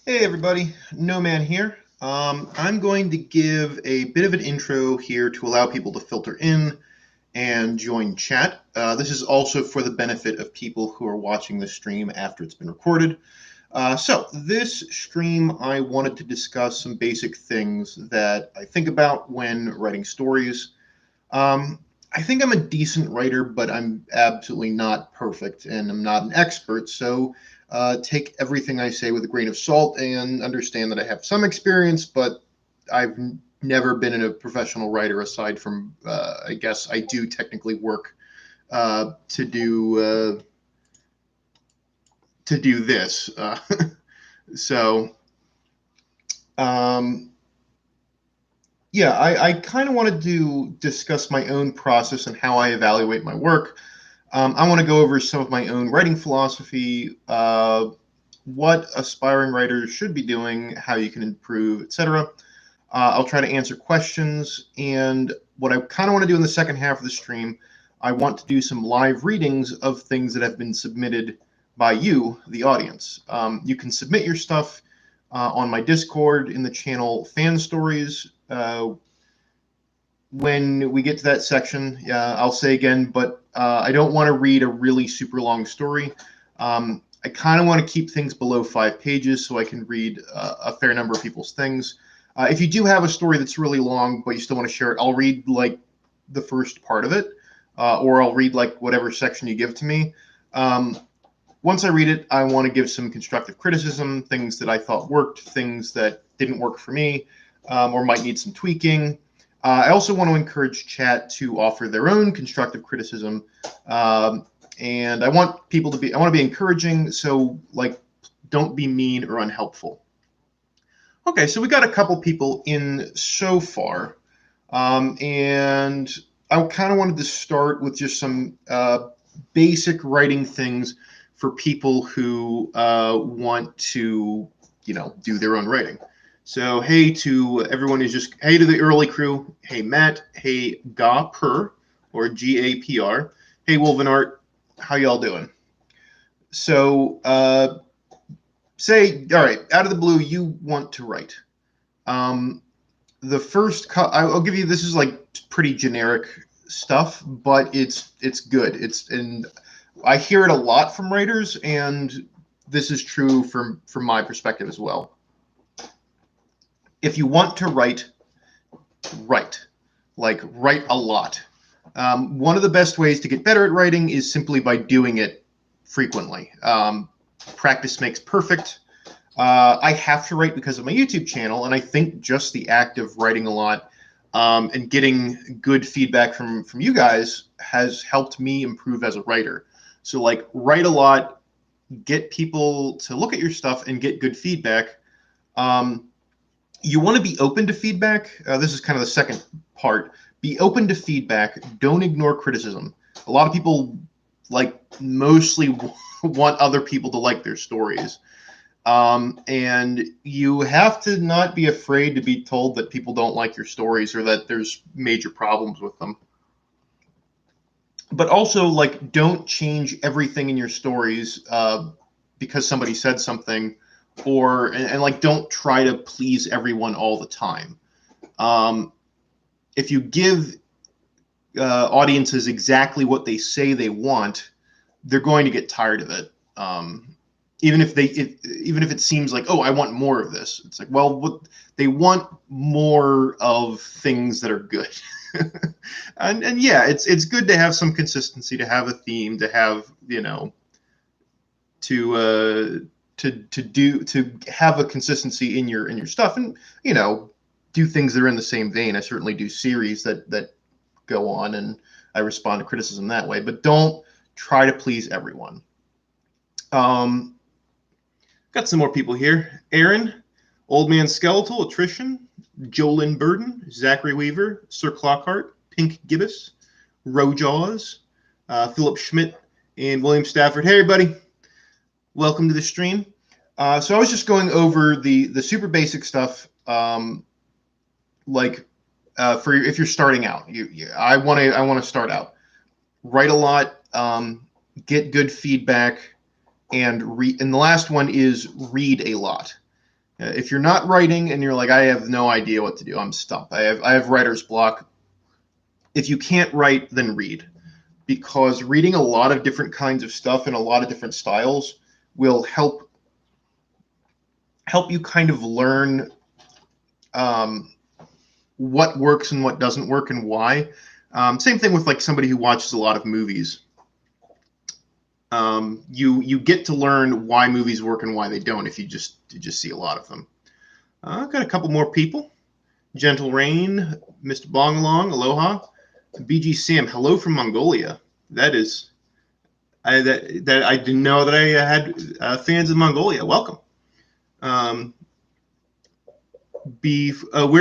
Hey everybody, No Man here. I'm going to give a bit of an intro here to allow people to filter in and join chat. This is also for the benefit of people who are watching the stream after it's been recorded. So this stream, I wanted to discuss some basic things that I think about when writing stories. Um, I think I'm a decent writer, but I'm absolutely not perfect, and I'm not an expert. So take everything I say with a grain of salt and understand that I have some experience, but I've never been a professional writer aside from, I guess I do technically work to do this. So um, yeah, I kind of wanted to discuss my own process and how I evaluate my work. I want to go over some of my own writing philosophy, what aspiring writers should be doing, how you can improve, etc. I'll try to answer questions, and what I kind of want to do in the second half of the stream, I want to do some live readings of things that have been submitted by you, the audience. You can submit your stuff on my Discord in the channel Fan Stories. When we get to that section, I'll say again, but I don't want to read a really super long story. I kind of want to keep things below 5 pages so I can read a fair number of people's things. If you do have a story that's really long, but you still want to share it, I'll read like the first part of it, or I'll read like whatever section you give to me. Um, Once I read it, I want to give some constructive criticism, things that I thought worked, things that didn't work for me, or might need some tweaking. I also want to encourage chat to offer their own constructive criticism, and I want people to be. I want to be encouraging, so like, don't be mean or unhelpful. Okay, so we got a couple people in so far, and I kind of wanted to start with just some basic writing things for people who want to, do their own writing. So, hey to everyone who's just, hey to the early crew, hey Matt, hey Gapr, or Gapr, hey Wolvenart, how y'all doing? So, say, all right, out of the blue, you want to write. Um, the first, I'll give you, this is like pretty generic stuff, but it's good. And I hear it a lot from writers, and this is true from my perspective as well. If you want to write, write. Like, write a lot. One of the best ways to get better at writing is simply by doing it frequently. Practice makes perfect. I have to write because of my YouTube channel, and I think just the act of writing a lot and getting good feedback from you guys has helped me improve as a writer. So, like, write a lot, get people to look at your stuff, and get good feedback. You want to be open to feedback. This is kind of the second part. Be open to feedback. Don't ignore criticism. A lot of people like mostly want other people to like their stories. And you have to not be afraid to be told that people don't like your stories or that there's major problems with them. But also, like, don't change everything in your stories because somebody said something, and like, don't try to please everyone all the time. If you give audiences exactly what they say they want, they're going to get tired of it. Even if it seems like, oh, I want more of this, it's like, well, what they want more of things that are good. And yeah, it's good to have some consistency, to have a theme, to have, to have a consistency in your stuff, and do things that are in the same vein. I certainly do series that go on, and I respond to criticism that way, but don't try to please everyone. Got some more people here. Aaron, Old Man Skeletal, Attrition, Jolyn Burden, Zachary Weaver, Sir Clockhart, Pink Gibbous, Rojaws, Philip Schmidt, and William Stafford. Hey, everybody. Welcome to the stream. So I was just going over the super basic stuff, like for if you're starting out. I want to start out. Write a lot, get good feedback, and the last one is read a lot. If you're not writing and you're like, I have no idea what to do, I'm stumped. I have writer's block. If you can't write, then read, because reading a lot of different kinds of stuff in a lot of different styles will help you kind of learn um, what works and what doesn't work and why. Same thing with like somebody who watches a lot of movies. You get to learn why movies work and why they don't if you just see a lot of them. I've got a couple more people. Gentle Rain, Mr. Bongalong, aloha. BG Sam, hello from Mongolia. That is, that I didn't know that I had fans in Mongolia. Welcome. Where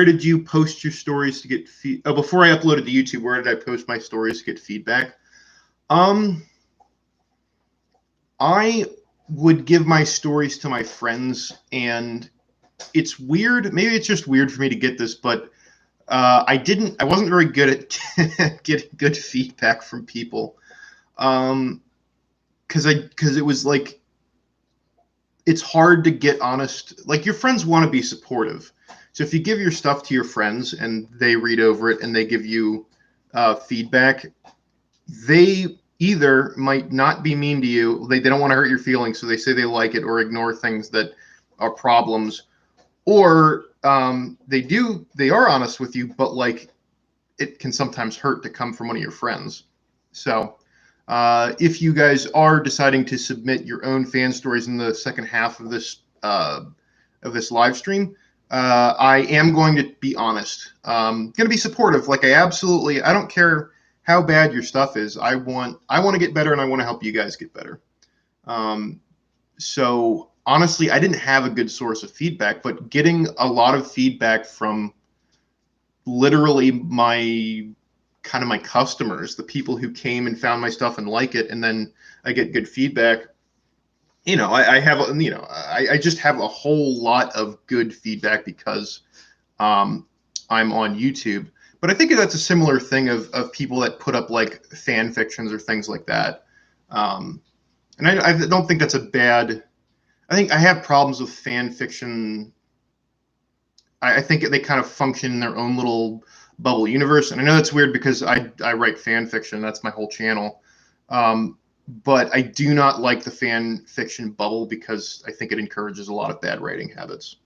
did you post your stories to get before I uploaded to YouTube? Where did I post my stories to get feedback? I would give my stories to my friends, and it's weird. Maybe it's just weird for me to get this, but I wasn't very good at getting good feedback from people. Because it was like, it's hard to get honest. Like, your friends want to be supportive. So if you give your stuff to your friends and they read over it and they give you feedback, they either might not be mean to you. They don't want to hurt your feelings, so they say they like it or ignore things that are problems. Or they are honest with you, but like, it can sometimes hurt to come from one of your friends. So if you guys are deciding to submit your own fan stories in the second half of this live stream, I am going to be honest. Going to be supportive. Like, I don't care how bad your stuff is. I want to get better, and I want to help you guys get better. So honestly, I didn't have a good source of feedback, but getting a lot of feedback from literally my customers, the people who came and found my stuff and like it, and then I get good feedback. I just have a whole lot of good feedback because I'm on YouTube. But I think that's a similar thing of people that put up like fan fictions or things like that. And I don't think that's a bad. I think I have problems with fan fiction. I think they kind of function in their own little bubble universe. And I know that's weird because I write fan fiction. That's my whole channel. But I do not like the fan fiction bubble because I think it encourages a lot of bad writing habits.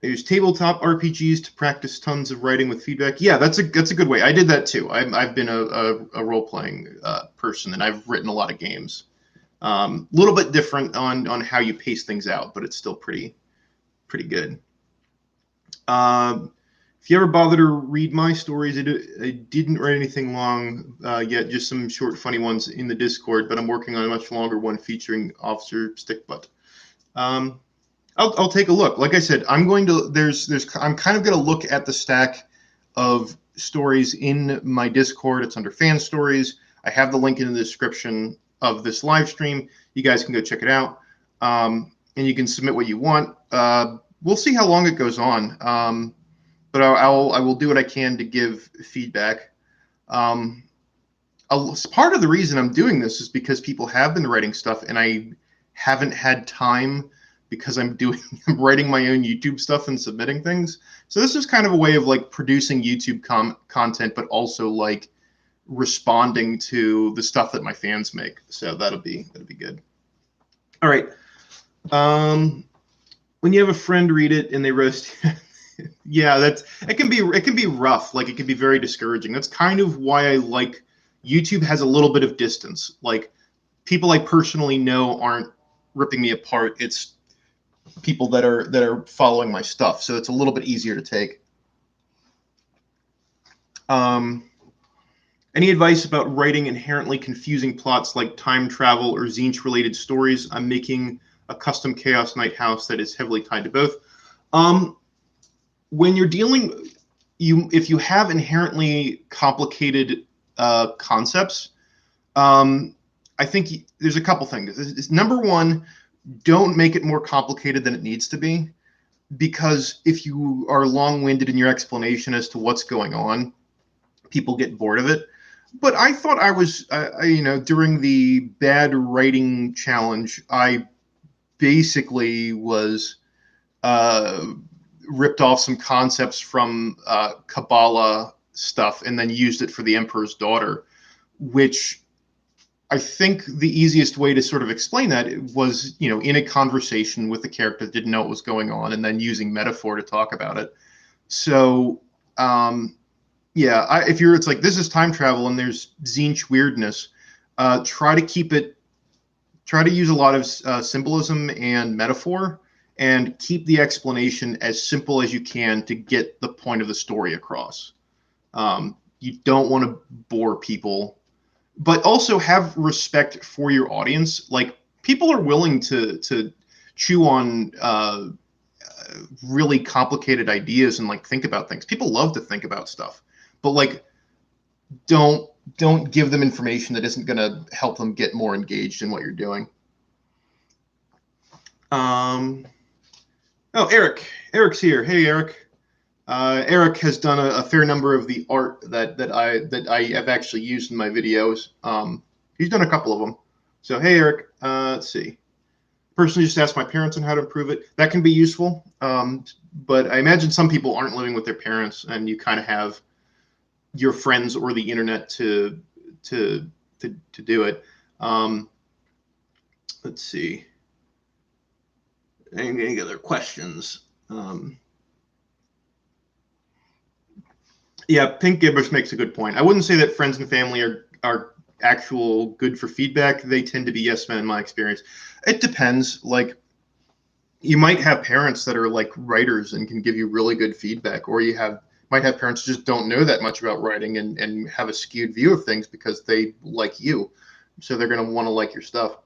There's tabletop RPGs to practice tons of writing with feedback. Yeah, that's a good way. I did that too. I've been a role-playing person, and I've written a lot of games. A little bit different on how you pace things out, but it's still pretty good. If you ever bother to read my stories, I didn't write anything long yet, just some short, funny ones in the Discord, but I'm working on a much longer one featuring Officer Stickbutt. I'll take a look. Like I said, I'm kind of going to look at the stack of stories in my Discord. It's under fan stories. I have the link in the description of this live stream. You guys can go check it out. And you can submit what you want. We'll see how long it goes on. But I will do what I can to give feedback. Part of the reason I'm doing this is because people have been writing stuff and I haven't had time because I'm writing my own YouTube stuff and submitting things. So this is kind of a way of like producing YouTube content, but also like responding to the stuff that my fans make. So that'll be good. All right. When you have a friend read it and they roast yeah, it can be rough. Like, it can be very discouraging. That's kind of why I like YouTube has a little bit of distance. Like, people I personally know aren't ripping me apart. It's people that are following my stuff. So it's a little bit easier to take. Any advice about writing inherently confusing plots like time travel or Tzeentch related stories? I'm making a custom Chaos Knight house that is heavily tied to both. When you're dealing, if you have inherently complicated concepts, I think there's a couple things. Number one, don't make it more complicated than it needs to be, because if you are long-winded in your explanation as to what's going on, people get bored of it. But I thought I was, during the bad writing challenge, I basically was ripped off some concepts from Kabbalah stuff and then used it for the Emperor's Daughter, which I think the easiest way to sort of explain that was, in a conversation with the character that didn't know what was going on, and then using metaphor to talk about it. So, if it's like, this is time travel and there's Tzeentch weirdness, try to use a lot of symbolism and metaphor, and keep the explanation as simple as you can to get the point of the story across. You don't want to bore people, but also have respect for your audience. Like, people are willing to chew on really complicated ideas and like think about things. People love to think about stuff, but like, don't give them information that isn't going to help them get more engaged in what you're doing. Eric's here. Hey, Eric. Eric has done a fair number of the art that I have actually used in my videos. He's done a couple of them. So, hey, Eric. Let's see. Personally, just asked my parents on how to improve it. That can be useful. But I imagine some people aren't living with their parents, and you kind of have your friends or the internet to do it. Let's see. Any other questions? Pink Gibbous makes a good point. I wouldn't say that friends and family are actual good for feedback. They tend to be yes men in my experience. It depends. Like, you might have parents that are like writers and can give you really good feedback, or might have parents who just don't know that much about writing and have a skewed view of things because they like you. So they're going to want to like your stuff.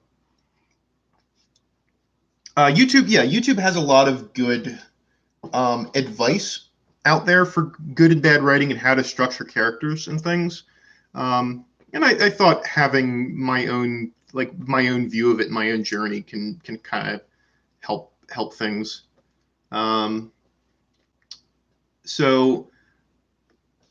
YouTube has a lot of good advice out there for good and bad writing and how to structure characters and things. And I thought having my own view of it, my own journey can kind of help things. So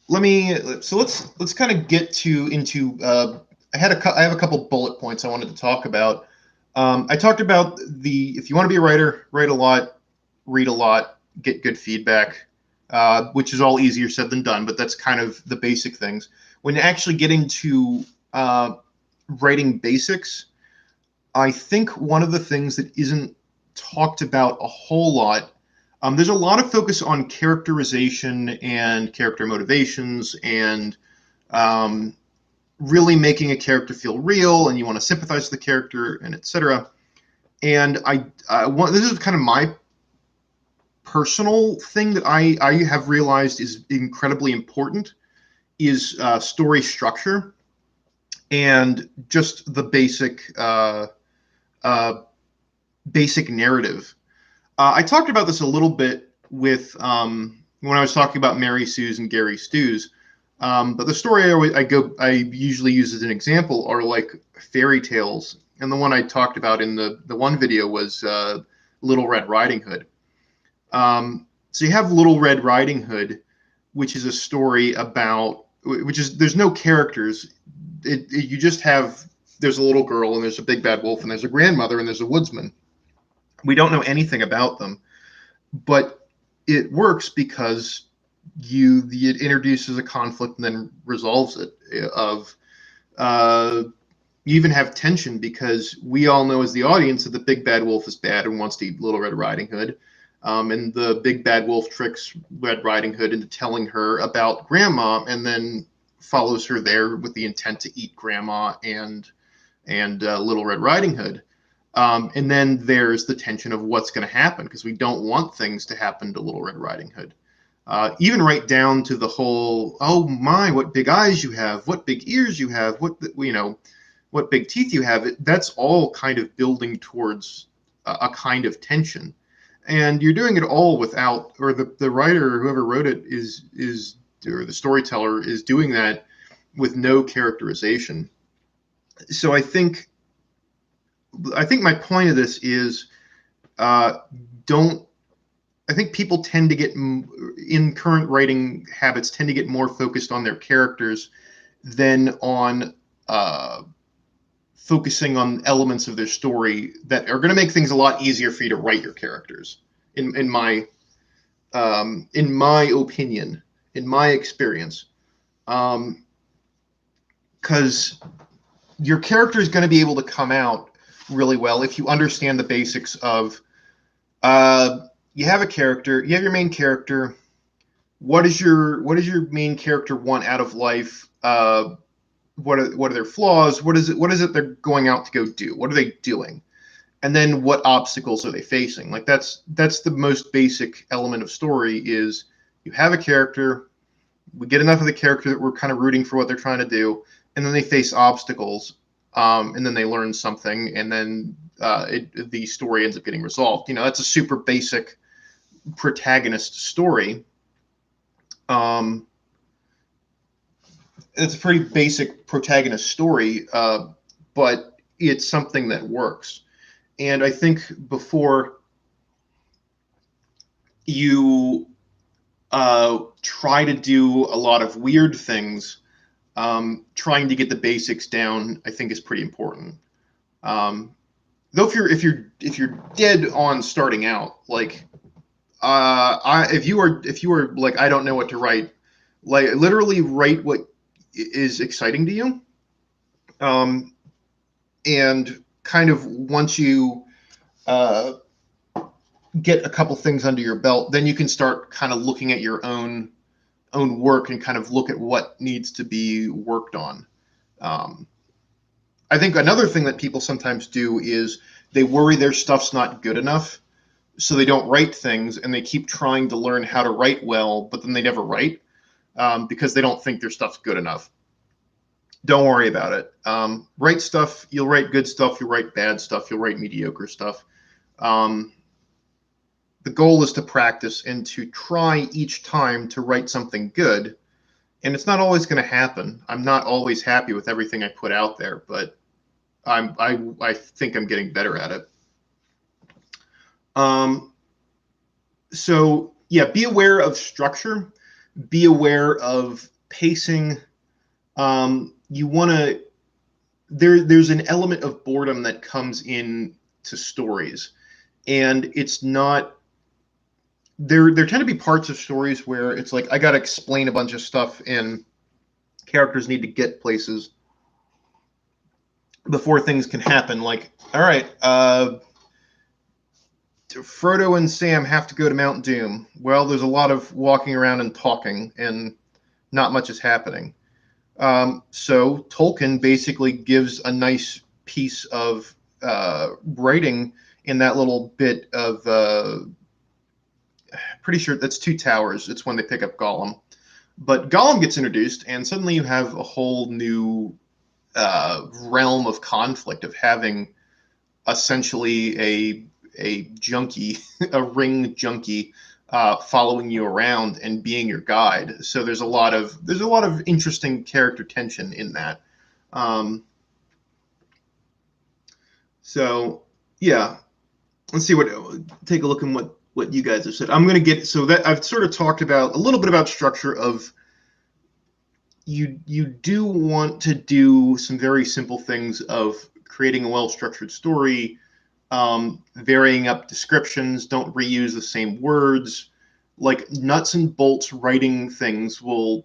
let's kind of get into. I have a couple bullet points I wanted to talk about. I talked about if you want to be a writer, write a lot, read a lot, get good feedback, which is all easier said than done, but that's kind of the basic things. When you actually get into writing basics, I think one of the things that isn't talked about a whole lot, there's a lot of focus on characterization and character motivations and really making a character feel real, and you want to sympathize with the character, and etc. And this is kind of my personal thing that I have realized is incredibly important, is story structure and just the basic narrative. I talked about this a little bit with when I was talking about Mary Sue's and Gary Stu's. But the story I usually use as an example are like fairy tales, and the one I talked about in the one video was Little Red Riding Hood. So you have Little Red Riding Hood, which is a story about there's no characters. You just have, there's a little girl and there's a big bad wolf and there's a grandmother and there's a woodsman. We don't know anything about them, but it works because it introduces a conflict and then resolves it. You even have tension because we all know as the audience that the big bad wolf is bad and wants to eat Little Red Riding Hood. And the big bad wolf tricks Red Riding Hood into telling her about Grandma, and then follows her there with the intent to eat Grandma and Little Red Riding Hood. And then there's the tension of what's going to happen, because we don't want things to happen to Little Red Riding Hood. Even right down to the whole, oh my, what big eyes you have, what big ears you have, what big teeth you have. That's all kind of building towards a kind of tension. And you're doing it all without, or the writer or whoever wrote it or the storyteller is doing that with no characterization. So I think my point of this is, I think people tend to get, in current writing habits, tend to get more focused on their characters than on focusing on elements of their story that are going to make things a lot easier for you to write your characters. In my opinion, in my experience, because your character is going to be able to come out really well if you understand the basics of you have a character, you have your main character. What does your main character want out of life? What are their flaws? What is it they're going out to go do? What are they doing? And then what obstacles are they facing? Like that's the most basic element of story is you have a character, we get enough of the character that we're kind of rooting for what they're trying to do, and then they face obstacles, and then they learn something, and then the story ends up getting resolved. That's a super basic protagonist story. It's a pretty basic protagonist story, but it's something that works. And I think before you try to do a lot of weird things, trying to get the basics down, I think, is pretty important. Though if you're dead on starting out, like if you are like, I don't know what to write, like literally write what is exciting to you, and kind of once you get a couple things under your belt, then you can start kind of looking at your own work and kind of look at what needs to be worked on. I think another thing that people sometimes do is they worry their stuff's not good enough, so they don't write things, and they keep trying to learn how to write well, but then they never write because they don't think their stuff's good enough. Don't worry about it. Write stuff. You'll write good stuff. You'll write bad stuff. You'll write mediocre stuff. The goal is to practice and to try each time to write something good. And it's not always going to happen. I'm not always happy with everything I put out there, but I think I'm getting better at it. So yeah, be aware of structure. Be aware of pacing. You want to. There's an element of boredom that comes in to stories, and it's not. There tend to be parts of stories where it's like I got to explain a bunch of stuff, and characters need to get places before things can happen. Like, all right, Frodo and Sam have to go to Mount Doom. Well, there's a lot of walking around and talking, and not much is happening. So Tolkien basically gives a nice piece of writing in that little bit of. Pretty sure that's Two Towers. It's when they pick up Gollum. But Gollum gets introduced, and suddenly you have a whole new realm of conflict of having essentially a junkie, a ring junkie, following you around and being your guide. So there's a lot of interesting character tension in that. So yeah, let's see take a look at what you guys have said. I'm going to get, so that I've sort of talked about a little bit about structure of you do want to do some very simple things of creating a well-structured story, varying up descriptions, don't reuse the same words, like nuts and bolts writing things will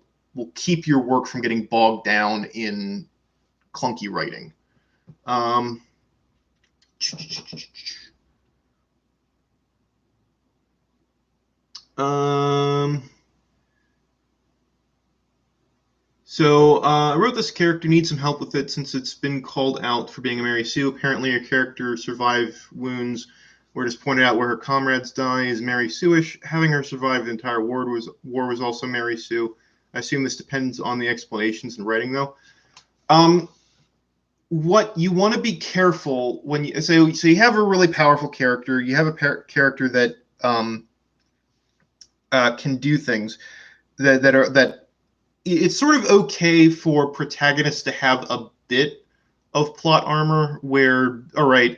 keep your work from getting bogged down in clunky writing. So I wrote this character, needs some help with it since it's been called out for being a Mary Sue. Apparently her character survived wounds where it is pointed out where her comrades die is Mary Sue-ish. Having her survive the entire war was also Mary Sue. I assume this depends on the explanations and writing, though. What you want to be careful when you so you have a really powerful character, you have a character that can do things that it's sort of okay for protagonists to have a bit of plot armor where, all right,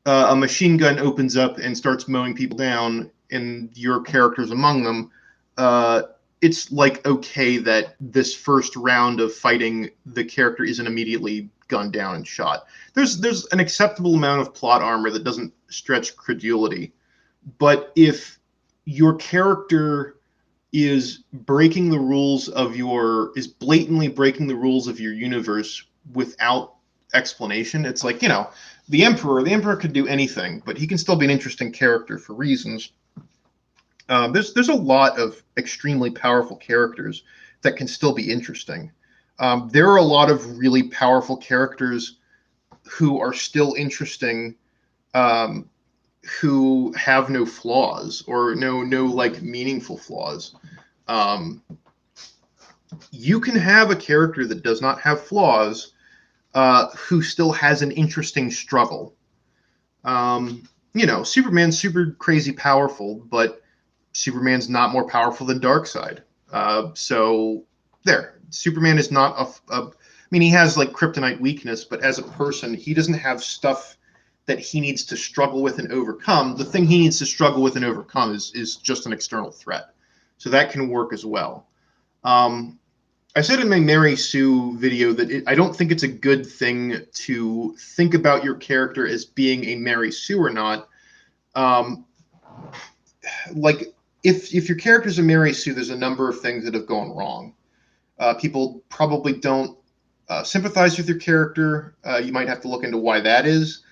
a machine gun opens up and starts mowing people down and your character's among them. It's like okay that this first round of fighting, the character isn't immediately gunned down and shot. There's an acceptable amount of plot armor that doesn't stretch credulity, but if your character is blatantly breaking the rules of your universe without explanation, it's like, the Emperor could do anything, but he can still be an interesting character for reasons. There's a lot of extremely powerful characters that can still be interesting. There are a lot of really powerful characters who are still interesting, who have no flaws or no like meaningful flaws. You can have a character that does not have flaws, who still has an interesting struggle. Superman's super crazy powerful, but Superman's not more powerful than Darkseid. So there, Superman is not he has like kryptonite weakness, but as a person, he doesn't have stuff that he needs to struggle with and overcome. The thing he needs to struggle with and overcome is just an external threat. So that can work as well. I said in my Mary Sue video that I don't think it's a good thing to think about your character as being a Mary Sue or not. Like, if your character's a Mary Sue, there's a number of things that have gone wrong. People probably don't sympathize with your character. You might have to look into why that is.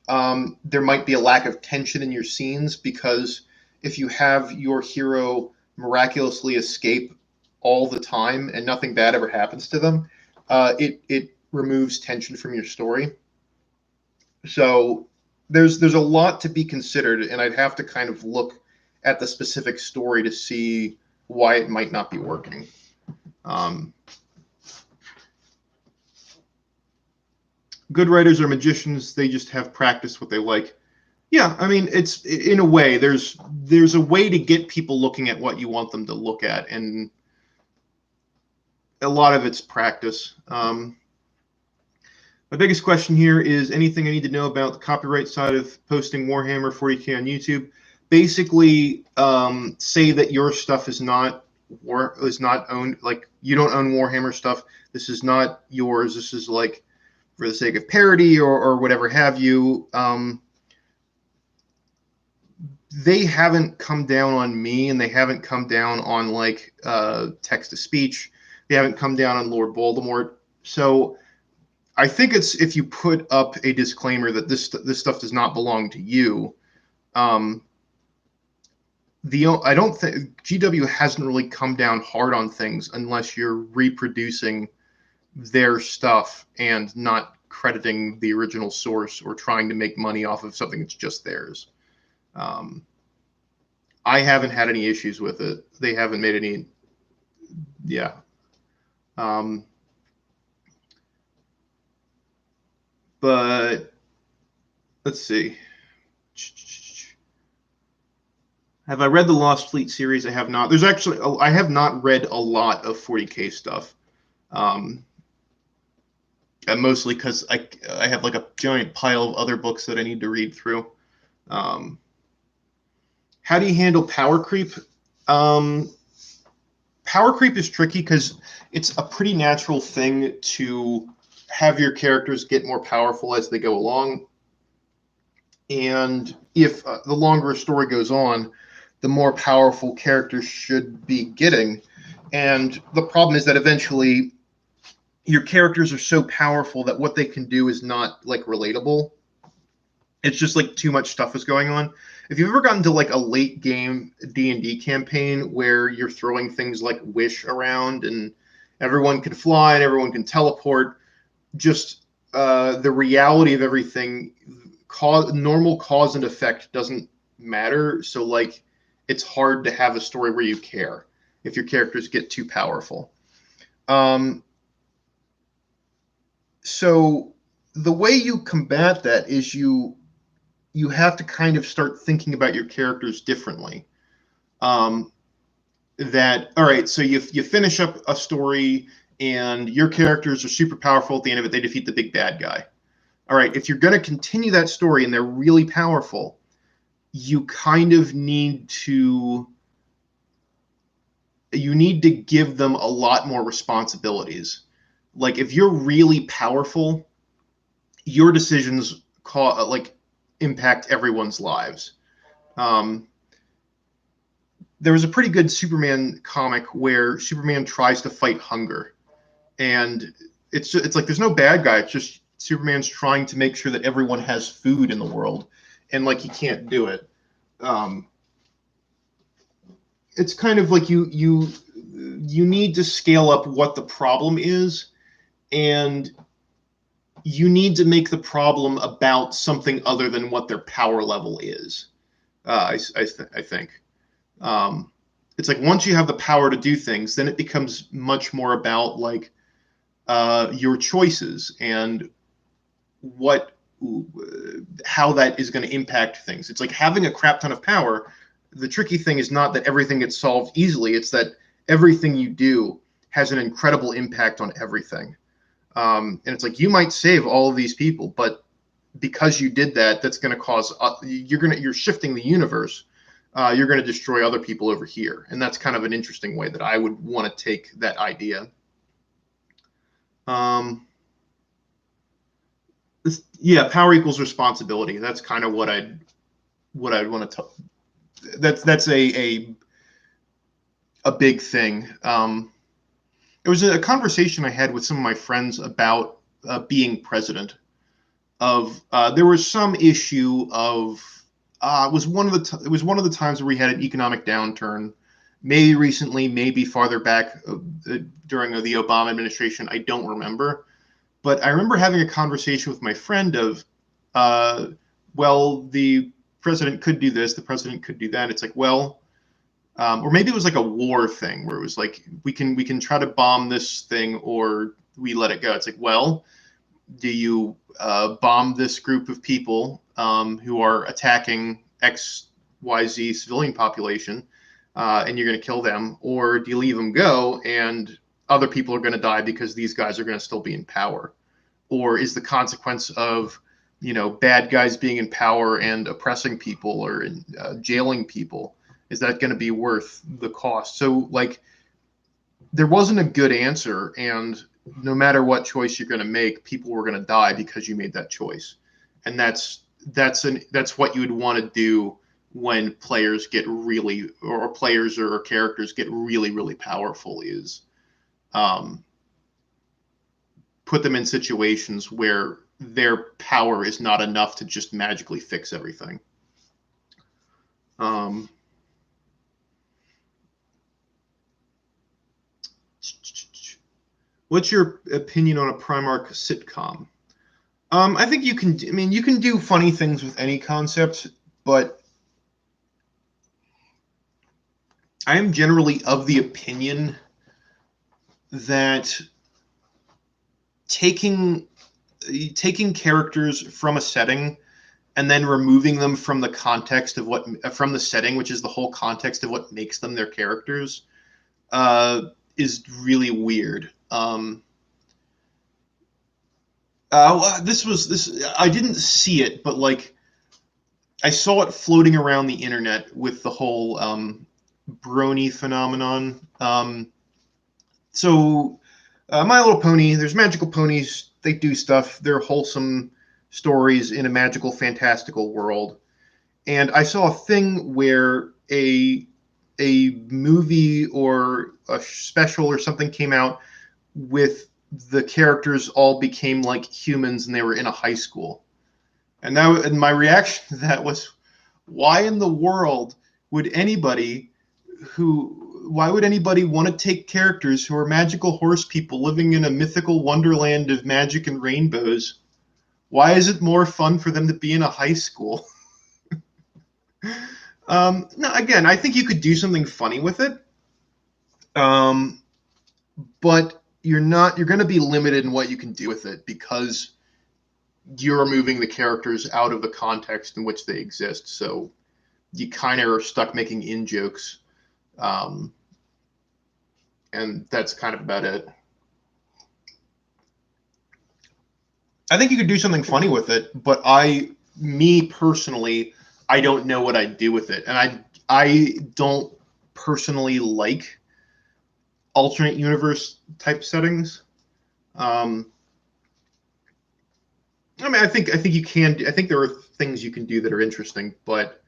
There might be a lack of tension in your scenes, because if you have your hero miraculously escape all the time and nothing bad ever happens to them, it removes tension from your story. So there's a lot to be considered, and I'd have to kind of look at the specific story to see why it might not be working. Good writers are magicians. They just have practiced what they like. Yeah, I mean, it's, in a way, there's a way to get people looking at what you want them to look at, and a lot of it's practice. My biggest question here is anything I need to know about the copyright side of posting Warhammer 40K on YouTube. Basically, say that your stuff is not owned, like you don't own Warhammer stuff. This is not yours. This is like for the sake of parody or whatever have you. They haven't come down on me, and they haven't come down on like text-to-speech. They haven't come down on Lord Voldemort. So I think it's, if you put up a disclaimer that this stuff does not belong to you, I don't think GW hasn't really come down hard on things unless you're reproducing their stuff and not crediting the original source or trying to make money off of something that's just theirs. I haven't had any issues with it. They haven't made any. Yeah. But let's see. Have I read the Lost Fleet series? I have not. I have not read a lot of 40K stuff. Mostly because I have like a giant pile of other books that I need to read through. How do you handle power creep? Power creep is tricky because it's a pretty natural thing to have your characters get more powerful as they go along. And if the longer a story goes on, the more powerful characters should be getting. And the problem is that eventually your characters are so powerful that what they can do is not like relatable. It's just like too much stuff is going on. If you've ever gotten to like a late game D&D campaign where you're throwing things like Wish around and everyone can fly and everyone can teleport, just the reality of everything, normal cause and effect doesn't matter. So like it's hard to have a story where you care if your characters get too powerful. So the way you combat that is you have to kind of start thinking about your characters differently. All right, so you finish up a story and your characters are super powerful. At the end of it, they defeat the big bad guy. All right, if you're going to continue that story and they're really powerful, you kind of need to give them a lot more responsibilities. Like if you're really powerful, your decisions impact everyone's lives. Um, there was a pretty good Superman comic where Superman tries to fight hunger, and it's like there's no bad guy. It's just Superman's trying to make sure that everyone has food in the world, and like he can't do it. Um, it's kind of like you need to scale up what the problem is, and you need to make the problem about something other than what their power level is. I think. It's like once you have the power to do things, then it becomes much more about like your choices and what how that is going to impact things. It's like having a crap ton of power. The tricky thing is not that everything gets solved easily. It's that everything you do has an incredible impact on everything. And it's like you might save all of these people, but because you did that, that's going to cause you're shifting the universe. You're going to destroy other people over here, and that's kind of an interesting way that I would want to take that idea. Yeah, power equals responsibility. That's kind of what I'd want to. That's a big thing. It was a conversation I had with some of my friends about being president. There was some issue of it was one of the times where we had an economic downturn. Maybe recently, maybe farther back during the Obama administration. I don't remember, but I remember having a conversation with my friend of, well, the president could do this, the president could do that. It's like, well, or maybe it was like a war thing where it was like we can try to bomb this thing or we let it go. It's like, well, do you bomb this group of people who are attacking XYZ civilian population, and you're going to kill them, or do you leave them go and other people are going to die because these guys are going to still be in power? Or is the consequence of bad guys being in power and oppressing people or jailing people, is that going to be worth the cost? So like there wasn't a good answer, and no matter what choice you're going to make, people were going to die because you made that choice. And that's what you would want to do when players get really, or players or characters get really, really powerful, is put them in situations where their power is not enough to just magically fix everything. What's your opinion on a Primarch sitcom? I think you can. I mean, you can do funny things with any concept, but I am generally of the opinion that taking characters from a setting and then removing them from the context of from the setting, which is the whole context of what makes them their characters, is really weird. This I didn't see it, but like I saw it floating around the internet with the whole brony phenomenon. My Little Pony, there's magical ponies. They do stuff. They're wholesome stories in a magical, fantastical world. And I saw a thing where a movie or a special or something came out with the characters all became like humans and they were in a high school. And my reaction to that was, why in the world would anybody want to take characters who are magical horse people living in a mythical wonderland of magic and rainbows? Why is it more fun for them to be in a high school? No, again, I think you could do something funny with it. But you're going to be limited in what you can do with it because you're removing the characters out of the context in which they exist. So you kind of are stuck making in-jokes. And that's kind of about it. I think you could do something funny with it, but me personally, I don't know what I'd do with it. And I don't personally like alternate universe type settings. I mean, I think you can. I think there are things you can do that are interesting, but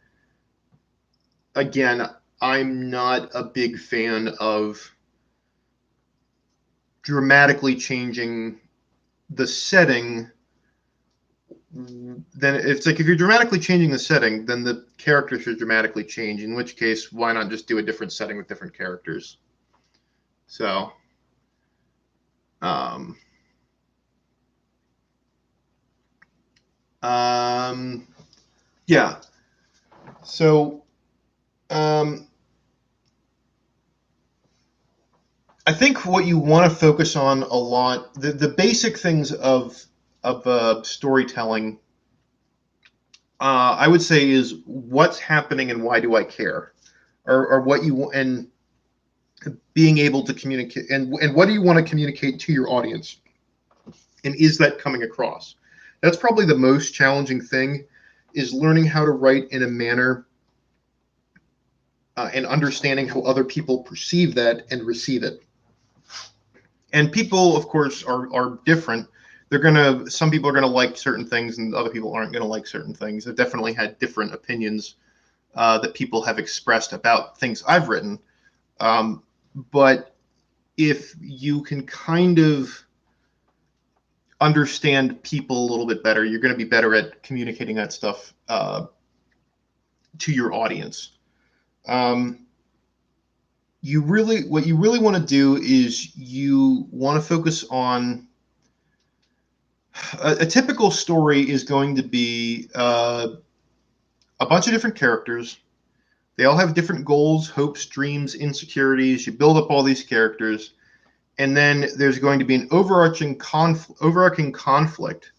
again, I'm not a big fan of dramatically changing the setting. Then it's like if you're dramatically changing the setting, then the character should dramatically change. In which case, why not just do a different setting with different characters? So, um, um, yeah. So, um, I think what you want to focus on a lot, the basic things of storytelling, I would say, is what's happening and why do I care, or what you and being able to communicate and what do you want to communicate to your audience, and is that coming across? That's probably the most challenging thing, is learning how to write in a manner and understanding how other people perceive that and receive it. And people, of course, are different. Some people are gonna like certain things, and other people aren't gonna like certain things. I've definitely had different opinions that people have expressed about things I've written. Um, but if you can kind of understand people a little bit better, you're going to be better at communicating that stuff to your audience. Um, what you really want to do is you want to focus on a typical story is going to be a bunch of different characters. They all have different goals, hopes, dreams, insecurities. You build up all these characters, and then there's going to be an overarching conflict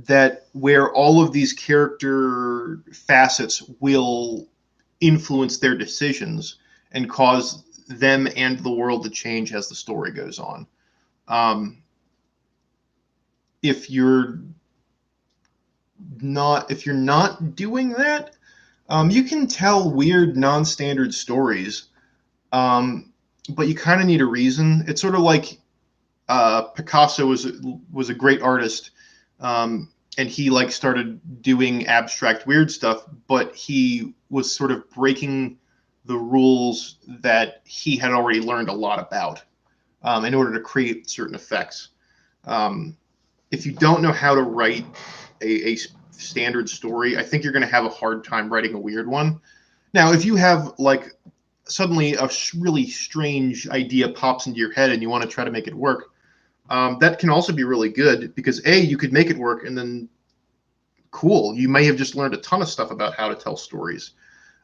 that where all of these character facets will influence their decisions and cause them and the world to change as the story goes on. Um, if you're not doing that, you can tell weird non-standard stories, but you kind of need a reason. It's sort of like Picasso was a great artist, and he like started doing abstract weird stuff, but he was sort of breaking the rules that he had already learned a lot about in order to create certain effects. Um, if you don't know how to write a standard story, I think you're going to have a hard time writing a weird one. Now, if you have like suddenly a really strange idea pops into your head and you want to try to make it work, that can also be really good because you could make it work, and then cool, you may have just learned a ton of stuff about how to tell stories.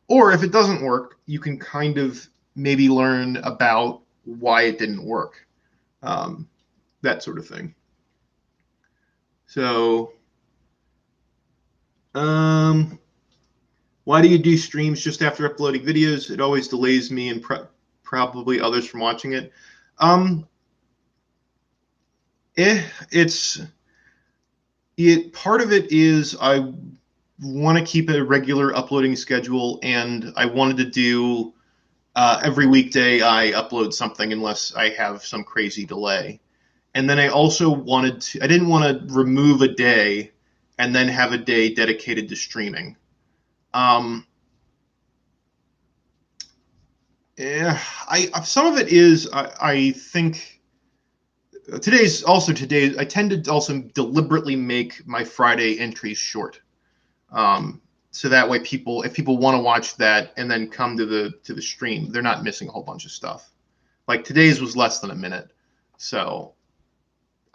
Or if it doesn't work, you can kind of maybe learn about why it didn't work, um, that sort of thing. So, um, why do you do streams just after uploading videos? It always delays me and probably others from watching it. Um, it's part of it is I want to keep a regular uploading schedule, and I wanted to do every weekday I upload something unless I have some crazy delay. And then I also I didn't want to remove a day and then have a day dedicated to streaming. Yeah, some of it is I think today I tend to also deliberately make my Friday entries short, so that way if people want to watch that and then come to the stream, they're not missing a whole bunch of stuff. Like today's was less than a minute, so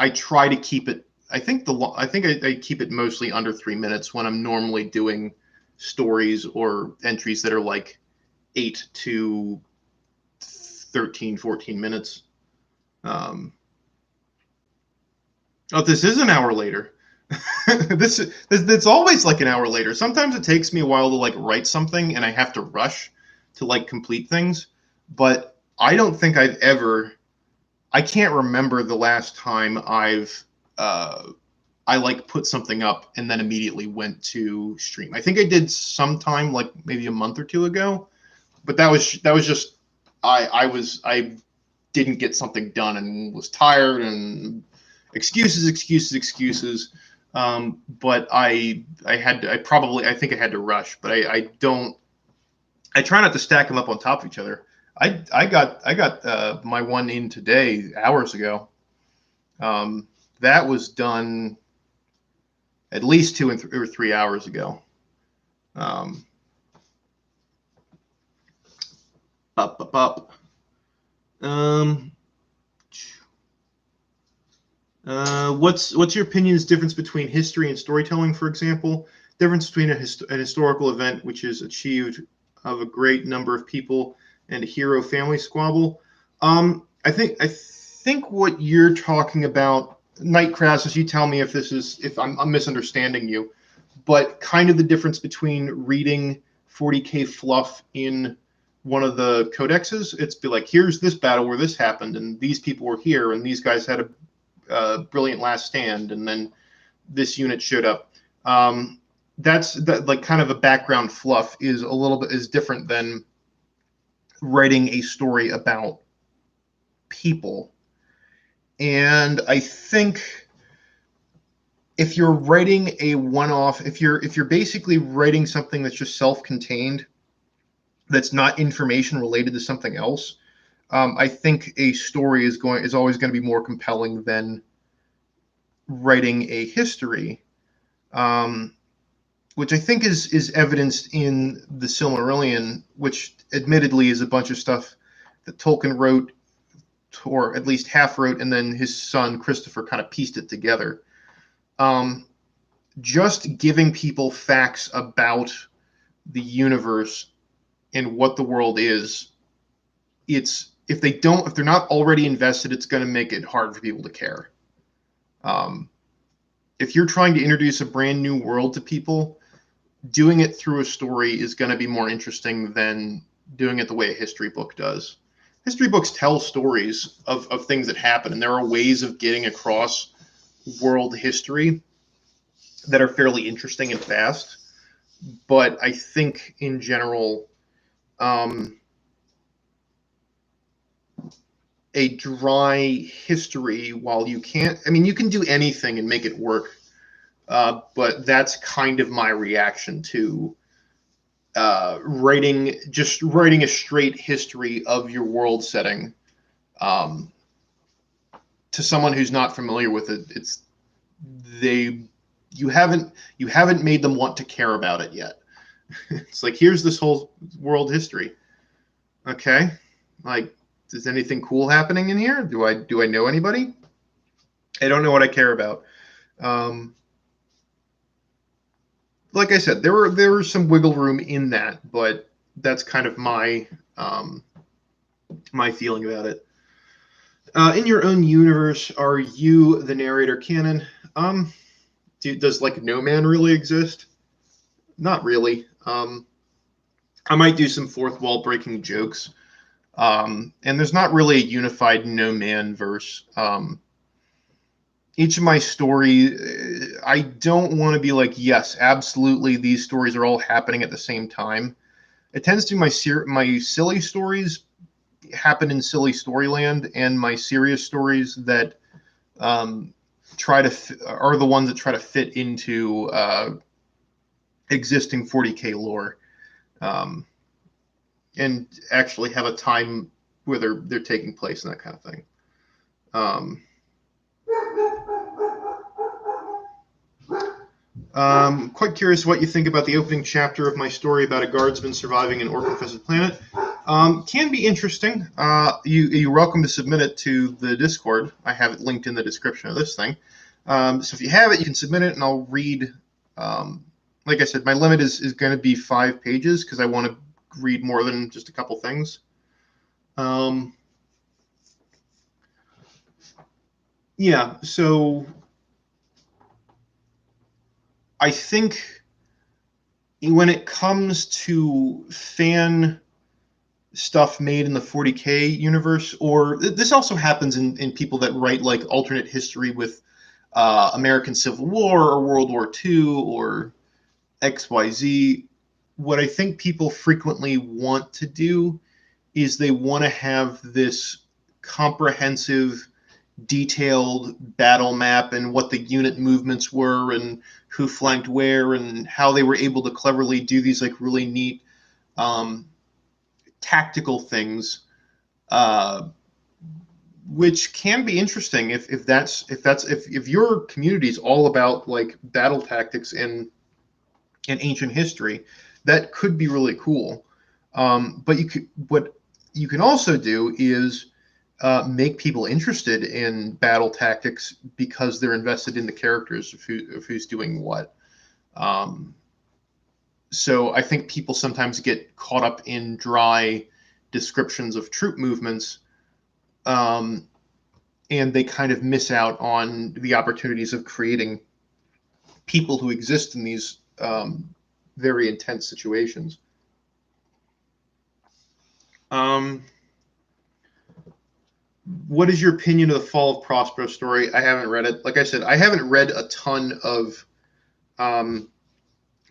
I try to keep it. I keep it mostly under 3 minutes when I'm normally doing stories or entries that are like 8 to 13, 14 minutes. Oh, this is an hour later. It's always like an hour later. Sometimes it takes me a while to like write something and I have to rush to like complete things. But I don't think I can't remember the last time I like put something up and then immediately went to stream. I think I did sometime like maybe a month or two ago, but that was just I didn't get something done and was tired and excuses. But I think I had to rush, but I try not to stack them up on top of each other. I got my one in today hours ago. That was done at least 2 or 3 hours ago. Um, up. Um, what's your opinion's difference between history and storytelling, for example? Difference between an historical event which is achieved of a great number of people and a hero family squabble. I think what you're talking about, Night Crassus, you tell me if I'm misunderstanding you, but kind of the difference between reading 40K fluff in one of the codexes. It's be like, here's this battle where this happened, and these people were here, and these guys had a brilliant last stand, and then this unit showed up. That's that, like, kind of a background fluff is a little bit is different than writing a story about people. And I think if you're writing a one-off, if you're basically writing something that's just self-contained, that's not information related to something else, I think a story is always going to be more compelling than writing a history, which I think is evidenced in the Silmarillion, which admittedly is a bunch of stuff that Tolkien wrote, or at least half wrote, and then his son Christopher kind of pieced it together. Just giving people facts about the universe and what the world is, if they're not already invested, it's going to make it hard for people to care. If you're trying to introduce a brand new world to people, doing it through a story is going to be more interesting than doing it the way a history book does. History books tell stories of things that happen, and there are ways of getting across world history that are fairly interesting and fast. But I think in general, a dry history, while you can't, I mean, you can do anything and make it work. But that's kind of my reaction to writing a straight history of your world setting. To someone who's not familiar with it, you haven't made them want to care about it yet. It's like, here's this whole world history. Okay, like, is anything cool happening in here? Do I know anybody? I don't know what I care about. Like I said, there was some wiggle room in that, but that's kind of my feeling about it. In your own universe, are you the narrator canon? Does like No Man really exist? Not really. I might do some fourth wall breaking jokes. And there's not really a unified No Man verse. Each of my story, I don't want to be like, yes, absolutely, these stories are all happening at the same time. It tends to be my silly stories happen in silly storyland, and my serious stories that are the ones that try to fit into existing 40K lore, and actually have a time where they're taking place and that kind of thing. Quite curious what you think about the opening chapter of my story about a guardsman surviving an orc-infested planet. Can be interesting. You're welcome to submit it to the Discord. I have it linked in the description of this thing. So if you have it, you can submit it, and I'll read. Like I said, my limit is going to be 5 pages because I want to read more than just a couple things. Yeah, so I think when it comes to fan stuff made in the 40K universe, or this also happens in people that write like alternate history with American Civil War or World War II or XYZ, what I think people frequently want to do is they want to have this comprehensive detailed battle map and what the unit movements were and who flanked where and how they were able to cleverly do these like really neat tactical things, which can be interesting if your community is all about like battle tactics in ancient history. That could be really cool. But what you can also do is make people interested in battle tactics because they're invested in the characters of who's doing what. So I think people sometimes get caught up in dry descriptions of troop movements, and they kind of miss out on the opportunities of creating people who exist in these very intense situations. What is your opinion of the Fall of Prospero story? I haven't read it. Like I said, I haven't read a ton of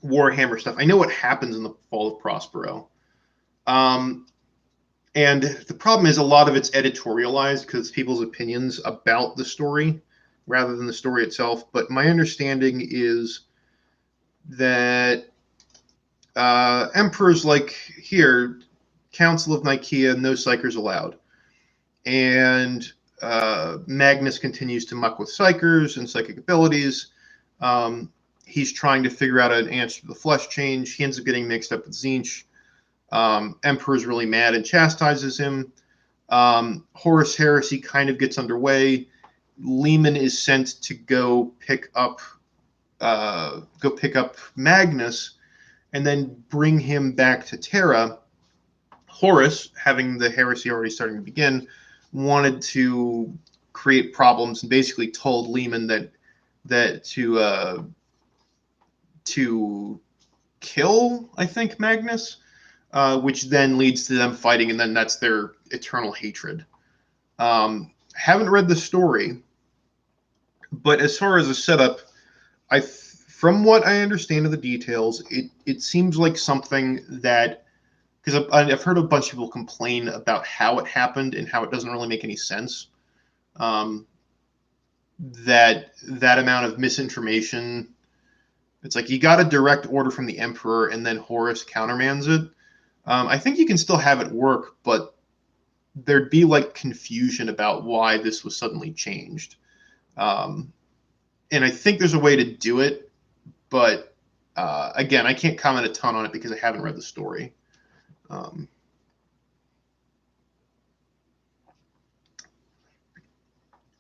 Warhammer stuff. I know what happens in the Fall of Prospero. And the problem is a lot of it's editorialized because it's people's opinions about the story rather than the story itself. But my understanding is that emperors like here, Council of Nicaea, no psychers allowed. And Magnus continues to muck with psychers and psychic abilities. He's trying to figure out an answer to the flesh change. He ends up getting mixed up with Tzeentch. Emperor's really mad and chastises him. Horus Heresy kind of gets underway. Leman is sent to go pick up Magnus and then bring him back to Terra. Horus, having the heresy already starting to begin, wanted to create problems and basically told Leman that to kill, I think, Magnus, which then leads to them fighting, and then that's their eternal hatred. Haven't read the story, but as far as a setup, from what I understand of the details, it seems like something that, because I've heard a bunch of people complain about how it happened and how it doesn't really make any sense. That amount of misinformation, it's like you got a direct order from the Emperor and then Horus countermands it. I think you can still have it work, but there'd be like confusion about why this was suddenly changed. And I think there's a way to do it, but again, I can't comment a ton on it because I haven't read the story.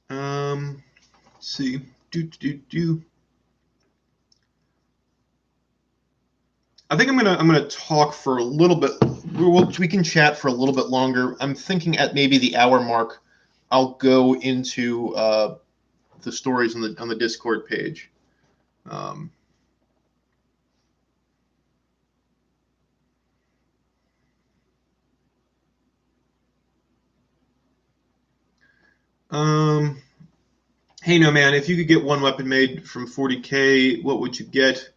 Let's see. I think I'm gonna talk for a little bit. We can chat for a little bit longer. I'm thinking at maybe the hour mark, I'll go into the stories on the Discord page. Hey, no man, if you could get one weapon made from 40K, what would you get?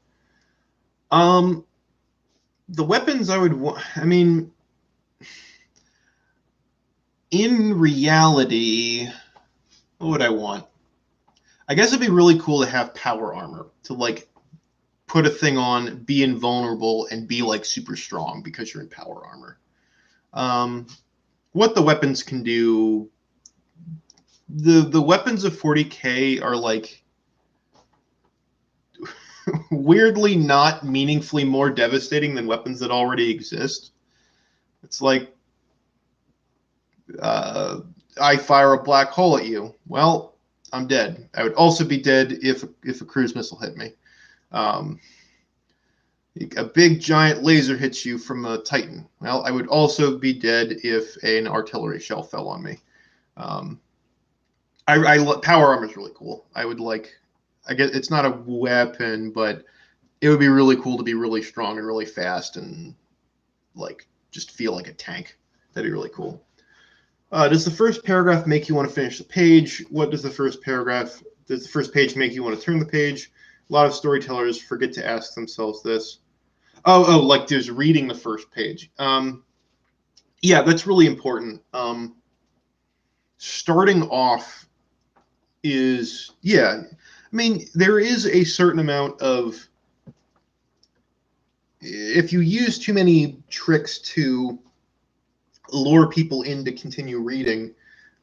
The weapons I would want, I mean, in reality, what would I want? I guess it'd be really cool to have power armor, to like put a thing on, be invulnerable, and be like super strong because you're in power armor. What the weapons can do, the weapons of 40K are like weirdly not meaningfully more devastating than weapons that already exist. It's like I fire a black hole at you. Well, I'm dead. I would also be dead if a cruise missile hit me. A big giant laser hits you from a Titan. Well, I would also be dead if an artillery shell fell on me. Power armor is really cool. I guess it's not a weapon, but it would be really cool to be really strong and really fast and like just feel like a tank. That'd be really cool. Does the first paragraph make you want to finish the page? Does the first page make you want to turn the page? A lot of storytellers forget to ask themselves this. Like there's reading the first page. Yeah, that's really important. Starting off is, yeah, I mean, there is a certain amount of, if you use too many tricks to lure people in to continue reading.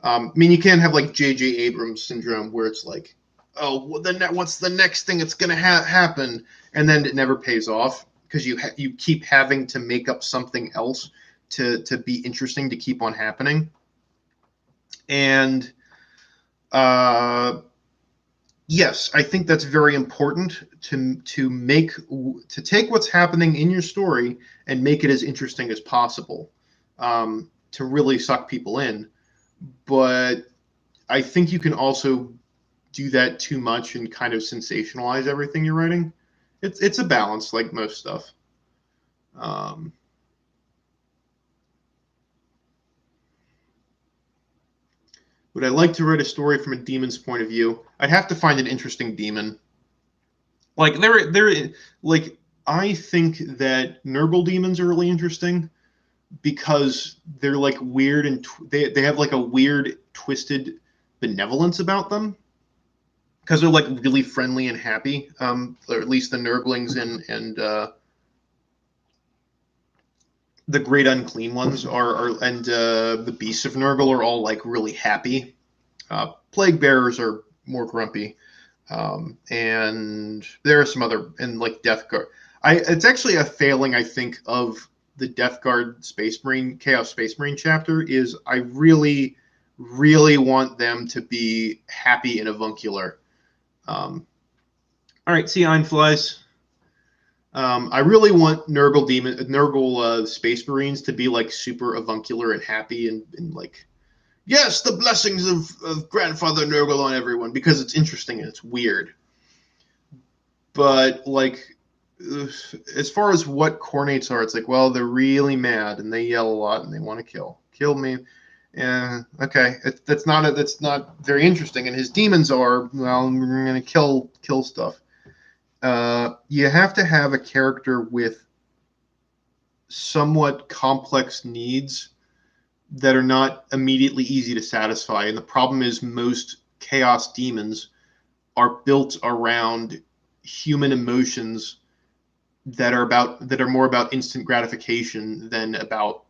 I mean, you can't have like J.J. Abrams syndrome where it's like, oh, well, then what's the next thing that's going to happen, and then it never pays off because you keep having to make up something else to be interesting to keep on happening. And yes, I think that's very important to take what's happening in your story and make it as interesting as possible, to really suck people in. But I think you can also do that too much and kind of sensationalize everything you're writing. It's a balance, like most stuff. Um, would I like to write a story from a demon's point of view? I'd have to find an interesting demon. Like like I think that Nurgle demons are really interesting because they're like weird and they have like a weird twisted benevolence about them because they're like really friendly and happy, or at least the Nurglings and the Great Unclean Ones are and the Beasts of Nurgle are all like really happy. Plague Bearers are more grumpy, and there are some other, and like Death Guard. It's actually a failing, I think, of the Death Guard Space Marine Chaos Space Marine chapter is I really, really want them to be happy and avuncular. All right, see Einflies. I really want Nurgle Space Marines to be like super avuncular and happy and like, yes, the blessings of Grandfather Nurgle on everyone because it's interesting and it's weird. But like, as far as what Khornates are, it's like, well, they're really mad and they yell a lot and they want to kill me. Yeah, okay, that's not very interesting. And his demons are, well, we're gonna kill stuff. You have to have a character with somewhat complex needs that are not immediately easy to satisfy. And the problem is most chaos demons are built around human emotions that are more about instant gratification than about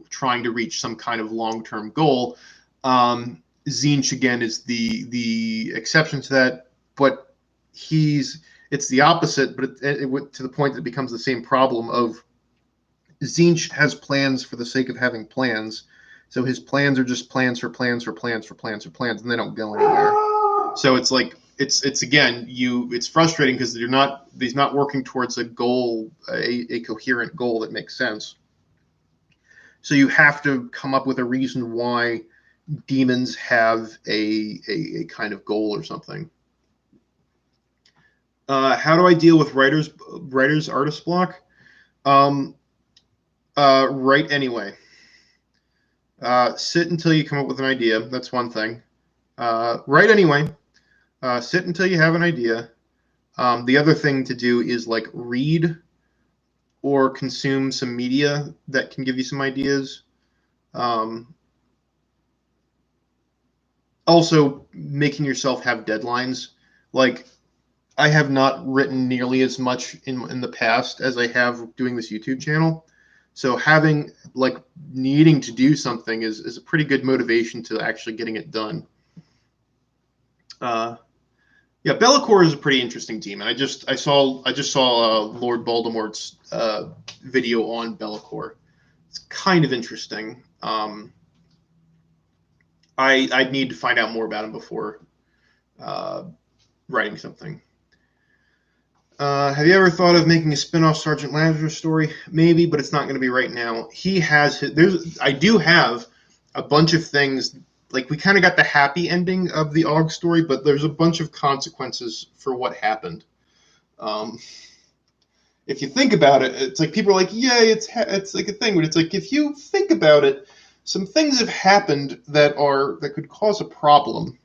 trying to reach some kind of long-term goal. Tzeentch again is the exception to that, but it's the opposite, but to the point that it becomes the same problem of Tzeentch has plans for the sake of having plans. So his plans are just plans for plans for plans for plans for plans, and they don't go anywhere. So it's like it's again it's frustrating because he's not working towards a goal, a coherent goal that makes sense. So you have to come up with a reason why demons have a kind of goal or something. How do I deal with writer's artist block? Write anyway. Sit until you come up with an idea. That's one thing. Write anyway. Sit until you have an idea. The other thing to do is like read or consume some media that can give you some ideas. Also, making yourself have deadlines. Like, I have not written nearly as much in the past as I have doing this YouTube channel. So having like needing to do something is a pretty good motivation to actually getting it done. Yeah, Be'lakor is a pretty interesting team, and I just saw Lord Voldemort's video on Be'lakor. It's kind of interesting. I'd need to find out more about him before writing something. Have you ever thought of making a spin-off Sergeant Lazarus story? Maybe, but it's not going to be right now. I do have a bunch of things. Like, we kind of got the happy ending of the Ogg story, but there's a bunch of consequences for what happened. If you think about it, it's like people are like, "Yeah, it's like a thing," but it's like if you think about it, some things have happened that could cause a problem.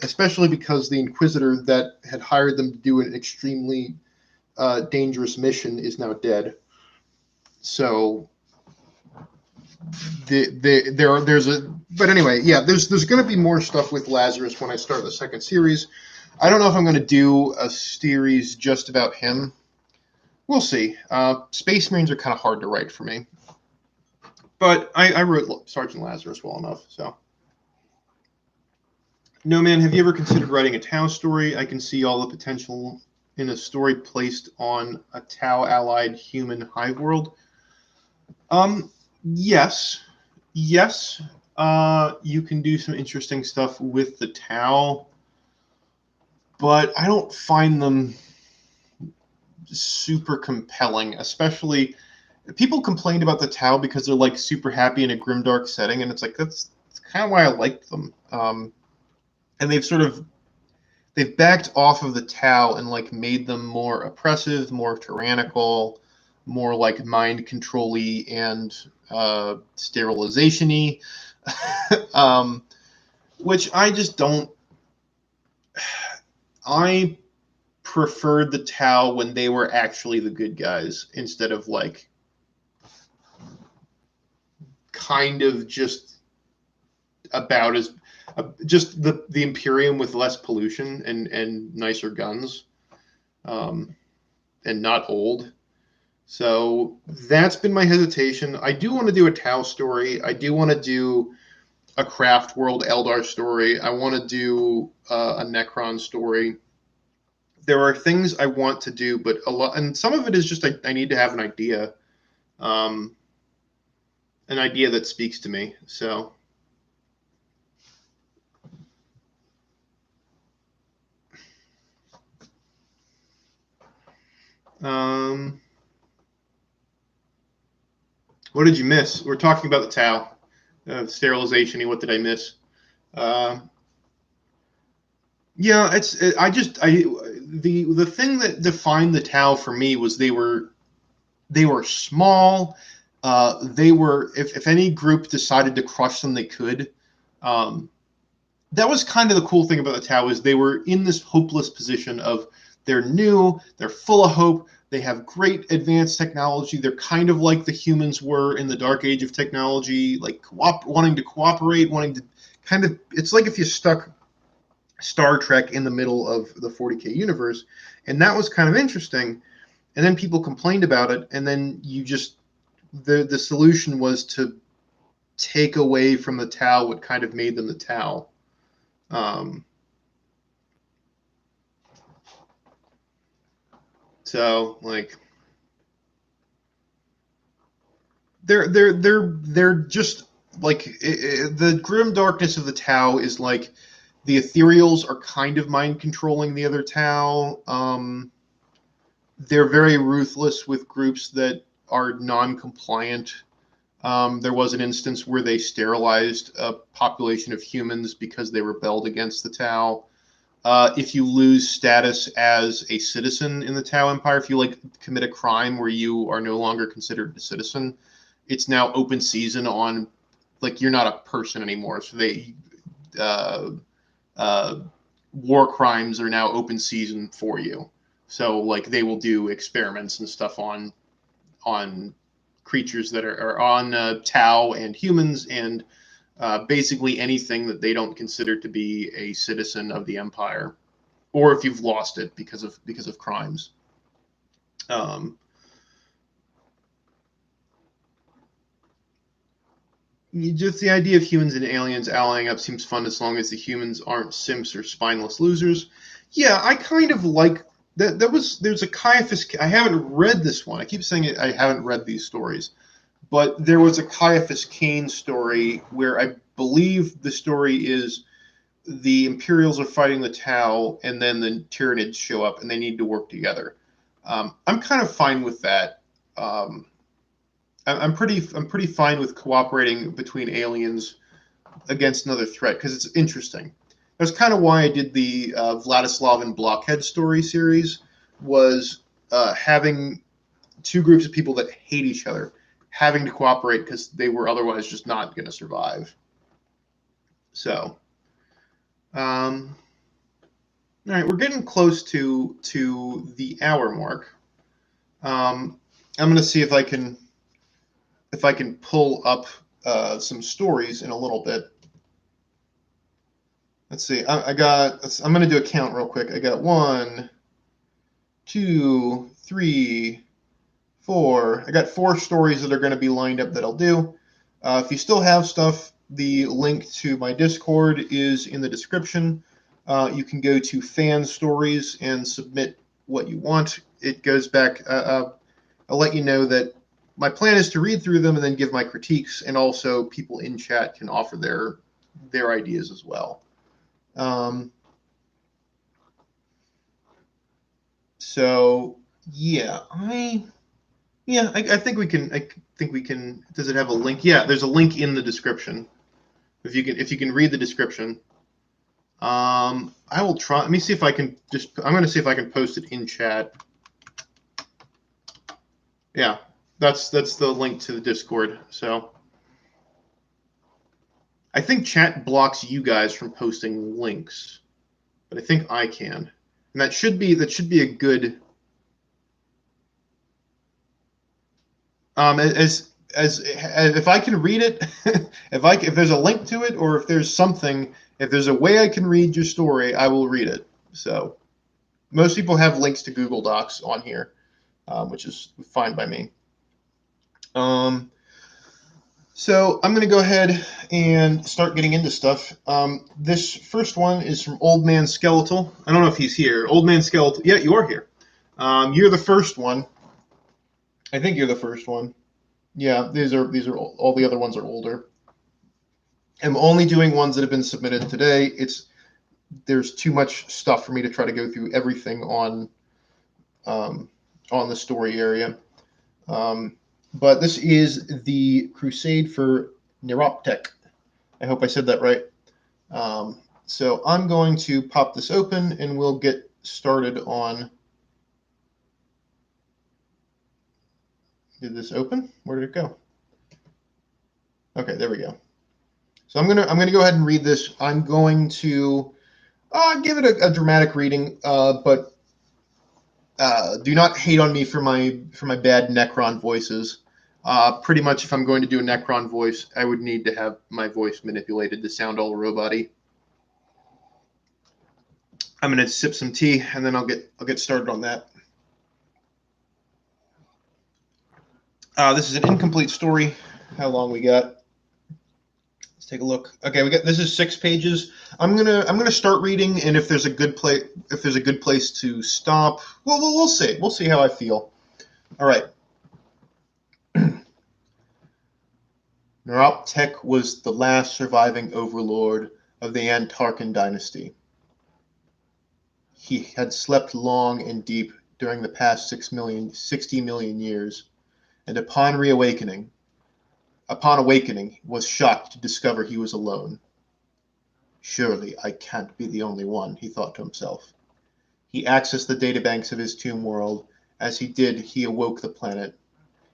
Especially because the Inquisitor that had hired them to do an extremely dangerous mission is now dead. So there's a but anyway, yeah, there's going to be more stuff with Lazarus when I start the second series. I don't know if I'm going to do a series just about him. We'll see. Space Marines are kind of hard to write for me, but I wrote Sergeant Lazarus well enough. So, no man, have you ever considered writing a Tau story? I can see all the potential in a story placed on a Tau allied human hive world. Yes, yes. You can do some interesting stuff with the Tau, but I don't find them super compelling. Especially, people complained about the Tau because they're like super happy in a grimdark setting, and it's like that's kind of why I liked them. And they've backed off of the Tau and like made them more oppressive, more tyrannical, more like mind control-y and sterilization-y. Which I just don't. I preferred the Tau when they were actually the good guys instead of like kind of just about as just the Imperium with less pollution and nicer guns, and not old. So that's been my hesitation. I do want to do a Tau story. I do want to do a Craft World Eldar story. I want to do a Necron story. There are things I want to do, but a lot, and some of it is just I need to have an idea that speaks to me. So. What did you miss? We're talking about the Tau, sterilization. What did I miss? Yeah, the thing that defined the Tau for me was they were small. They were if any group decided to crush them, they could. That was kind of the cool thing about the Tau is they were in this hopeless position of they're new, they're full of hope, they have great advanced technology. They're kind of like the humans were in the dark age of technology, like wanting to cooperate, wanting to kind of. It's like if you stuck Star Trek in the middle of the 40K universe, and that was kind of interesting. And then people complained about it, and then the solution was to take away from the Tau what kind of made them the Tau. So like they're just like the grim darkness of the Tau is like the ethereals are kind of mind controlling the other Tau. They're very ruthless with groups that are non-compliant. There was an instance where they sterilized a population of humans because they rebelled against the Tau. If you lose status as a citizen in the Tau Empire, if you like commit a crime where you are no longer considered a citizen, it's now open season on, like you're not a person anymore. So war crimes are now open season for you. So like they will do experiments and stuff on creatures that are on Tau and humans and basically anything that they don't consider to be a citizen of the Empire, or if you've lost it because of crimes. Just the idea of humans and aliens allying up seems fun as long as the humans aren't simps or spineless losers. Yeah, I kind of like that. There's a Caiaphas. I haven't read this one. I keep saying it. I haven't read these stories, but there was a Caiaphas Cain story where I believe the story is the Imperials are fighting the Tau, and then the Tyranids show up, and they need to work together. I'm kind of fine with that. I'm pretty fine with cooperating between aliens against another threat because it's interesting. That's kind of why I did the Vladislav and Blockhead story series, was having two groups of people that hate each other having to cooperate because they were otherwise just not going to survive. So, all right, we're getting close to the hour mark. I'm going to see if I can pull up some stories in a little bit. Let's see. I'm going to do a count real quick. I got 1, 2, 3, 4. I got 4 stories that are going to be lined up that I'll do. If you still have stuff, the link to my Discord is in the description. You can go to fan stories and submit what you want. It goes back. I'll let you know that my plan is to read through them and then give my critiques, and also people in chat can offer their ideas as well. So yeah, I think we can. I think we can. Does it have a link? Yeah, there's a link in the description. If you can read the description. I will try. Let me see if I can I'm going to see if I can post it in chat. Yeah, that's the link to the Discord. So I think chat blocks you guys from posting links, but I think I can, and that should be a good. As if I can read it, if there's a link to it, or if there's a way I can read your story, I will read it. So most people have links to Google Docs on here, which is fine by me. So I'm going to go ahead and start getting into stuff. This first one is from Old Man Skeletal. I don't know if he's here. Old Man Skeletal. Yeah, you are here. You're the first one. I think you're the first one. Yeah, these are all the other ones are older. I'm only doing ones that have been submitted today. There's too much stuff for me to try to go through everything on the story area. But this is the Crusade for Neuroptec. I hope I said that right. So I'm going to pop this open and we'll get started on. Did this open? Where did it go? Okay, there we go. So I'm gonna go ahead and read this. I'm going to give it a dramatic reading, but do not hate on me for my bad Necron voices. Pretty much, if I'm going to do a Necron voice, I would need to have my voice manipulated to sound all robot-y. I'm gonna sip some tea and then I'll get started on that. This is an incomplete story. How long we got? Let's take a look. Okay, this is 6 pages. I'm gonna start reading, and if there's a good place to stop, we'll see. We'll see how I feel. All right. Neuroptec was the last surviving overlord of the Antarkan dynasty. He had slept long and deep during the past 60 million years, and upon awakening, was shocked to discover he was alone. Surely I can't be the only one, he thought to himself. He accessed the databanks of his tomb world. As he did, he awoke the planet.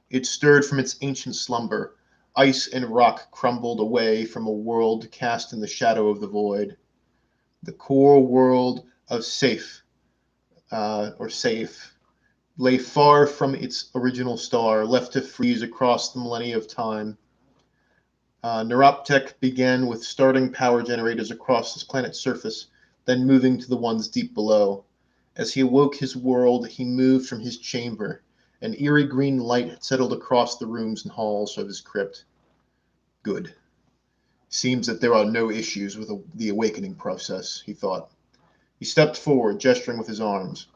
It stirred from its ancient slumber. Ice and rock crumbled away from a world cast in the shadow of the void. The core world of Safe lay far from its original star, left to freeze across the millennia of time. Neuroptec began with starting power generators across this planet's surface, then moving to the ones deep below. As he awoke his world, he moved from his chamber. An eerie green light settled across the rooms and halls of his crypt. Good. Seems that there are no issues with the awakening process, he thought. He stepped forward, gesturing with his arms.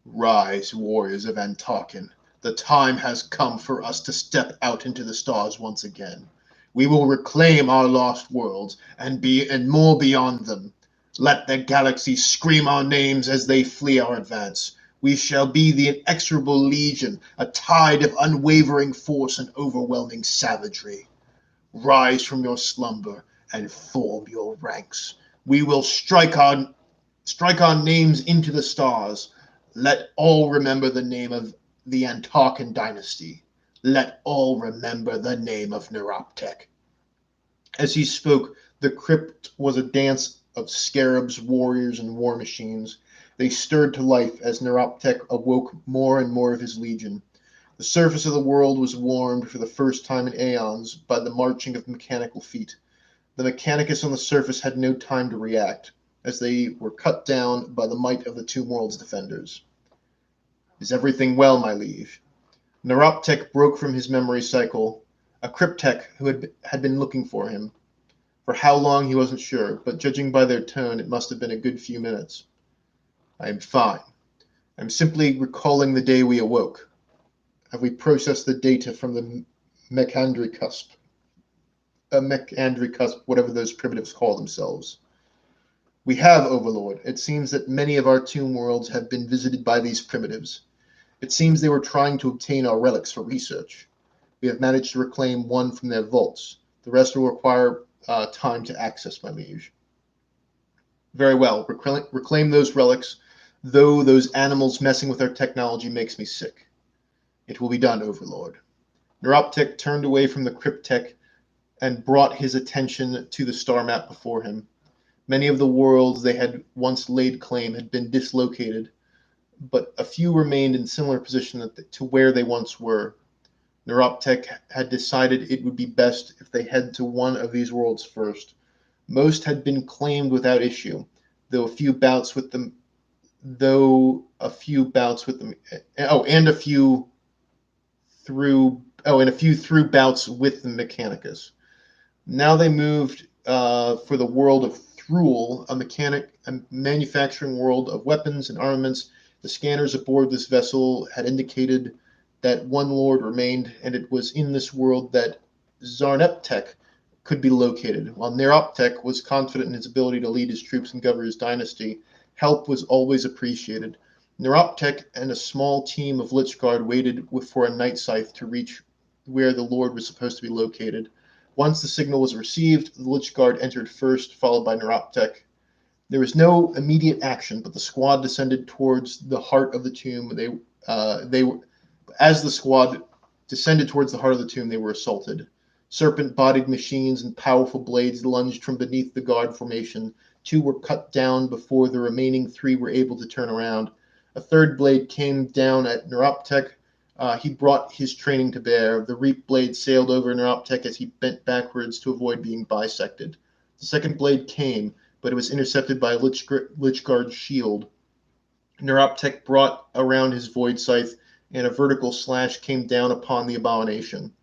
Rise, warriors of Antarkan. The time has come for us to step out into the stars once again. We will reclaim our lost worlds and more beyond them. Let the galaxy scream our names as they flee our advance. We shall be the inexorable legion, a tide of unwavering force and overwhelming savagery. Rise from your slumber and form your ranks. We will strike our names into the stars. Let all remember the name of the Antarkan dynasty. Let all remember the name of Neuroptec. As he spoke, the crypt was a dance of scarabs, warriors, and war machines. They stirred to life as Neuroptec awoke more and more of his legion. The surface of the world was warmed for the first time in aeons by the marching of mechanical feet. The Mechanicus on the surface had no time to react, as they were cut down by the might of the two worlds' defenders. Is everything well, my liege? Neuroptech broke from his memory cycle. A cryptech who had been looking for him. For how long he wasn't sure, but judging by their tone, it must have been a good few minutes. I am fine. I'm simply recalling the day we awoke. Have we processed the data from the Mechandricusp? Mechandricusp, whatever those primitives call themselves. We have, Overlord. It seems that many of our tomb worlds have been visited by these primitives. It seems they were trying to obtain our relics for research. We have managed to reclaim one from their vaults. The rest will require time to access, my liege. Very well. Reclaim those relics, though those animals messing with our technology makes me sick. It will be done, Overlord. Neuroptech turned away from the cryptech and brought his attention to the star map before him. Many of the worlds they had once laid claim had been dislocated, but a few remained in similar position to where they once were. Neuroptech had decided it would be best if they head to one of these worlds first. Most had been claimed without issue, and a few bouts with them. And a few through bouts with the Mechanicus. Now they moved for the world of Thruel, a manufacturing world of weapons and armaments. The scanners aboard this vessel had indicated that one lord remained, and it was in this world that Zarneptech could be located. While Neroptech was confident in his ability to lead his troops and govern his dynasty, help was always appreciated. Neroptech and a small team of Lichguard waited for a night scythe to reach where the Lord was supposed to be located. Once the signal was received, the Lichguard entered first, followed by Neuroptech. There was no immediate action, but the squad descended towards the heart of the tomb. As the squad descended towards the heart of the tomb, they were assaulted. Serpent-bodied machines and powerful blades lunged from beneath the guard formation. Two were cut down before the remaining three were able to turn around. A third blade came down at Neuroptech. He brought his training to bear. The reap blade sailed over Neuroptech as he bent backwards to avoid being bisected. The second blade came, but it was intercepted by Lichguard's shield. Neuroptech brought around his void scythe, and a vertical slash came down upon the abomination.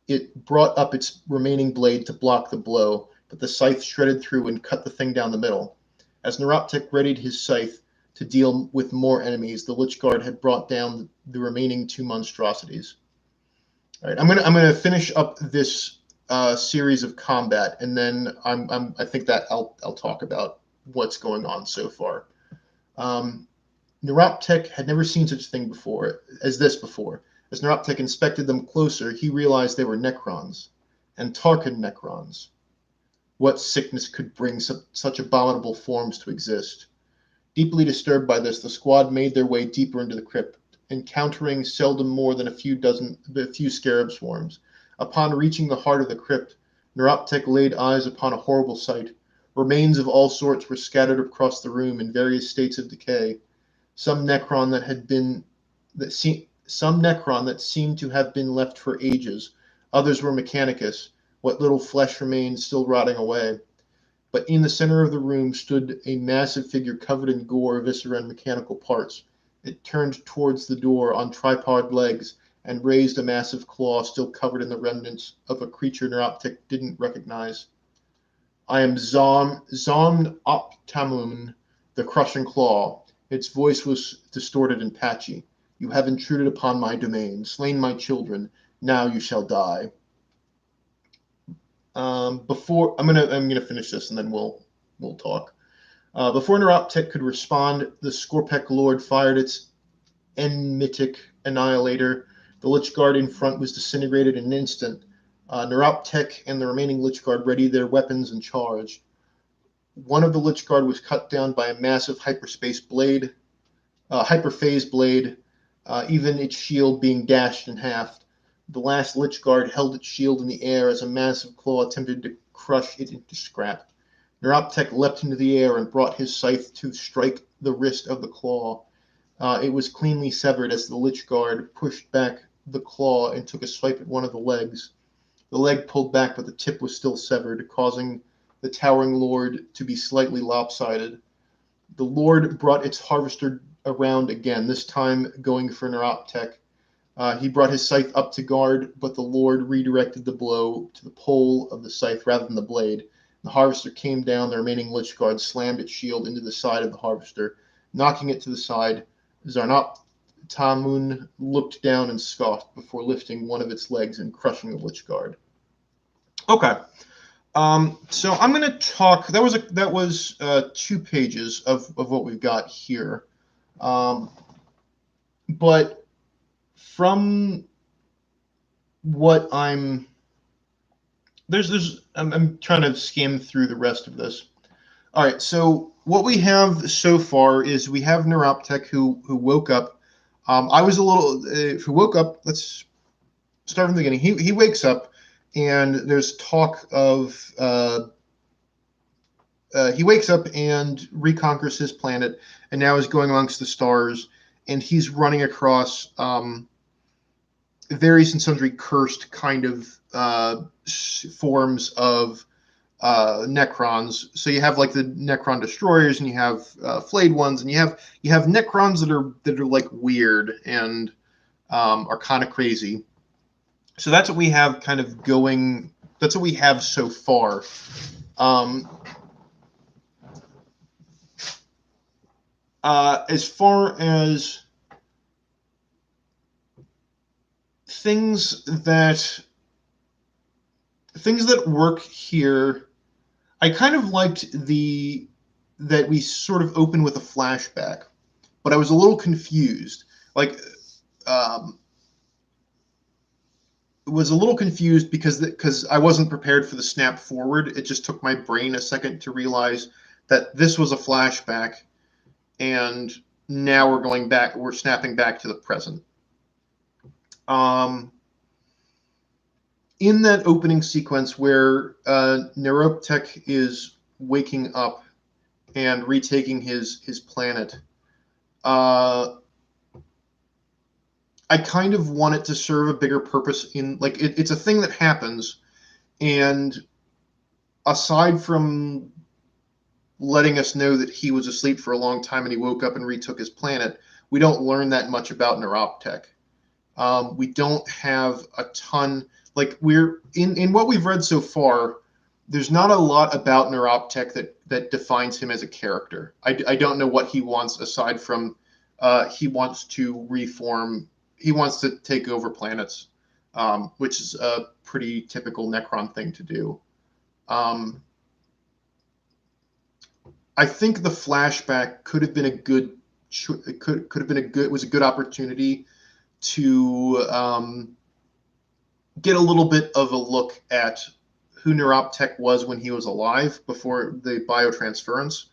It brought up its remaining blade to block the blow, but the scythe shredded through and cut the thing down the middle. As Neuroptech readied his scythe to deal with more enemies, the Lichguard had brought down the remaining two monstrosities. All right, I'm gonna finish up this series of combat, and then I think that I'll talk about what's going on so far. Neuroptech had never seen such a thing before. As Neuroptech inspected them closer, he realized they were Necrons, and Tarkin Necrons. What sickness could bring such abominable forms to exist? Deeply disturbed by this, the squad made their way deeper into the crypt, encountering seldom more than a few scarab swarms. Upon reaching the heart of the crypt, Neuroptech laid eyes upon a horrible sight. Remains of all sorts were scattered across the room in various states of decay. Some Necron that seemed to have been left for ages. Others were Mechanicus. What little flesh remained still rotting away. But in the center of the room stood a massive figure covered in gore, viscera, and mechanical parts. It turned towards the door on tripod legs and raised a massive claw still covered in the remnants of a creature Neuroptech didn't recognize. I am Zom Optamun, the Crushing Claw. Its voice was distorted and patchy. You have intruded upon my domain, slain my children. Now you shall die. I'm gonna finish this and then we'll talk. Before Neuroptech could respond, the Skorpek Lord fired its Enmitic Annihilator. The Lichguard in front was disintegrated in an instant. Neuroptech and the remaining Lichguard readied their weapons and charged. One of the Lichguard was cut down by a massive hyperphase blade, even its shield being dashed in half. The last Lichguard held its shield in the air as a massive claw attempted to crush it into scrap. Neuroptech leapt into the air and brought his scythe to strike the wrist of the claw. It was cleanly severed as the Lichguard pushed back the claw and took a swipe at one of the legs. The leg pulled back, but the tip was still severed, causing the towering lord to be slightly lopsided. The lord brought its harvester around again, this time going for Neuroptech. He brought his scythe up to guard, but the lord redirected the blow to the pole of the scythe rather than the blade. The harvester came down. The remaining Lich Guard slammed its shield into the side of the harvester, knocking it to the side. Zarnoptamun looked down and scoffed before lifting one of its legs and crushing the Lich Guard. Okay. So I'm going to talk. That was 2 pages of what we've got here, but from what I'm trying to skim through the rest of this. All right. So what we have so far is we have Neuroptech who woke up. I was a little who woke up. Let's start from the beginning. He wakes up. And there's talk of he wakes up and reconquers his planet, and now is going amongst the stars, and he's running across various and sundry cursed kind of forms of Necrons. So you have like the Necron destroyers, and you have flayed ones, and you have Necrons that are like weird and are kind of crazy. So that's what we have kind of going. That's what we have so far. As far as things that work here, I kind of liked that we sort of open with a flashback, but I was a little confused. Was a little confused because I wasn't prepared for the snap forward. It just took my brain a second to realize that this was a flashback, and now we're going back. We're snapping back to the present. In that opening sequence where Neuroptech is waking up and retaking his planet, I kind of want it to serve a bigger purpose in it's a thing that happens, and aside from letting us know that he was asleep for a long time and he woke up and retook his planet, we don't learn that much about Neuroptech. We don't have a ton, we're in what we've read so far. There's not a lot about Neuroptech that defines him as a character. I don't know what he wants aside from he wants to reform. He wants to take over planets, which is a pretty typical Necron thing to do. I think the flashback could have been a good was a good opportunity to get a little bit of a look at who Neuroptech was when he was alive before the biotransference.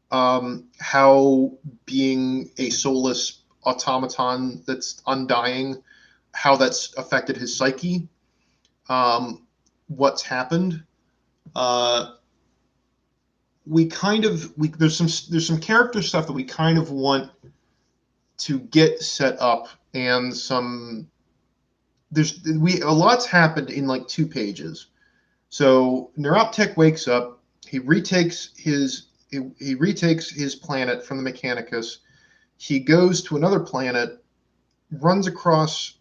How being a soulless automaton that's undying, how that's affected his psyche, what's happened. There's some character stuff that we kind of want to get set up, and a lot's happened in 2 pages. So Neuroptech wakes up, he retakes his planet from the Mechanicus. He goes to another planet, runs across,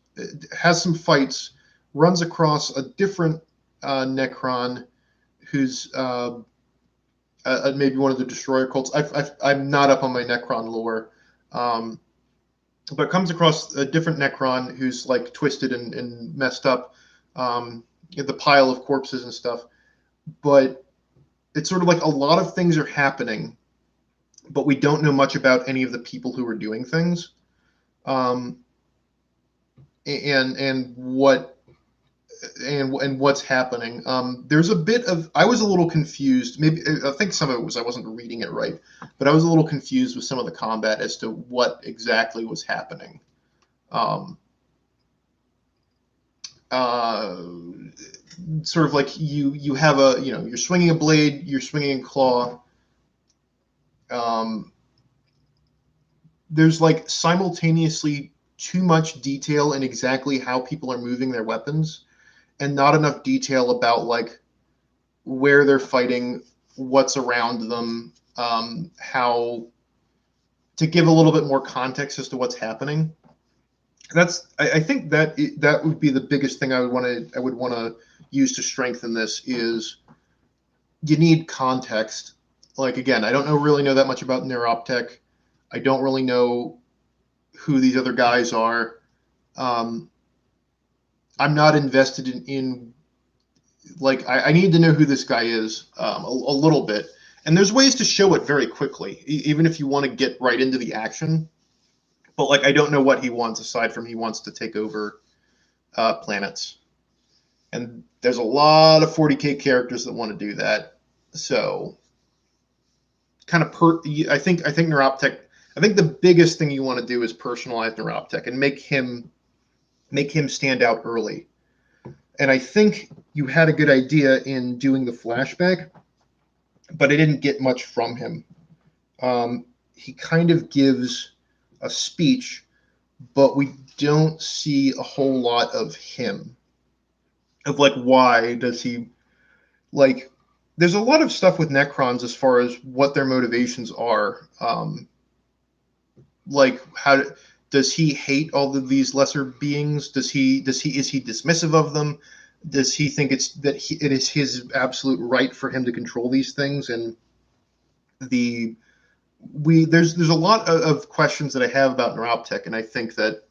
has some fights, runs across a different Necron who's maybe one of the Destroyer cults. I'm not up on my Necron lore, but comes across a different Necron who's twisted and messed up, the pile of corpses and stuff. But it's sort of a lot of things are happening, but we don't know much about any of the people who are doing things, and what's happening. There's a bit of, I was a little confused. Maybe I think some of it was I wasn't reading it right, but I was a little confused with some of the combat as to what exactly was happening. Sort of you have you're swinging a blade, you're swinging a claw. There's simultaneously too much detail in exactly how people are moving their weapons, and not enough detail about like where they're fighting, what's around them, how to give a little bit more context as to what's happening. I think that would be the biggest thing I would want to use to strengthen this is you need context. Like again, I don't really know that much about Neuroptech. I don't really know who these other guys are. Um, I'm not invested in like I need to know who this guy is a little bit. And there's ways to show it very quickly, even if you want to get right into the action. But like I don't know what he wants aside from he wants to take over planets. And there's a lot of 40K characters that want to do that. So I think Neuroptech. I think the biggest thing you want to do is personalize Neuroptech and make him stand out early. And I think you had a good idea in doing the flashback, but I didn't get much from him. He kind of gives a speech, but we don't see a whole lot of him. Of like, why does he like? There's a lot of stuff with Necrons as far as what their motivations are. Like, does he hate all of these lesser beings? Is he dismissive of them? Does he think it is his absolute right for him to control these things? And there's a lot of questions that I have about Neuroptech, and I think that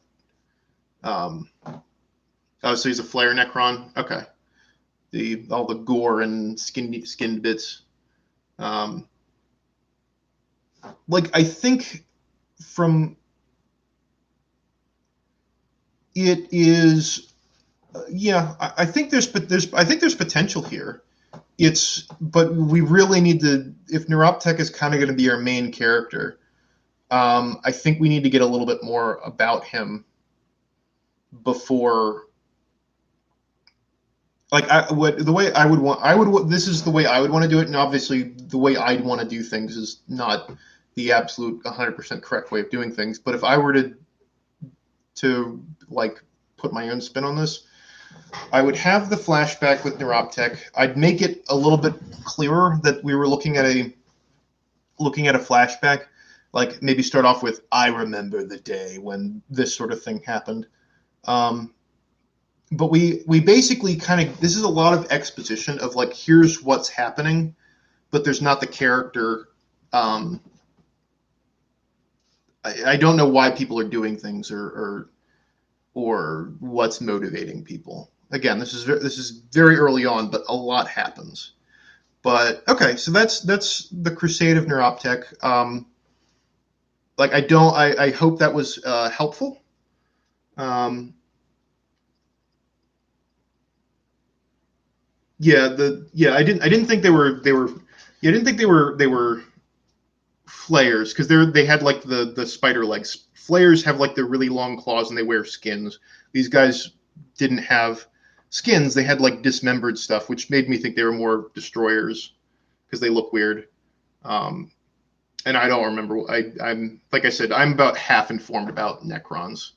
so he's a Flare Necron. Okay, all the gore and skinned bits. Like I think from it is yeah, I think there's potential here. But we really need to, if Neuroptech is kind of going to be our main character, I think we need to get a little bit more about him before. Like this is the way I would want to do it, and obviously the way I'd want to do things is not the absolute 100% correct way of doing things. But if I were to like put my own spin on this, I would have the flashback with Neuroptech. I'd make it a little bit clearer that we were looking at a flashback. Like maybe start off with, I remember the day when this sort of thing happened. But we basically kind of, this is a lot of exposition of like, here's what's happening, but there's not the character. I don't know why people are doing things or what's motivating people. Again, this is very early on, but a lot happens. But okay, so that's the Crusade of Neuroptech. I hope that was helpful. I didn't think they were I didn't think they were flayers because they had like the spider legs. Flayers have like the really long claws and they wear skins. These guys didn't have skins. They had like dismembered stuff, which made me think they were more destroyers because they look weird. And I don't remember. I'm like I said, I'm about half informed about Necrons.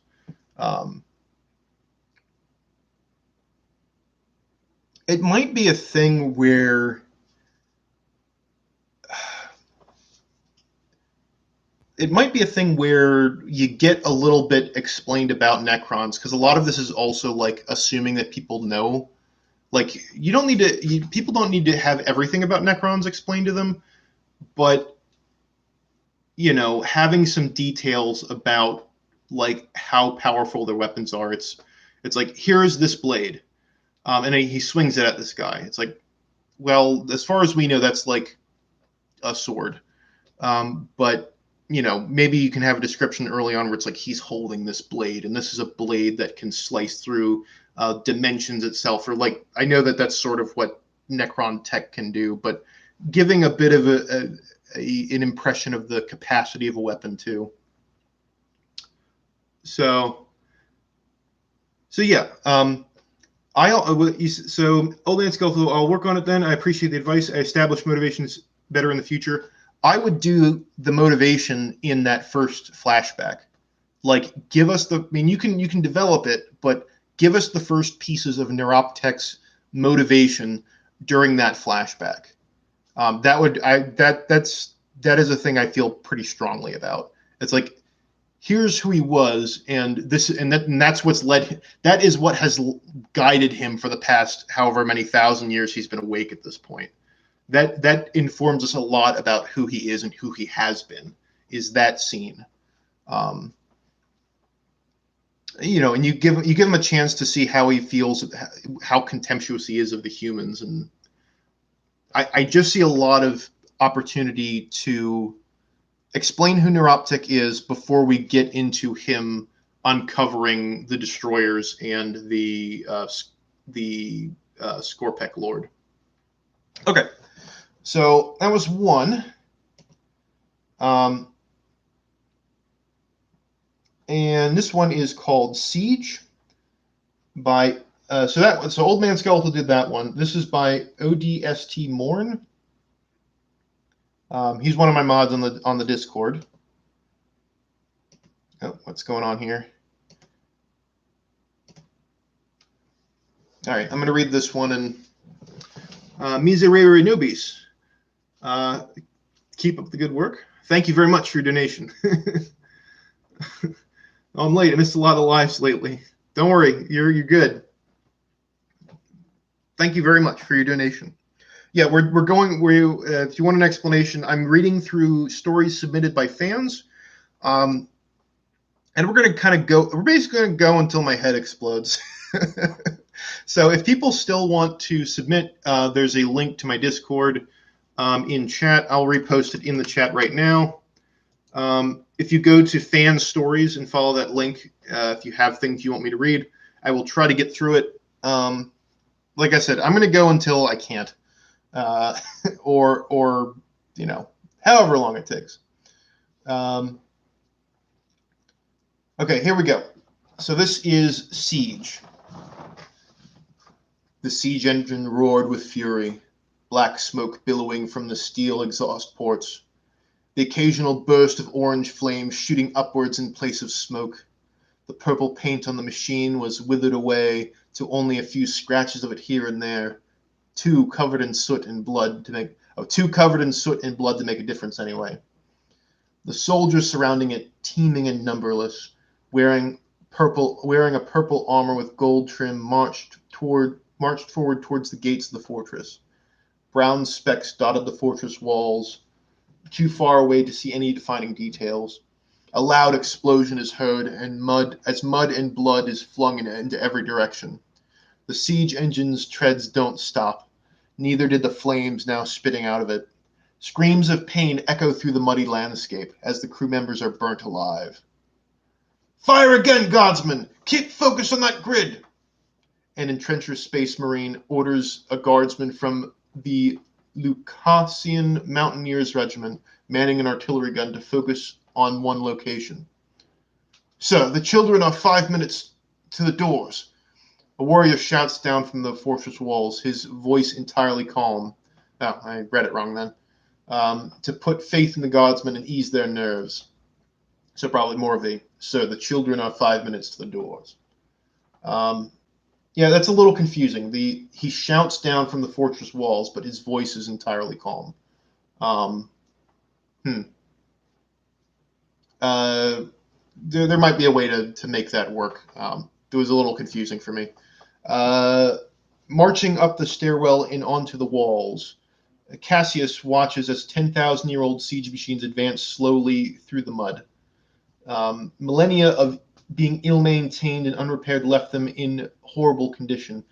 It might be a thing where you get a little bit explained about Necrons, because a lot of this is also like assuming that people know. Like people don't need to have everything about Necrons explained to them, but having some details about like how powerful their weapons are. It's like, here's this blade, and he swings it at this guy. It's like, well, as far as we know, that's like a sword, but maybe you can have a description early on where it's like he's holding this blade, and this is a blade that can slice through dimensions itself. Or like, I know that that's sort of what Necron tech can do, but giving a bit of an impression of the capacity of a weapon too. So yeah. Old Man Skeletal, I'll work on it then. I appreciate the advice. I establish motivations better in the future. I would do the motivation in that first flashback. Like, give us the. I mean, you can develop it, but give us the first pieces of Neuroptic's motivation during that flashback. That is a thing I feel pretty strongly about. It's like, here's who he was, and that's what's led. That is what has guided him for the past however many thousand years he's been awake at this point. That informs us a lot about who he is and who he has been. Is that scene? Um, and you give him a chance to see how he feels, how contemptuous he is of the humans, and I just see a lot of opportunity to explain who Neuroptic is before we get into him uncovering the destroyers and the Skorpekh Lord. Okay, so that was one. And this one is called Siege by so Old Man Skeletal did that one. This is by ODST Morn. He's one of my mods on the Discord. Oh, what's going on here? All right, I'm going to read this one. And Miserere Nubis, keep up the good work. Thank you very much for your donation. I'm late. I missed a lot of lives lately. Don't worry, you're good. Thank you very much for your donation. Yeah, we're going. If you want an explanation, I'm reading through stories submitted by fans, and we're going to kind of go. We're basically going to go until my head explodes. So if people still want to submit, there's a link to my Discord in chat. I'll repost it in the chat right now. If you go to fan stories and follow that link, if you have things you want me to read, I will try to get through it. Like I said, I'm going to go until I can't, or however long it takes. Okay, here we go. So this is Siege. The siege engine roared with fury, black smoke billowing from the steel exhaust ports. The occasional burst of orange flame shooting upwards in place of smoke. The purple paint on the machine was withered away to only a few scratches of it here and there, two covered in soot and blood to make a difference anyway. The soldiers surrounding it, teeming and numberless, wearing a purple armor with gold trim, marched forward towards the gates of the fortress. Brown specks dotted the fortress walls, too far away to see any defining details. A loud explosion is heard, and mud and blood is flung into every direction. The siege engine's treads don't stop. Neither did the flames now spitting out of it. Screams of pain echo through the muddy landscape as the crew members are burnt alive. Fire again, guardsmen! Keep focus on that grid! An entrenched space marine orders a guardsman from the Lucasian Mountaineers Regiment manning an artillery gun to focus on one location. Sir, the children are 5 minutes to the doors. A warrior shouts down from the fortress walls, his voice entirely calm. Oh, I read it wrong then. To put faith in the guardsmen and ease their nerves. So probably more of a, sir, the children are 5 minutes to the doors. Yeah, that's a little confusing. He shouts down from the fortress walls, but his voice is entirely calm. There might be a way to make that work. It was a little confusing for me. Marching up the stairwell and onto the walls, Cassius watches as 10,000-year-old siege machines advance slowly through the mud. Millennia of being ill-maintained and unrepaired left them in horrible condition,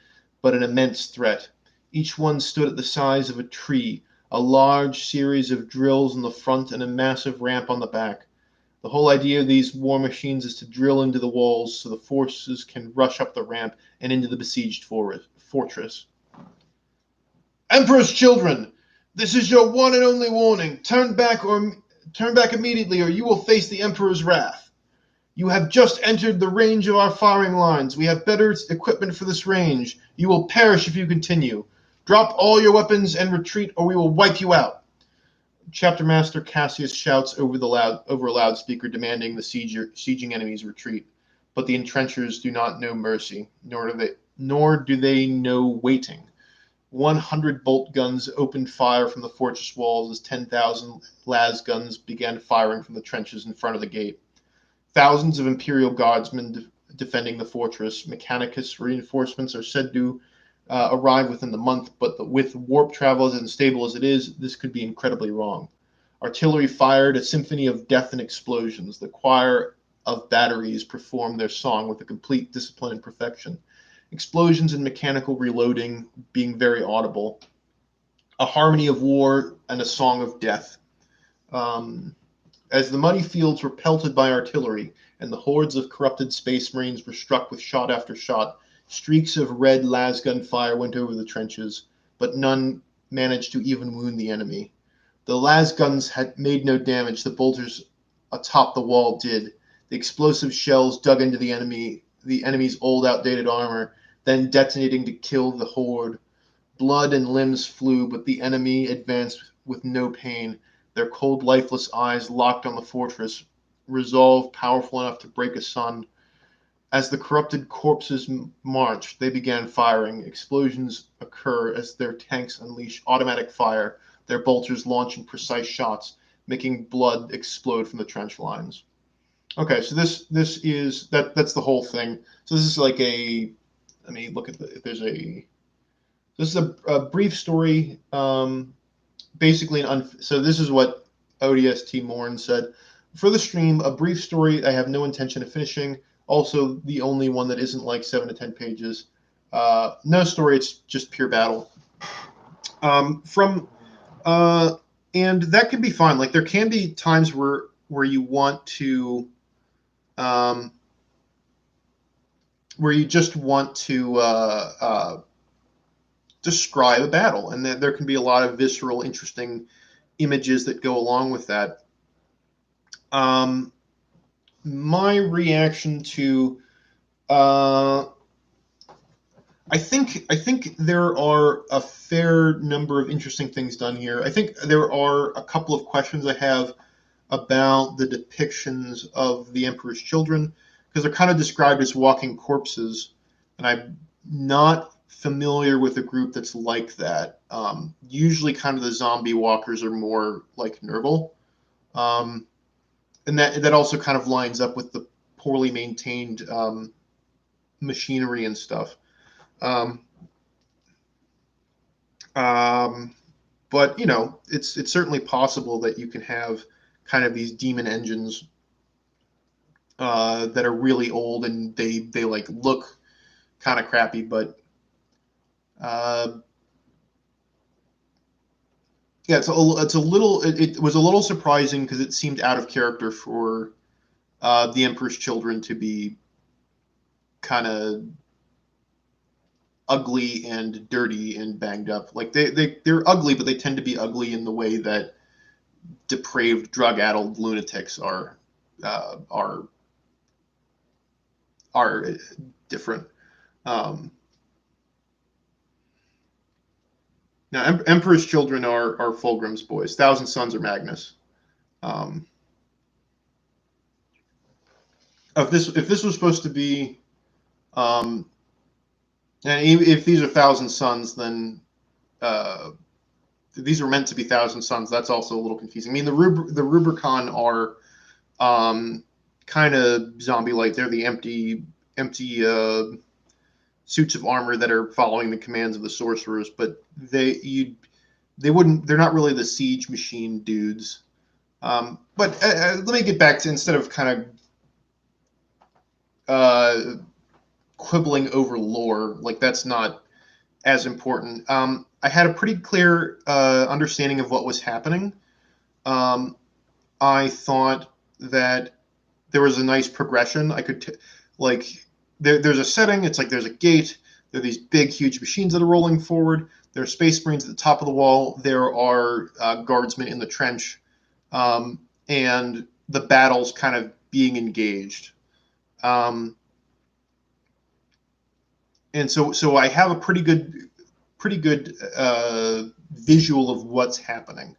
but an immense threat. Each one stood at the size of a tree, a large series of drills in the front and a massive ramp on the back. The whole idea of these war machines is to drill into the walls so the forces can rush up the ramp and into the besieged fortress. Emperor's children, this is your one and only warning. Turn back immediately, or you will face the Emperor's wrath. You have just entered the range of our firing lines. We have better equipment for this range. You will perish if you continue. Drop all your weapons and retreat, or we will wipe you out. Chapter Master Cassius shouts over a loudspeaker, demanding the sieging enemies retreat. But the entrenchers do not know mercy, nor do they know waiting. 100 bolt guns opened fire from the fortress walls as 10,000 las guns began firing from the trenches in front of the gate. Thousands of Imperial Guardsmen defending the fortress. Mechanicus reinforcements are said to arrive within the month, but with warp travel as unstable as it is, this could be incredibly wrong. Artillery fired a symphony of death and explosions. The choir of batteries performed their song with a complete discipline and perfection. Explosions and mechanical reloading being very audible. A harmony of war and a song of death. As the muddy fields were pelted by artillery and the hordes of corrupted space marines were struck with shot after shot, streaks of red lasgun fire went over the trenches, but none managed to even wound the enemy. The lasguns had made no damage. The bolters atop the wall did. The explosive shells dug into the enemy's old, outdated armor, then detonating to kill the horde. Blood and limbs flew, but the enemy advanced with no pain, their cold, lifeless eyes locked on the fortress, resolve powerful enough to break a sun. As the corrupted corpses marched, they began firing. Explosions occur as their tanks unleash automatic fire, their bolters launching precise shots, making blood explode from the trench lines. Okay, so this is that's the whole thing. So this is like a, let me look at if there's a, this is a brief story. Basically, so this is what ODST Morn said. For the stream, a brief story I have no intention of finishing. Also, the only one that isn't like 7 to 10 pages. No story, it's just pure battle. And that can be fun. Like, there can be times where you want to, where you just want to describe a battle, and there can be a lot of visceral, interesting images that go along with that. My reaction to, I think there are a fair number of interesting things done here. I think there are a couple of questions I have about the depictions of the Emperor's children, because they're kind of described as walking corpses, and I'm not familiar with a group that's like that. Usually, kind of the zombie walkers are more like Nurgle. And that also kind of lines up with the poorly maintained machinery and stuff. But you know, it's certainly possible that you can have kind of these demon engines that are really old and they like look kind of crappy, but yeah, it's a little. It was a little surprising because it seemed out of character for the Emperor's children to be kind of ugly and dirty and banged up. Like they're ugly, but they tend to be ugly in the way that depraved, drug-addled lunatics are different. Now, Emperor's children are Fulgrim's boys. Thousand Sons are Magnus. If this was supposed to be, and if these are Thousand Sons, then these are meant to be Thousand Sons. That's also a little confusing. I mean, the Rubicon are kind of zombie-like. They're the empty suits of armor that are following the commands of the sorcerers, but they're not really the siege machine dudes. But let me get back to, instead of kind of quibbling over lore, like that's not as important. I had a pretty clear understanding of what was happening. I thought that there was a nice progression. I could there's a setting. It's like there's a gate. There are these big, huge machines that are rolling forward. There are space marines at the top of the wall. There are guardsmen in the trench, and the battle's kind of being engaged. And so I have a pretty good visual of what's happening.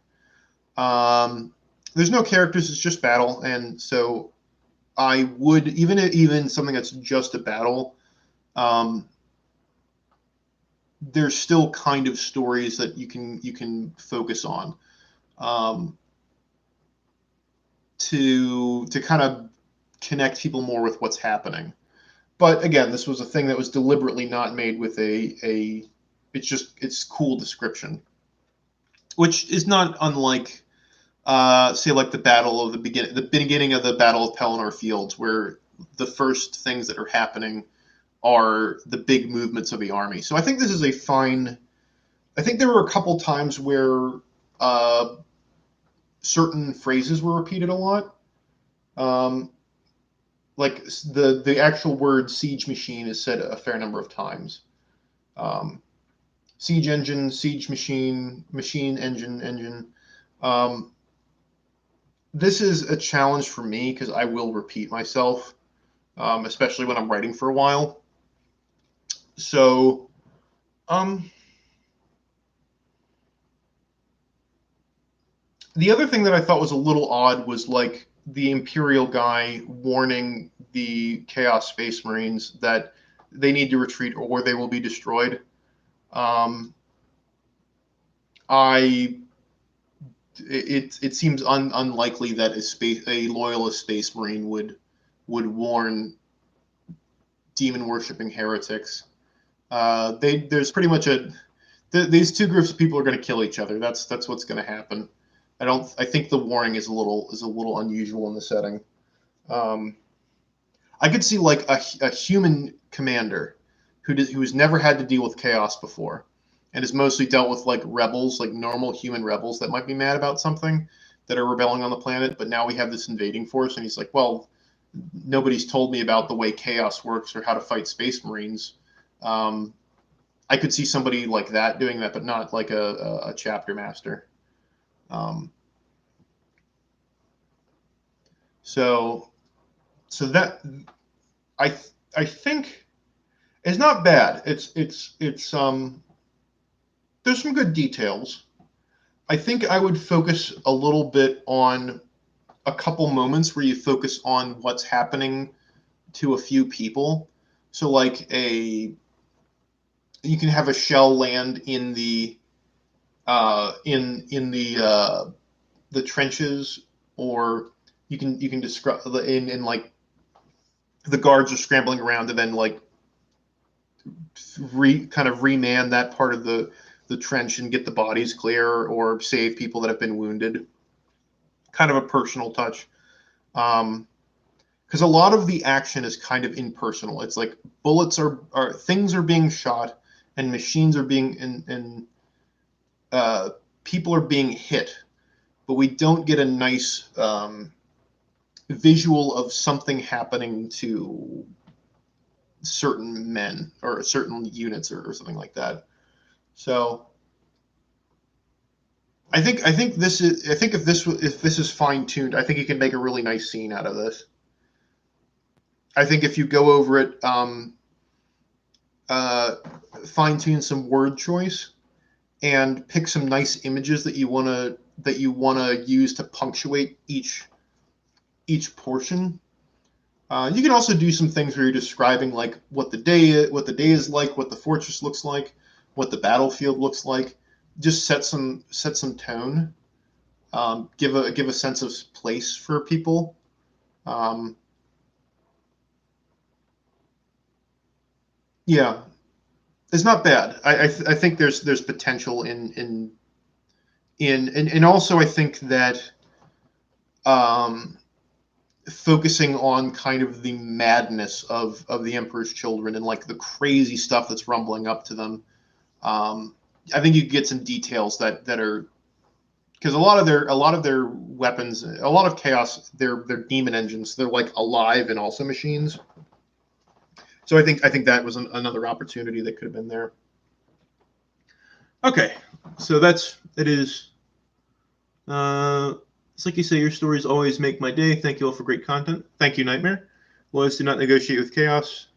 There's no characters; it's just battle, and so I would even something that's just a battle. Um, there's still kind of stories that you can focus on um, to kind of connect people more with what's happening. But again, this was a thing that was deliberately not made with a it's cool description, which is not unlike say like the beginning of the Battle of Pelennor Fields, where the first things that are happening are the big movements of the army. So I think this is a fine. I think there were a couple times where uh, certain phrases were repeated a lot. Um, like the actual word siege machine is said a fair number of times. Um, siege engine, siege machine, machine engine, engine. Um, this is a challenge for me because I will repeat myself, especially when I'm writing for a while. So, um, the other thing that I thought was a little odd was like the Imperial guy warning the Chaos Space Marines that they need to retreat or they will be destroyed. Um, I it seems unlikely that a loyalist Space Marine would warn demon worshipping heretics. There's pretty much these two groups of people are going to kill each other. That's what's going to happen. I think the warning is a little unusual in the setting. Um, I could see like a human commander who's never had to deal with chaos before, and has mostly dealt with like rebels, like normal human rebels that might be mad about something that are rebelling on the planet. But now we have this invading force, and he's like, well, nobody's told me about the way chaos works or how to fight space marines. Um, I could see somebody like that doing that, but not like a chapter master. Um, so so that I I think it's not bad. It's there's some good details. I think I would focus a little bit on a couple moments where you focus on what's happening to a few people. So like you can have a shell land in the trenches, or you can describe in like the guards are scrambling around and then like kind of reman that part of the trench and get the bodies clear or save people that have been wounded. Kind of a personal touch. Because a lot of the action is kind of impersonal. It's like bullets are things are being shot and machines are being and uh, people are being hit, but we don't get a nice visual of something happening to certain men or certain units or something like that. So I think if this is fine tuned, I think you can make a really nice scene out of this. I think if you go over it, uh, fine tune some word choice and pick some nice images that you wanna use to punctuate each portion. You can also do some things where you're describing like what the day is like, what the fortress looks like, what the battlefield looks like. Just set some tone. Give a sense of place for people. Um, yeah, it's not bad. I think there's potential and also I think that um, focusing on kind of the madness of the Emperor's Children and like the crazy stuff that's rumbling up to them. Um, I think you get some details that are because a lot of their weapons, a lot of chaos, they're demon engines. They're like alive and also machines. So I think that was another opportunity that could have been there. Okay, so that's it is. It's like you say, your stories always make my day. Thank you all for great content. Thank you, Nightmare. Was do not negotiate with chaos.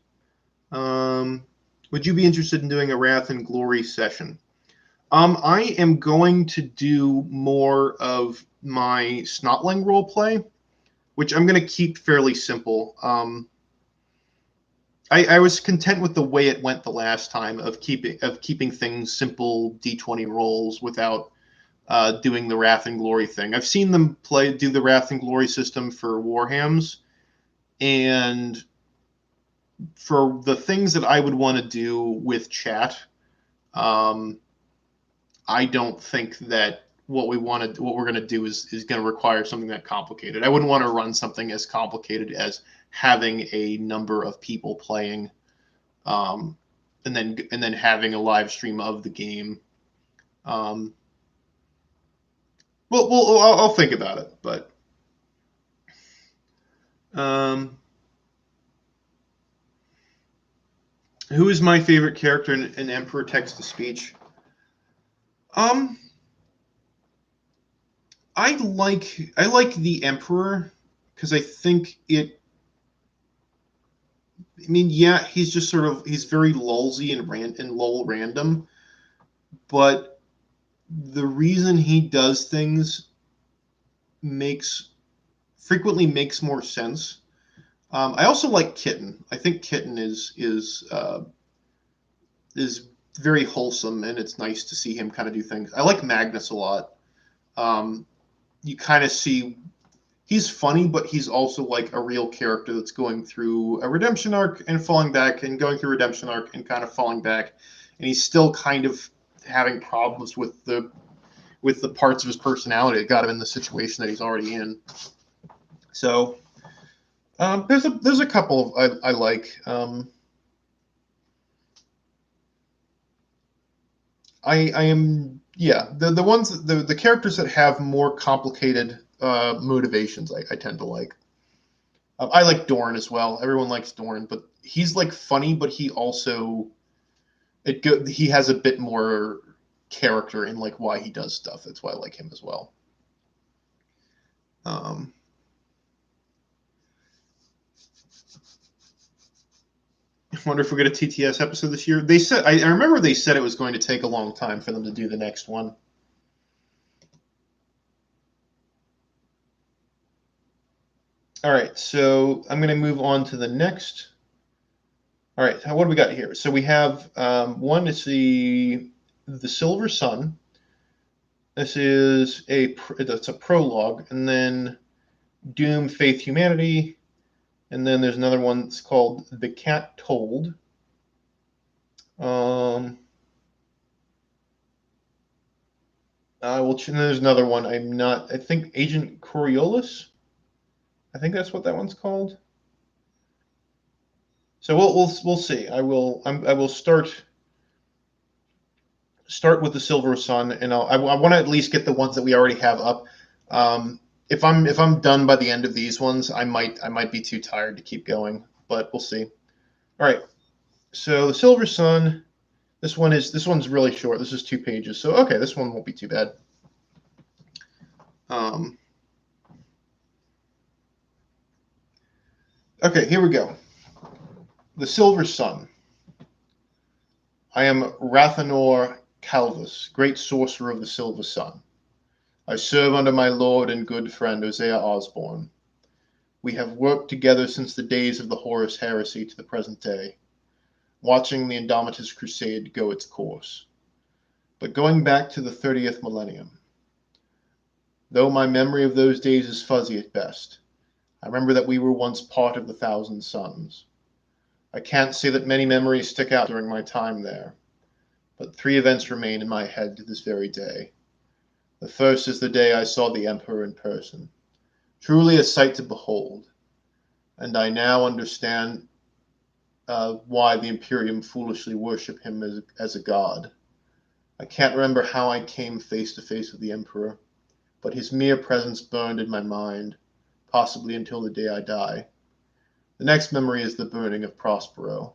Um, would you be interested in doing a Wrath and Glory session? I am going to do more of my Snotling roleplay, which I'm going to keep fairly simple. I was content with the way it went the last time of keeping things simple D20 rolls without doing the Wrath and Glory thing. I've seen them do the Wrath and Glory system for Warhams, and for the things that I would want to do with chat, I don't think that what we're going to do is going to require something that complicated. I wouldn't want to run something as complicated as having a number of people playing, and then having a live stream of the game. I'll think about it, but who is my favorite character in Emperor Text to Speech? I like the Emperor because I think it. I mean, yeah, he's just he's very lulzy and lull random, but the reason he does things frequently makes more sense. I also like Kitten. I think Kitten is very wholesome, and it's nice to see him kind of do things. I like Magnus a lot. You kind of see he's funny, but he's also like a real character that's going through a redemption arc and falling back, and going through a redemption arc and kind of falling back, and he's still kind of having problems with the parts of his personality that got him in the situation that he's already in. So there's a couple I like. I am the ones the characters that have more complicated motivations I tend to like. I like Dorn as well. Everyone likes Dorn, but he's like funny, but he also he has a bit more character in like why he does stuff. That's why I like him as well. I wonder if we get a TTS episode this year. They said I remember they said it was going to take a long time for them to do the next one. All right, so I'm going to move on to the next. All right, what do we got here? So we have one is the Silver Sun. This is it's a prologue, and then Doom, Faith, Humanity, and then there's another one that's called The Cat Told. There's another one. I think Agent Coriolis. I think that's what that one's called. So we'll see. I will start with the Silver Sun, and I want to at least get the ones that we already have up. If I'm done by the end of these ones, I might be too tired to keep going, but we'll see. All right. So the Silver Sun. This one's really short. This is 2 pages. So okay, this one won't be too bad. Okay, here we go. The Silver Sun. I am Rathanor Calvus, great sorcerer of the Silver Sun. I serve under my lord and good friend Osea Osborne. We have worked together since the days of the Horus Heresy to the present day, watching the Indomitus Crusade go its course. But going back to the 30th millennium, though my memory of those days is fuzzy at best, I remember that we were once part of the Thousand Suns. I can't say that many memories stick out during my time there, but 3 events remain in my head to this very day. The first is the day I saw the Emperor in person, truly a sight to behold, and I now understand why the Imperium foolishly worship him as a god. I can't remember how I came face to face with the Emperor, but his mere presence burned in my mind, possibly until the day I die. The next memory is the burning of Prospero.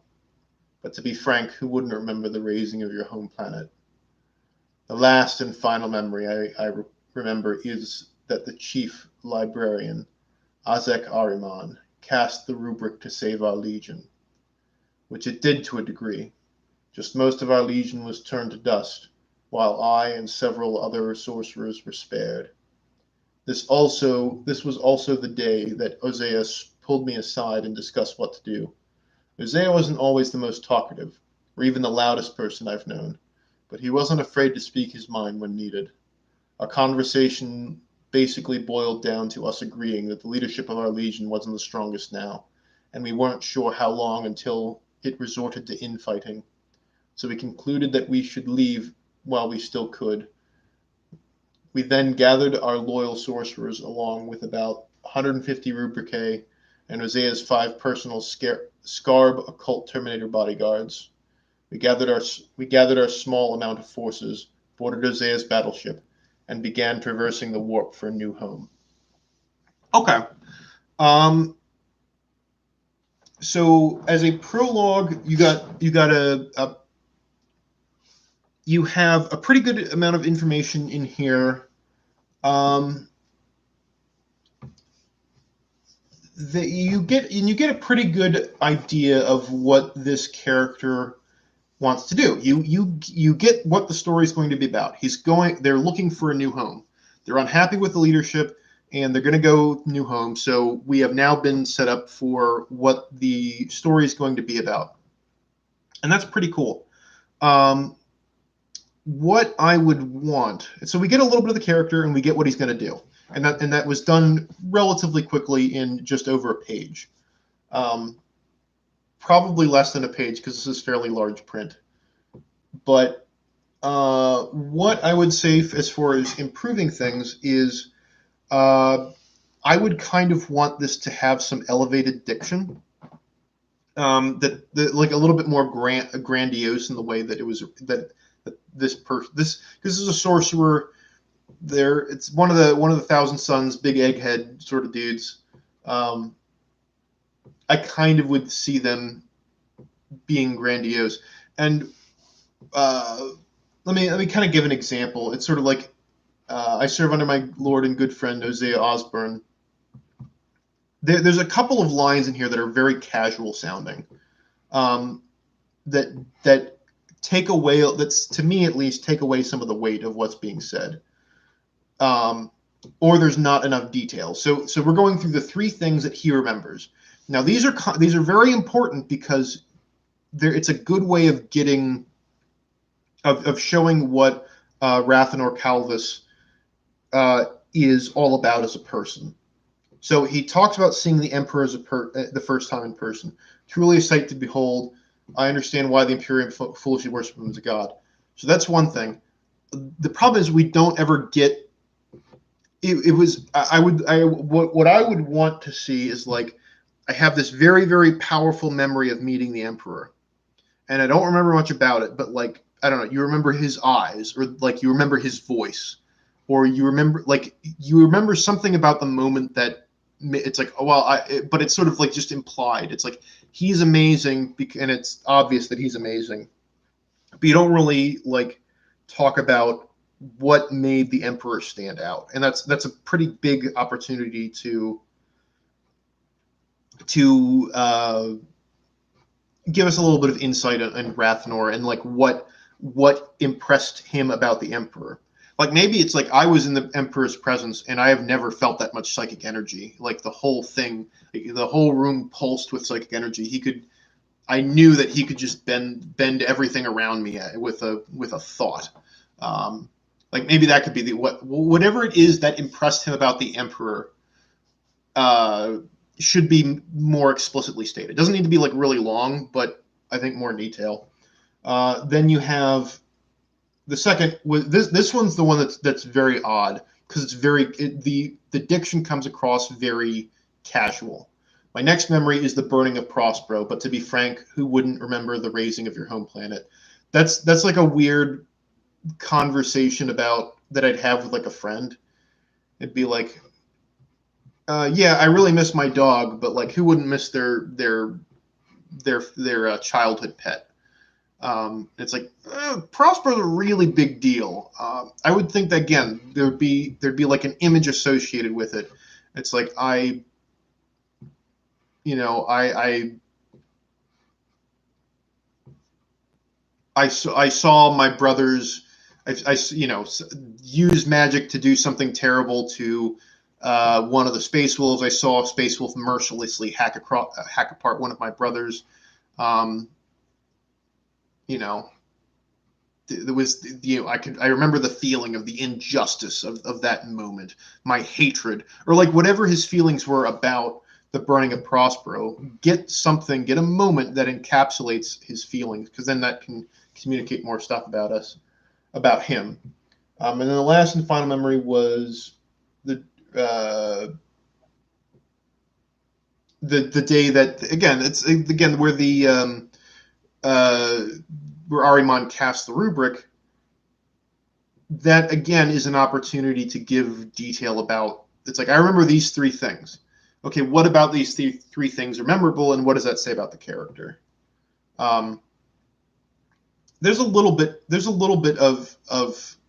But to be frank, who wouldn't remember the razing of your home planet? The last and final memory I remember is that the chief librarian, Azek Ariman, cast the rubric to save our legion, which it did to a degree. Just most of our legion was turned to dust, while I and several other sorcerers were spared. This was also the day that Oseas pulled me aside and discussed what to do. Hosea wasn't always the most talkative, or even the loudest person I've known, but he wasn't afraid to speak his mind when needed. Our conversation basically boiled down to us agreeing that the leadership of our legion wasn't the strongest now, and we weren't sure how long until it resorted to infighting. So we concluded that we should leave while we still could. We then gathered our loyal sorcerers along with about 150 rubricae and Hosea's 5 personal Scarb occult Terminator bodyguards. We gathered our small amount of forces, boarded Hosea's battleship, and began traversing the warp for a new home. Okay. So as a prologue, you have a pretty good amount of information in here. That you get a pretty good idea of what this character wants to do. You get what the story is going to be about. They're looking for a new home. They're unhappy with the leadership, and they're going to go new home. So we have now been set up for what the story is going to be about, and that's pretty cool. What I would want, so we get a little bit of the character, and we get what he's going to do, and that was done relatively quickly in just over a page. Probably less than a page because this is fairly large print. But what I would say as far as improving things is I would kind of want this to have some elevated diction. That like a little bit more grandiose in the way that it was this because this is a sorcerer. It's one of the Thousand Sons, big egghead sort of dudes. I kind of would see them being grandiose. And let me kind of give an example. It's sort of like I serve under my lord and good friend Hosea Osborne. There's a couple of lines in here that are very casual sounding, that take away, that's to me at least, take away some of the weight of what's being said. Or there's not enough detail. So we're going through the 3 things that he remembers. Now these are very important because it's a good way of getting of showing what Rathanor Calvus is all about as a person. So he talks about seeing the Emperor as the first time in person. Truly a sight to behold. I understand why the Imperium foolishly worship him as a god. So that's one thing. The problem is we don't ever get. What I would want to see is, like, I have this very, very powerful memory of meeting the Emperor, and I don't remember much about it, but, like, I don't know, you remember his eyes, or like you remember his voice, or you remember something about the moment that it's like, oh, well, but it's sort of like just implied. It's like he's amazing, and it's obvious that he's amazing, but you don't really like talk about what made the Emperor stand out, and that's a pretty big opportunity to give us a little bit of insight on Rathnor and like what impressed him about the Emperor. Like maybe it's like I was in the Emperor's presence and I have never felt that much psychic energy. Like the whole thing, the whole room pulsed with psychic energy. I knew that he could just bend everything around me with a thought. Like maybe that could be whatever it is that impressed him about the Emperor. Should be more explicitly stated. It doesn't need to be like really long, but I think more in detail. Then you have the second. This one's the one that's very odd because it's the diction comes across very casual. My next memory is the burning of Prospero, but to be frank, who wouldn't remember the razing of your home planet? That's like a weird conversation about that I'd have with like a friend. It'd be like, yeah, I really miss my dog, but like, who wouldn't miss their childhood pet? It's like Prospero's a really big deal. I would think that again, there'd be like an image associated with it. It's like I saw my brothers, use magic to do something terrible to one of the Space Wolves. I saw a Space Wolf mercilessly hack apart one of my brothers. You know, there was, I remember the feeling of the injustice of that moment, my hatred, or like whatever his feelings were about the burning of Prospero. Get a moment that encapsulates his feelings, because then that can communicate more stuff about him. And then the last and final memory was the day that, again, it's again where where Ahriman casts the rubric. That again is an opportunity to give detail about. It's like, I remember these three things. Okay, what about these three things are memorable, and what does that say about the character? There's a little bit of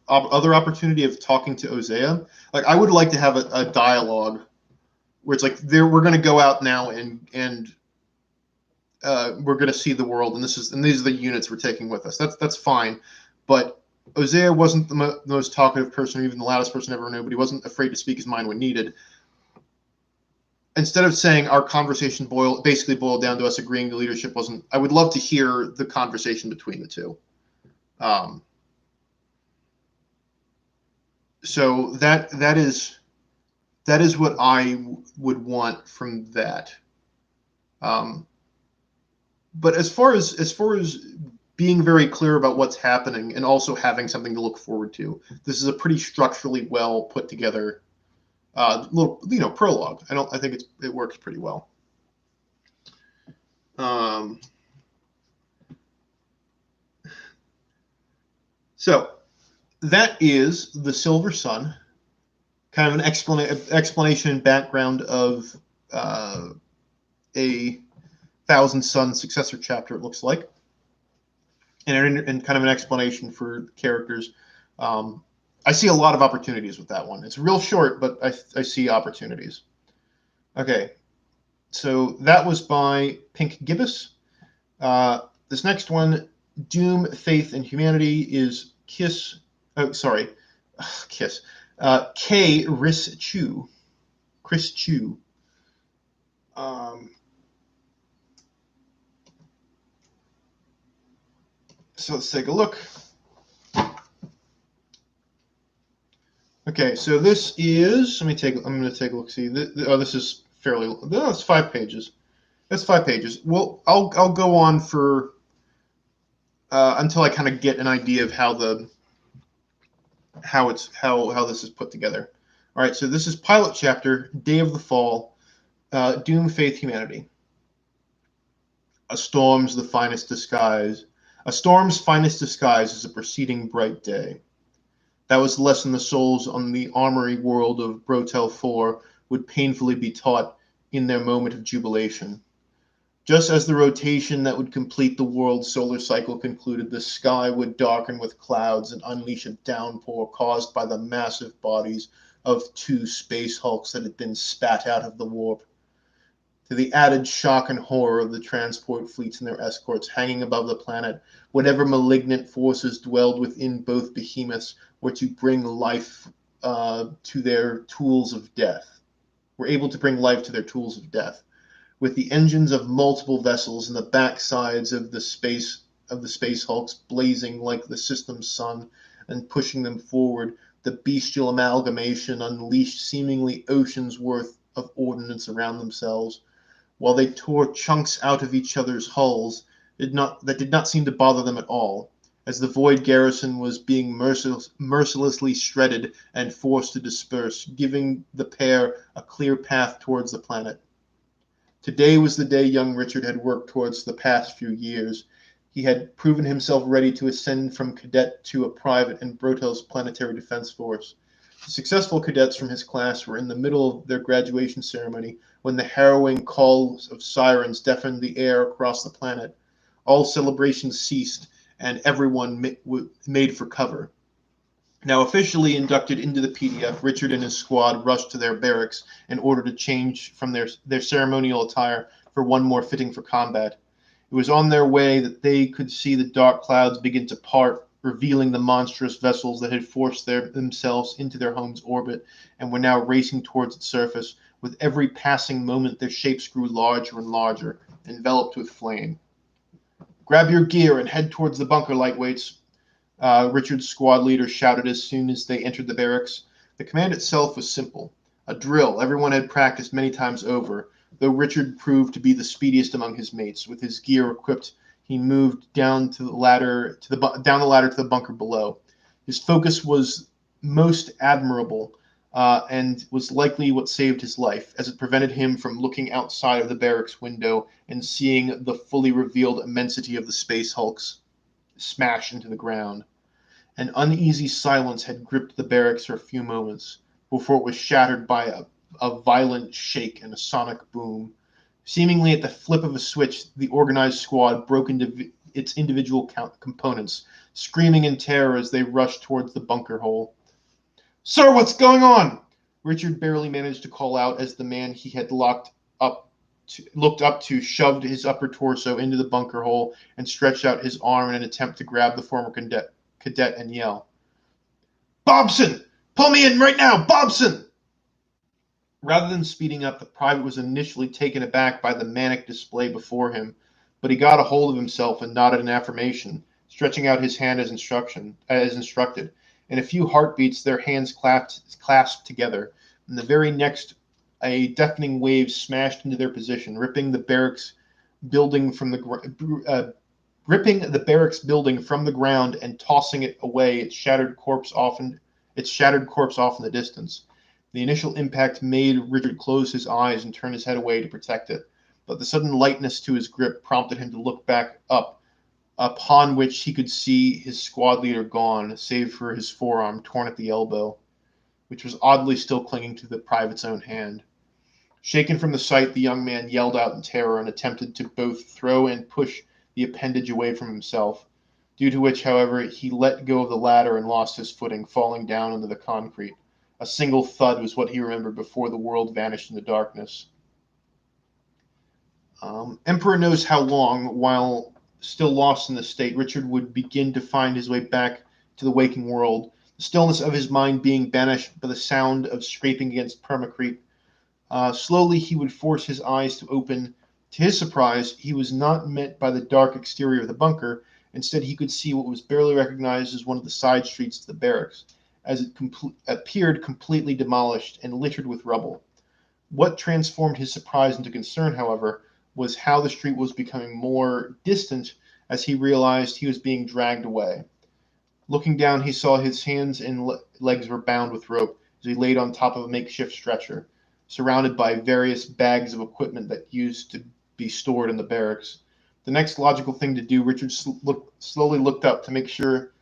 other opportunity of talking to Osea. Like, I would like to have a dialogue where it's like, we're going to go out now and we're going to see the world, and these are the units we're taking with us. That's fine, but Osea wasn't the most talkative person, or even the loudest person I ever knew, but he wasn't afraid to speak his mind when needed. Instead of saying our conversation basically boiled down to us agreeing the leadership wasn't, I would love to hear the conversation between the two. So that is what I would want from that. But as far as being very clear about what's happening and also having something to look forward to, this is a pretty structurally well put together little prologue. I think it works pretty well. So that is the Silver Sun, kind of an explanation and background of a Thousand Sun successor chapter, it looks like, and kind of an explanation for characters. I see a lot of opportunities with that one. It's real short, but I see opportunities. Okay, so that was by Pink Gibbous. This next one, Doom, Faith, and Humanity, is Kiss. Oh, sorry, Kiss. K. Chris Chu. So let's take a look. Okay, so this is. I'm going to take a look. See, this is fairly. That's 5 pages. That's 5 pages. Well, I'll go on for until I kind of get an idea of how this is put together. All right, so this is pilot chapter, Day of the Fall, Doom, Faith, Humanity. A storm's finest disguise is a preceding bright day. That was the lesson the souls on the armory world of Brotel 4 would painfully be taught in their moment of jubilation. Just as the rotation that would complete the world's solar cycle concluded, the sky would darken with clouds and unleash a downpour caused by the massive bodies of 2 space hulks that had been spat out of the warp. To the added shock and horror of the transport fleets and their escorts hanging above the planet, whatever malignant forces dwelled within both behemoths were to bring life to their tools of death. Were able to bring life to their tools of death. With the engines of multiple vessels and the backsides of the space hulks blazing like the system's sun and pushing them forward, the bestial amalgamation unleashed seemingly oceans worth of ordnance around themselves. While they tore chunks out of each other's hulls, that did not seem to bother them at all, as the Void garrison was being mercilessly shredded and forced to disperse, giving the pair a clear path towards the planet. Today was the day young Richard had worked towards the past few years. He had proven himself ready to ascend from cadet to a private in Brotel's planetary defense force. The successful cadets from his class were in the middle of their graduation ceremony when the harrowing calls of sirens deafened the air across the planet. All celebrations ceased, and everyone made for cover. Now officially inducted into the PDF, Richard and his squad rushed to their barracks in order to change from their ceremonial attire for one more fitting for combat. It was on their way that they could see the dark clouds begin to part, revealing the monstrous vessels that had forced themselves into their home's orbit and were now racing towards its surface. With every passing moment, their shapes grew larger and larger, enveloped with flame. "Grab your gear and head towards the bunker, lightweights," Richard's squad leader shouted as soon as they entered the barracks. The command itself was simple, a drill everyone had practiced many times over, though Richard proved to be the speediest among his mates. With his gear equipped, he moved down the ladder to the bunker below. His focus was most admirable, and was likely what saved his life, as it prevented him from looking outside of the barracks window and seeing the fully revealed immensity of the space hulks smash into the ground. An uneasy silence had gripped the barracks for a few moments before it was shattered by a violent shake and a sonic boom. Seemingly at the flip of a switch, the organized squad broke into its individual components, screaming in terror as they rushed towards the bunker hole. "Sir, what's going on?" Richard barely managed to call out as the man he had looked up to shoved his upper torso into the bunker hole and stretched out his arm in an attempt to grab the former cadet and yell, "Bobson! Pull me in right now! Bobson!" Rather than speeding up, the private was initially taken aback by the manic display before him, but he got a hold of himself and nodded in affirmation, stretching out his hand as instructed. In a few heartbeats, their hands clasped together. In the very next, a deafening wave smashed into their position, ripping the barracks building from the ground and tossing it away, its shattered corpse off in the distance. The initial impact made Richard close his eyes and turn his head away to protect it, but the sudden lightness to his grip prompted him to look back up, upon which he could see his squad leader gone, save for his forearm torn at the elbow, which was oddly still clinging to the private's own hand. Shaken from the sight, the young man yelled out in terror and attempted to both throw and push the appendage away from himself, due to which, however, he let go of the ladder and lost his footing, falling down into the concrete. A single thud was what he remembered before the world vanished in the darkness. Emperor knows how long, while still lost in the state, Richard would begin to find his way back to the waking world, the stillness of his mind being banished by the sound of scraping against permacrete. Slowly he would force his eyes to open. To his surprise, he was not met by the dark exterior of the bunker. Instead, he could see what was barely recognized as one of the side streets to the barracks, as it appeared completely demolished and littered with rubble. What transformed his surprise into concern, however, was how the street was becoming more distant as he realized he was being dragged away. Looking down, he saw his hands and legs were bound with rope as he laid on top of a makeshift stretcher, surrounded by various bags of equipment that used to be stored in the barracks. The next logical thing to do, Richard slowly looked up to making sure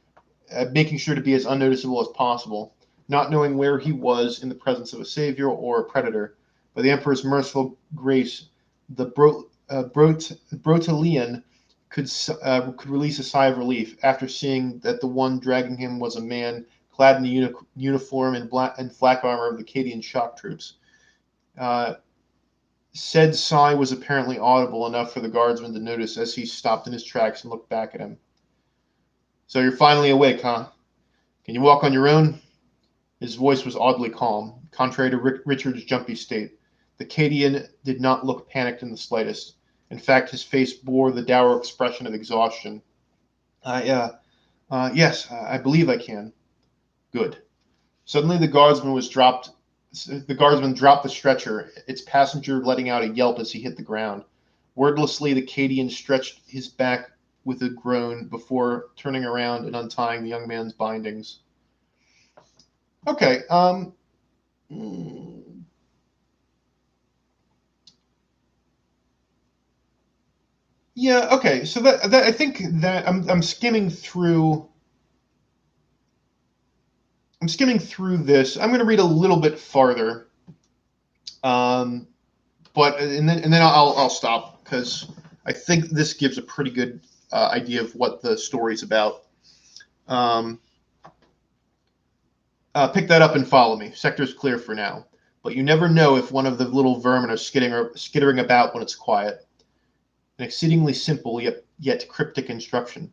to be as unnoticeable as possible, not knowing where he was in the presence of a savior or a predator. By the Emperor's merciful grace, the Brotelian could release a sigh of relief after seeing that the one dragging him was a man clad in the uniform and flak armor of the Cadian shock troops. Said sigh was apparently audible enough for the guardsman to notice as he stopped in his tracks and looked back at him. "So you're finally awake, huh? Can you walk on your own?" His voice was oddly calm, contrary to Richard's jumpy state. The Cadian did not look panicked in the slightest. In fact, his face bore the dour expression of exhaustion. Yes, I believe I can." "Good." Suddenly, the guardsman dropped the stretcher, its passenger letting out a yelp as he hit the ground. Wordlessly, the Cadian stretched his back with a groan before turning around and untying the young man's bindings. Okay. Yeah. Okay. So that I think that I'm skimming through. I'm skimming through this. I'm going to read a little bit farther, but and then I'll stop because I think this gives a pretty good idea of what the story's about. Pick that up and follow me. Sector's clear for now, but you never know if one of the little vermin are skittering about when it's quiet. An exceedingly simple yet cryptic instruction.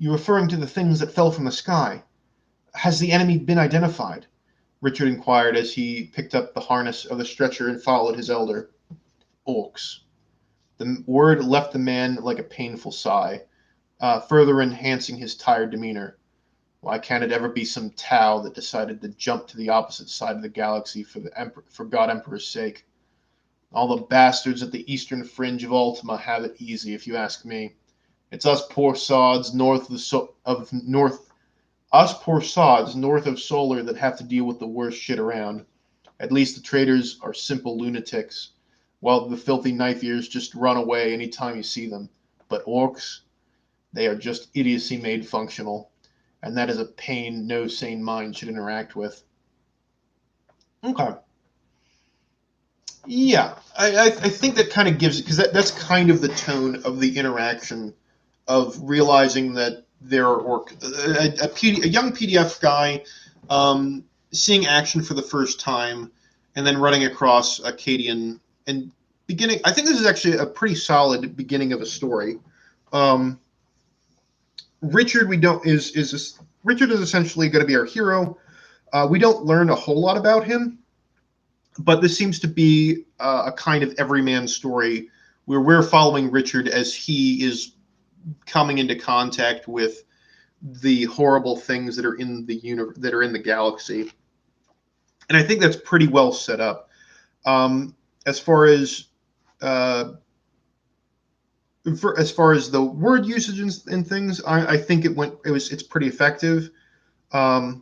You're referring to the things that fell from the sky. Has the enemy been identified? Richard inquired as he picked up the harness of the stretcher and followed his elder. Orcs. The word left the man like a painful sigh, further enhancing his tired demeanor. Why can't it ever be some Tau that decided to jump to the opposite side of the galaxy for God Emperor's sake? All the bastards at the eastern fringe of Ultima have it easy, if you ask me. It's us poor sods north of Solar that have to deal with the worst shit around. At least the traders are simple lunatics, while the filthy knife ears just run away any time you see them. But orcs, they are just idiocy made functional, and that is a pain no sane mind should interact with. Okay. Yeah, I think that kind of gives it, because that's kind of the tone of the interaction of realizing that there are a young PDF guy seeing action for the first time and then running across Acadian and beginning. I think this is actually a pretty solid beginning of a story. Richard Richard is essentially going to be our hero. We don't learn a whole lot about him, but this seems to be a kind of everyman story where we're following Richard as he is coming into contact with the horrible things that are in the that are in the galaxy, and I think that's pretty well set up. As far as the word usage and things, I think it's pretty effective, and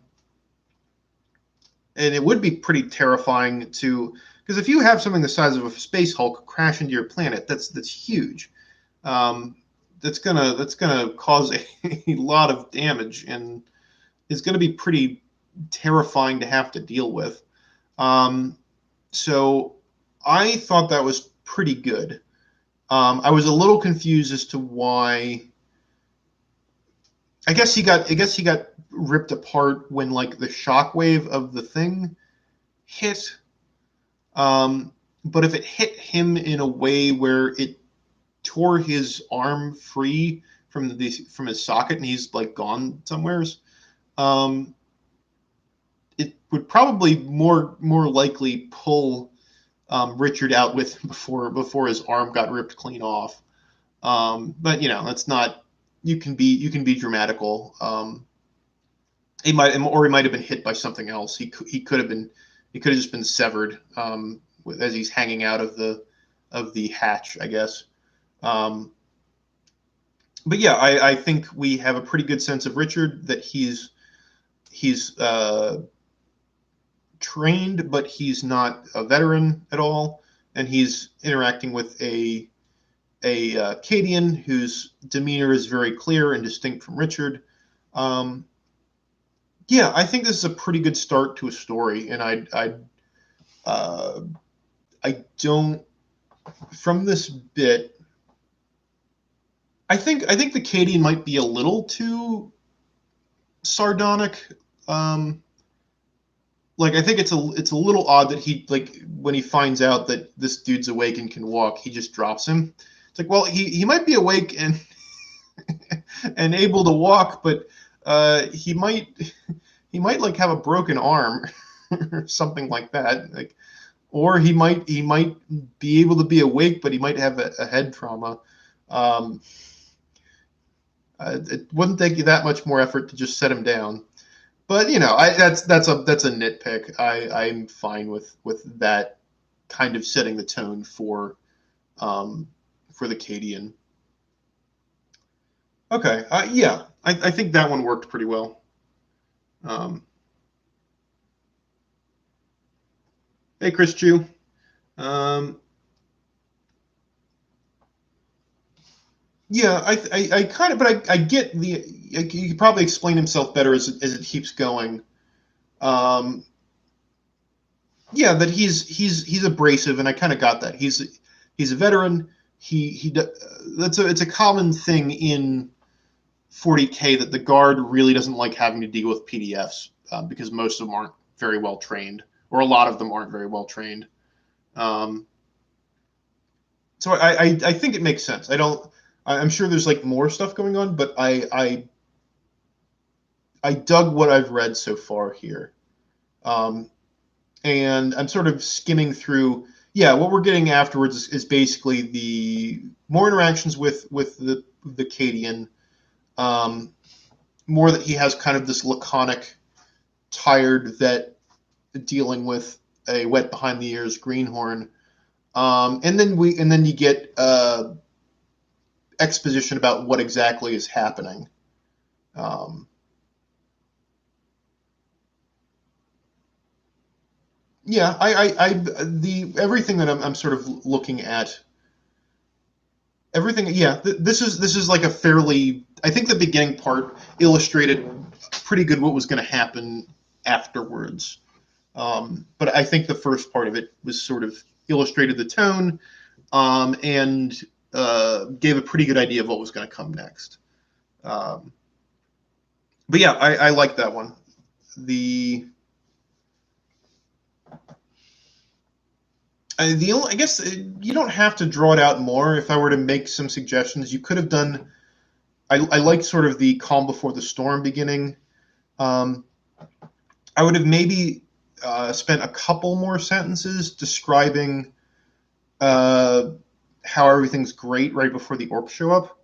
it would be pretty terrifying because if you have something the size of a space Hulk crash into your planet, that's huge. That's gonna cause a lot of damage and is gonna be pretty terrifying to have to deal with. So I thought that was pretty good. I was a little confused as to why. I guess he got ripped apart when like the shockwave of the thing hit. But if it hit him in a way where it tore his arm free from his socket and he's like gone somewheres, it would probably more likely pull Richard out with before his arm got ripped clean off. But that's not. You can be dramatical. He might have been hit by something else. He could have just been severed as he's hanging out of the hatch, I guess. But yeah, I think we have a pretty good sense of Richard, that he's trained, but he's not a veteran at all, and he's interacting with a Cadian whose demeanor is very clear and distinct from Richard. Yeah, I think this is a pretty good start to a story, and I don't, from this bit, I think the Cadian might be a little too sardonic. Like, I think it's a little odd that he, like, when he finds out that this dude's awake and can walk, he just drops him. It's like, well, he might be awake and and able to walk, but he might like have a broken arm or something like that. Like, or he might be able to be awake, but he might have a head trauma. It wouldn't take you that much more effort to just set him down. But that's a nitpick. I'm fine with that kind of setting the tone for the Cadian. Okay, yeah, I think that one worked pretty well. Hey, Chris Chu. Yeah, I kind of, but I get he could probably explain himself better as it keeps going. Um, yeah, that he's abrasive, and I kind of got that. He's a veteran. It's a common thing in 40K that the guard really doesn't like having to deal with PDFs because most of them aren't very well trained, or a lot of them aren't very well trained. So I think it makes sense. I'm sure there's like more stuff going on, but I I dug what I've read so far here. Um, and I'm sort of skimming through. Yeah, what we're getting afterwards is basically the more interactions with the Cadian, um, more that he has kind of this laconic, tired vet dealing with a wet behind the ears greenhorn, and then you get exposition about what exactly is happening. Um, yeah, the everything that I'm sort of looking at, everything. Yeah, this is like a fairly. I think the beginning part illustrated pretty good what was going to happen afterwards. But I think the first part of it was sort of illustrated the tone, and gave a pretty good idea of what was going to come next. Um, but yeah, I like that one. The the only, I guess you don't have to draw it out more. If I were to make some suggestions, you could have done. I like sort of the calm before the storm beginning. Um, I would have maybe spent a couple more sentences describing uh, how everything's great right before the orcs show up.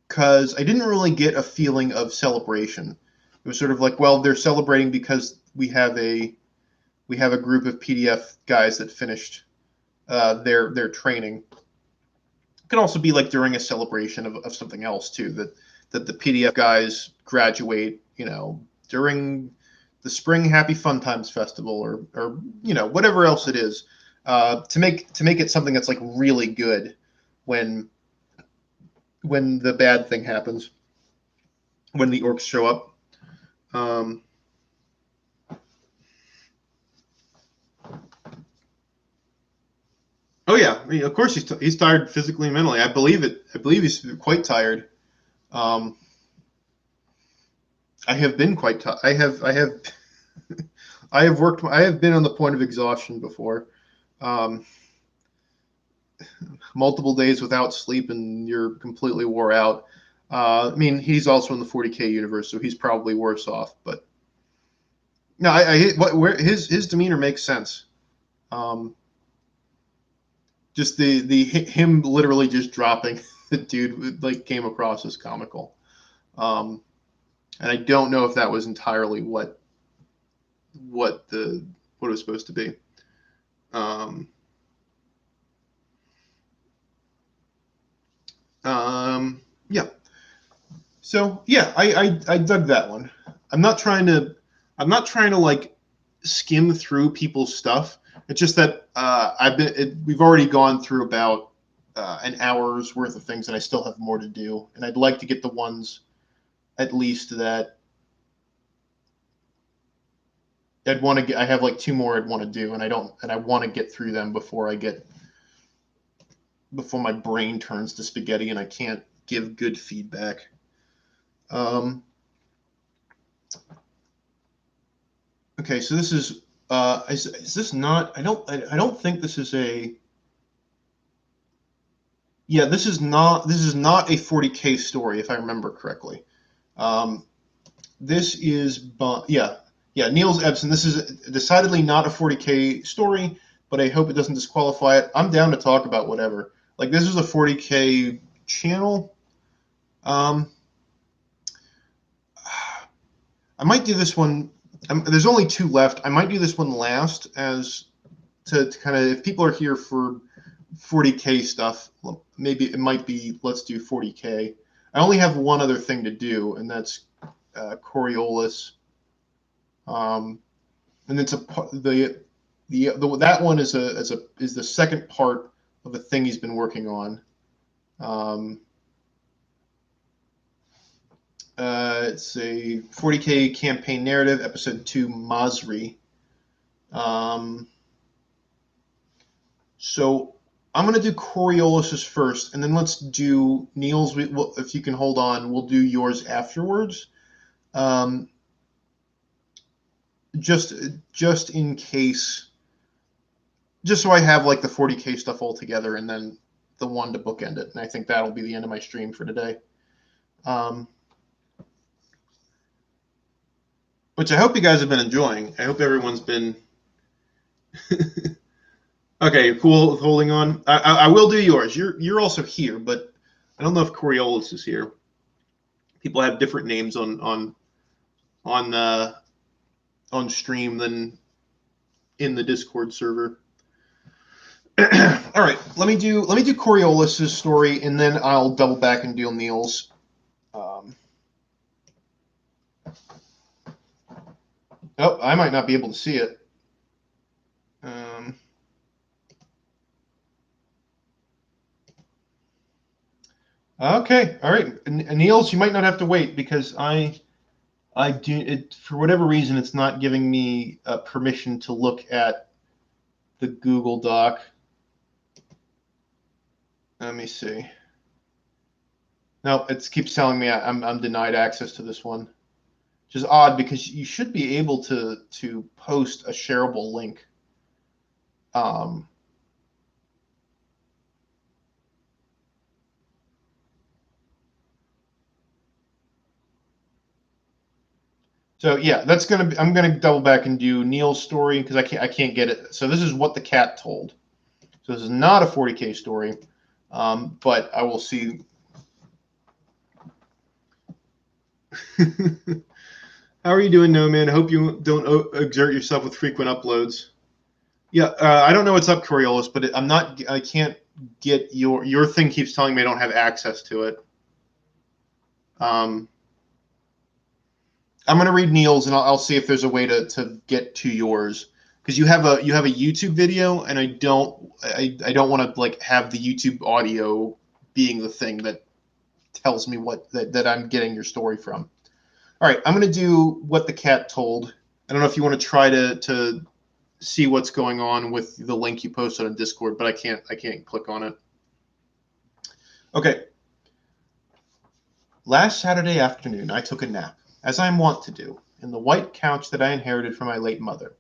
Because I didn't really get a feeling of celebration. It was sort of like, well, they're celebrating because we have a group of PDF guys that finished their training. It could also be like during a celebration of something else too, that the PDF guys graduate, during the Spring Happy Fun Times Festival, or whatever else it is, to make it something that's like really good when the bad thing happens, when the orcs show up. Um, oh yeah, I mean, of course he's tired physically and mentally. I believe it. I believe he's quite tired. Um, I have been quite tired. I have worked. I have been on the point of exhaustion before. Um, Multiple days without sleep and you're completely wore out. I mean, he's also in the 40K universe, so he's probably worse off. But no, where his demeanor makes sense. Um, just the him literally just dropping the dude like came across as comical. Um, and I don't know if that was entirely what the what it was supposed to be. Um, yeah. So yeah, I dug that one. I'm not trying to like skim through people's stuff. It's just that we've already gone through about an hour's worth of things, and I still have more to do. And I'd like to get the ones at least that I'd want to get. I have like two more I'd want to do, and I want to get through them before my brain turns to spaghetti and I can't give good feedback. Um, okay, so this is this not? I don't think this is a. Yeah, this is not a 40K story if I remember correctly. Um, this is yeah, Niels Ebsen. This is decidedly not a 40K story, but I hope it doesn't disqualify it. I'm down to talk about whatever. Like this is a 40K channel. Um, I might do this one. There's only two left. I might do this one last as to kind of if people are here for 40K stuff, well, maybe it might be let's do 40K. I only have one other thing to do, and that's Coriolis. And it's that one is the second part of a thing he's been working on. Um, it's a 40K campaign narrative, episode 2, Masri. So I'm going to do Coriolis's first, and then let's do Niels. If you can hold on, we'll do yours afterwards. Um, just in case, just so I have like the 40K stuff all together, and then the one to bookend it. And I think that'll be the end of my stream for today. Um, which I hope you guys have been enjoying. I hope everyone's been okay. Cool with holding on. I will do yours. You're also here, but I don't know if Coriolis is here. People have different names on on stream than in the Discord server. All right, let me do Coriolis's story, and then I'll double back and do Neil's. Um, oh, I might not be able to see it. Um, okay, all right, Neil's. You might not have to wait because I do it for whatever reason. It's not giving me permission to look at the Google Doc. Let me see. No, it keeps telling me I'm denied access to this one, which is odd because you should be able to post a shareable link. Um, so yeah, that's gonna be. I'm gonna double back and do Neil's story because I can't get it. So this is what the cat told. So this is not a 40K story, but I will see. How are you doing, No Man? I hope you don't exert yourself with frequent uploads. Yeah, I don't know what's up, Coriolis, but I'm not. I can't get your thing. Keeps telling me I don't have access to it. Um, I'm gonna read Neil's, and I'll see if there's a way to get to yours because you have a YouTube video, and I don't want to like have the YouTube audio being the thing that tells me that I'm getting your story from. All right, I'm gonna do what the cat told. I don't know if you want to try to see what's going on with the link you posted on Discord, but I can't click on it. Okay. Last Saturday afternoon I took a nap, as I am wont to do, in the white couch that I inherited from my late mother.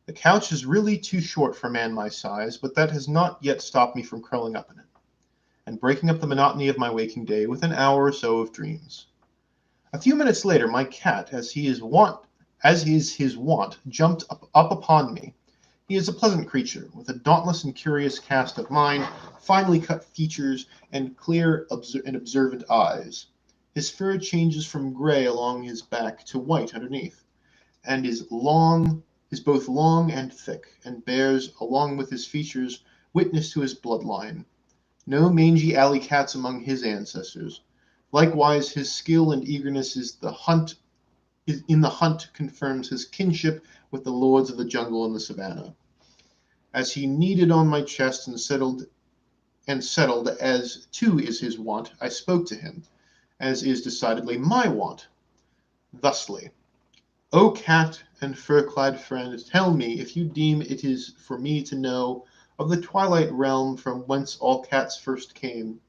The couch is really too short for a man my size, but that has not yet stopped me from curling up in it, and breaking up the monotony of my waking day with an hour or so of dreams. A few minutes later my cat, as is his wont, jumped up upon me. He is a pleasant creature, with a dauntless and curious cast of mind, finely cut features, and clear and observant eyes. His fur changes from gray along his back to white underneath, and is both long and thick, and bears, along with his features, witness to his bloodline. No mangy alley cats among his ancestors. Likewise, his skill and eagerness in the hunt confirms his kinship with the lords of the jungle and the savannah. As he kneaded on my chest and settled as too is his wont, I spoke to him, as is decidedly my wont, thusly: O cat and fur-clad friend, tell me if you deem it is for me to know of the twilight realm from whence all cats first came.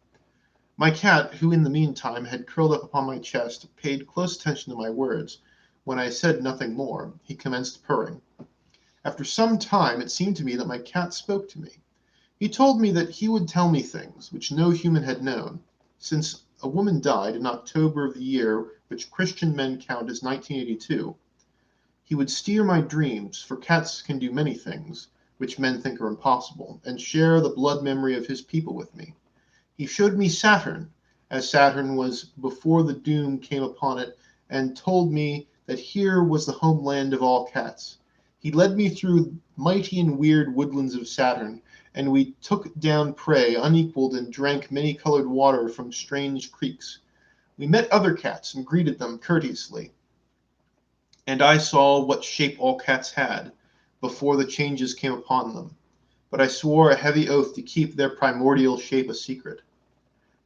My cat, who in the meantime had curled up upon my chest, paid close attention to my words. When I said nothing more, he commenced purring. After some time it seemed to me that my cat spoke to me. He told me that he would tell me things which no human had known, since a woman died in October of the year which Christian men count as 1982. He would steer my dreams, for cats can do many things which men think are impossible, and share the blood memory of his people with me. He showed me Saturn, as Saturn was before the doom came upon it, and told me that here was the homeland of all cats. He led me through mighty and weird woodlands of Saturn, and we took down prey unequaled and drank many-colored water from strange creeks. We met other cats and greeted them courteously, and I saw what shape all cats had before the changes came upon them, but I swore a heavy oath to keep their primordial shape a secret.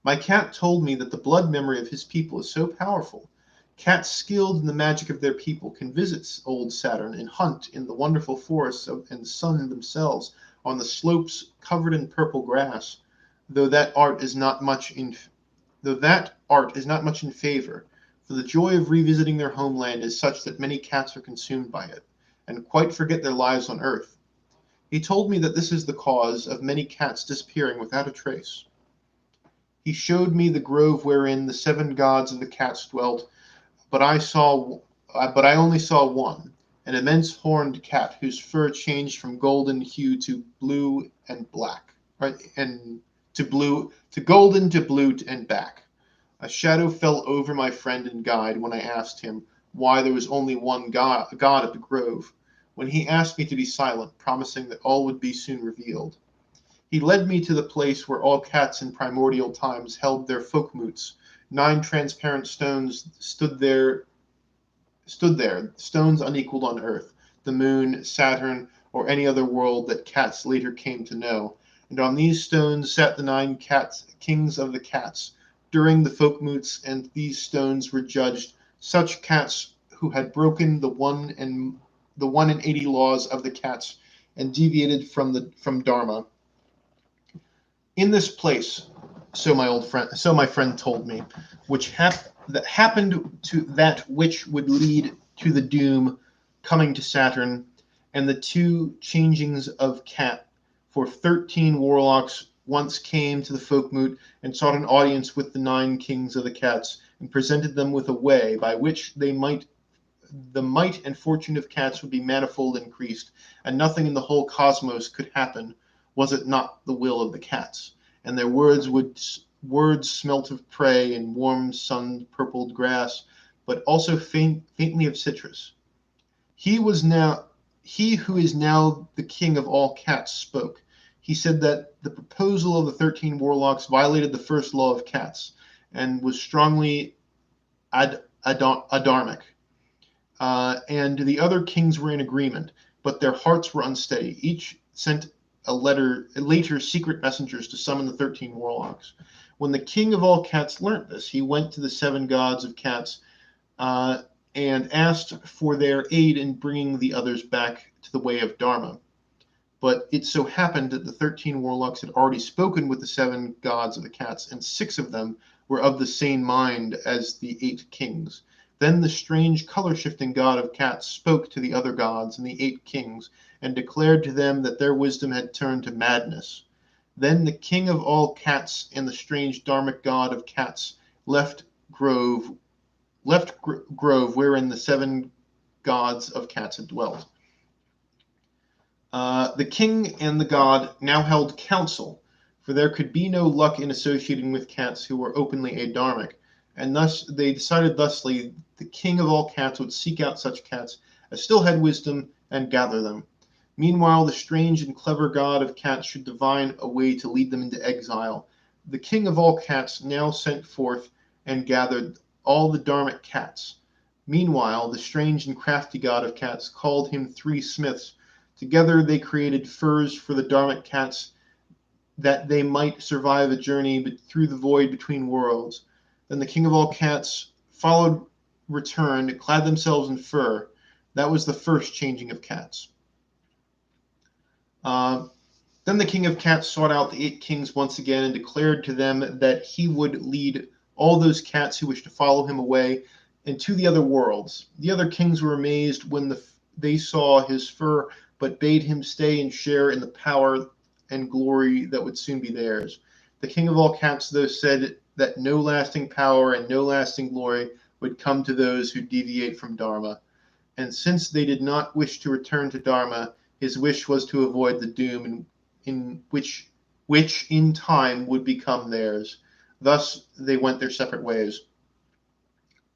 My cat told me that the blood memory of his people is so powerful. Cats skilled in the magic of their people can visit old Saturn and hunt in the wonderful forests and sun themselves on the slopes covered in purple grass, though that art is not much in favor, for the joy of revisiting their homeland is such that many cats are consumed by it, and quite forget their lives on earth. He told me that this is the cause of many cats disappearing without a trace. He showed me the grove wherein the 7 gods of the cats dwelt, but I saw but I only saw one, an immense horned cat whose fur changed from golden hue to blue and black, right, and to golden to blue and back. A shadow fell over my friend and guide when I asked him why there was only one God at the grove, when he asked me to be silent, promising that all would be soon revealed. He led me to the place where all cats in primordial times held their folkmoots. 9 transparent stones stood there, stones unequaled on earth, the moon, Saturn, or any other world that cats later came to know. And on these stones sat the 9 kings of the cats. During the folkmoots, and these stones were judged such cats who had broken the 1 in 80 laws of the cats and deviated from Dharma. In this place, so my friend told me, that happened to that which would lead to the doom coming to Saturn, and the 2 changings of cat. For 13 warlocks once came to the folkmoot and sought an audience with the 9 kings of the cats, and presented them with a way by which the might and fortune of cats would be manifold increased, and nothing in the whole cosmos could happen, was it not the will of the cats. And their words smelt of prey and warm sun purpled grass, but also faintly of citrus. He who is now the king of all cats spoke. He said that the proposal of the 13 warlocks violated the first law of cats, and was strongly adharmic. And the other kings were in agreement, but their hearts were unsteady. Each sent later secret messengers to summon the 13 warlocks. When the king of all cats learnt this, he went to the 7 gods of cats and asked for their aid in bringing the others back to the way of Dharma. But it so happened that the 13 warlocks had already spoken with the 7 gods of the cats, and 6 of them were of the same mind as the 8 kings. Then the strange color-shifting god of cats spoke to the other gods and the 8 kings, and declared to them that their wisdom had turned to madness. Then the king of all cats and the strange dharmic god of cats left grove wherein the 7 gods of cats had dwelt. The king and the god now held council, for there could be no luck in associating with cats who were openly adharmic, and thus they decided thusly the king of all cats would seek out such cats as still had wisdom and gather them. Meanwhile, the strange and clever god of cats should divine a way to lead them into exile. The king of all cats now sent forth and gathered all the dharmic cats. Meanwhile, the strange and crafty god of cats called him 3 smiths. Together they created furs for the dharmic cats, that they might survive a journey through the void between worlds. Then the king of all cats returned, clad themselves in fur. That was the first changing of cats. Then the king of cats sought out the 8 kings once again and declared to them that he would lead all those cats who wished to follow him away into the other worlds. The other kings were amazed when they saw his fur, but bade him stay and share in the power and glory that would soon be theirs. The king of all cats, though, said that no lasting power and no lasting glory would come to those who deviate from Dharma. And since they did not wish to return to Dharma, his wish was to avoid the doom in which in time would become theirs. Thus they went their separate ways.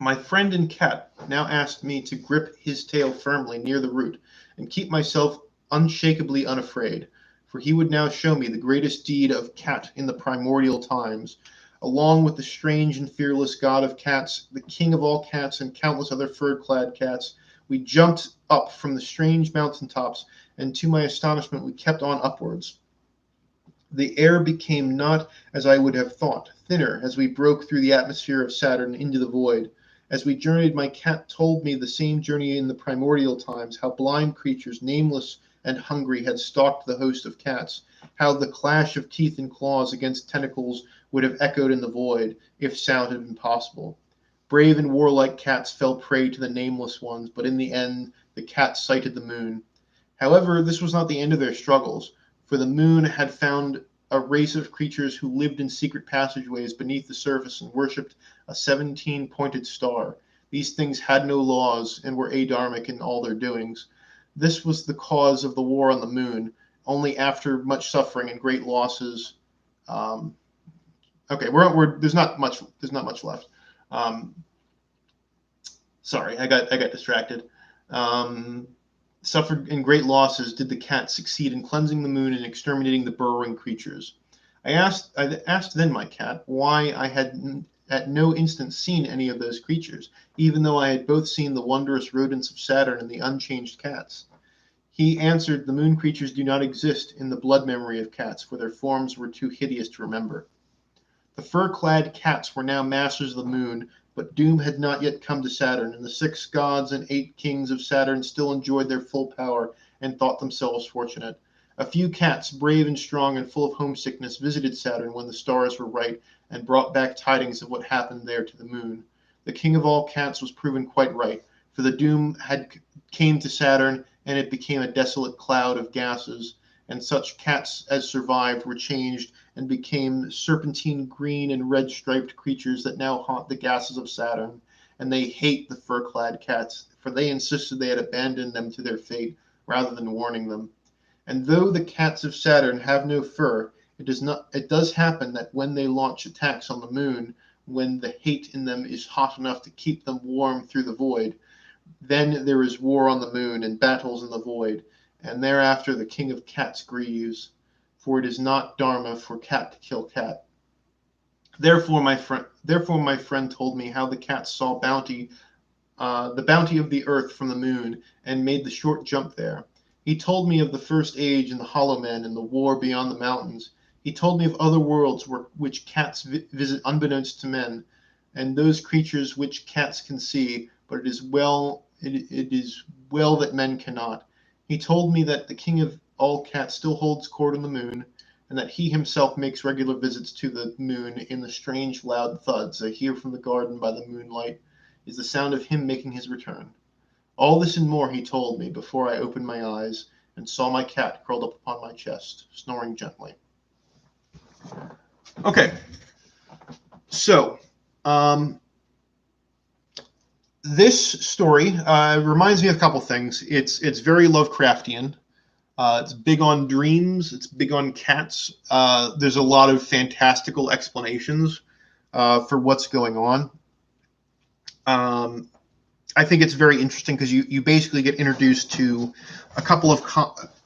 My friend and cat now asked me to grip his tail firmly near the root and keep myself unshakably unafraid, for he would now show me the greatest deed of cat in the primordial times. Along with the strange and fearless god of cats, the king of all cats, and countless other fur-clad cats, we jumped up from the strange mountain tops, and to my astonishment we kept on upwards. The air became not, as I would have thought, thinner as we broke through the atmosphere of Saturn into the void. As we journeyed, my cat told me the same journey in the primordial times, how blind creatures, nameless and hungry, had stalked the host of cats, how the clash of teeth and claws against tentacles would have echoed in the void, if sound had been possible. Brave and warlike cats fell prey to the nameless ones, but in the end the cats sighted the moon. However, this was not the end of their struggles, for the moon had found a race of creatures who lived in secret passageways beneath the surface and worshipped a 17-pointed star. These things had no laws and were adharmic in all their doings. This was the cause of the war on the moon. Only after much suffering and great losses. Okay, there's not much left. Um, Sorry, I got distracted. Suffered in great losses did the cat succeed in cleansing the moon and exterminating the burrowing creatures. I asked then my cat why I had at no instant seen any of those creatures, even though I had both seen the wondrous rodents of Saturn and the unchanged cats. He answered, the moon creatures do not exist in the blood memory of cats, for their forms were too hideous to remember. The fur-clad cats were now masters of the moon, but doom had not yet come to Saturn, and the 6 gods and 8 kings of Saturn still enjoyed their full power and thought themselves fortunate. A few cats, brave and strong and full of homesickness, visited Saturn when the stars were right and brought back tidings of what happened there to the moon. The king of all cats was proven quite right, for the doom had came to Saturn, and it became a desolate cloud of gases, and such cats as survived were changed and became serpentine green and red striped creatures that now haunt the gases of Saturn. And they hate the fur-clad cats, for they insisted they had abandoned them to their fate rather than warning them. And though the cats of Saturn have no fur, it does happen that when they launch attacks on the moon, when the hate in them is hot enough to keep them warm through the void, then there is war on the moon and battles in the void, and thereafter the king of cats grieves, for it is not dharma for cat to kill cat. Therefore my friend told me how the cats saw the bounty of the earth from the moon, and made the short jump there. He told me of the first age and the hollow men and the war beyond the mountains. He told me of other worlds which cats visit unbeknownst to men, and those creatures which cats can see, but it is well that men cannot. He told me that the king of all cats still holds court on the moon, and that he himself makes regular visits to the moon. In the strange loud thuds I hear from the garden by the moonlight is the sound of him making his return. All this and more he told me before I opened my eyes and saw my cat curled up upon my chest, snoring gently. Okay, so this story reminds me of a couple things. It's very Lovecraftian. It's big on dreams. It's big on cats. There's a lot of fantastical explanations for what's going on. I think it's very interesting because you basically get introduced to a couple of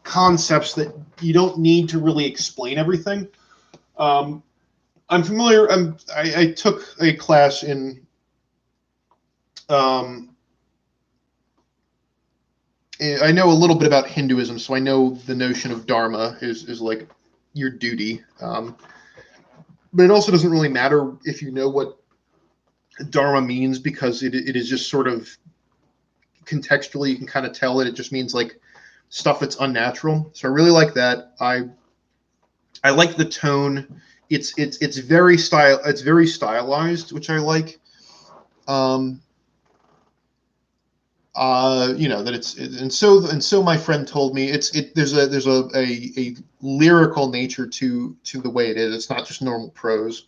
concepts that you don't need to really explain everything. I'm familiar. I took a class in I know a little bit about Hinduism, so I know the notion of dharma is like your duty. But it also doesn't really matter if you know what dharma means, because it is just sort of contextually you can kind of tell it just means like stuff that's unnatural. So I really like that. I like the tone. It's very stylized, which I like. That so my friend told me there's a lyrical nature to the way it is. It's not just normal prose,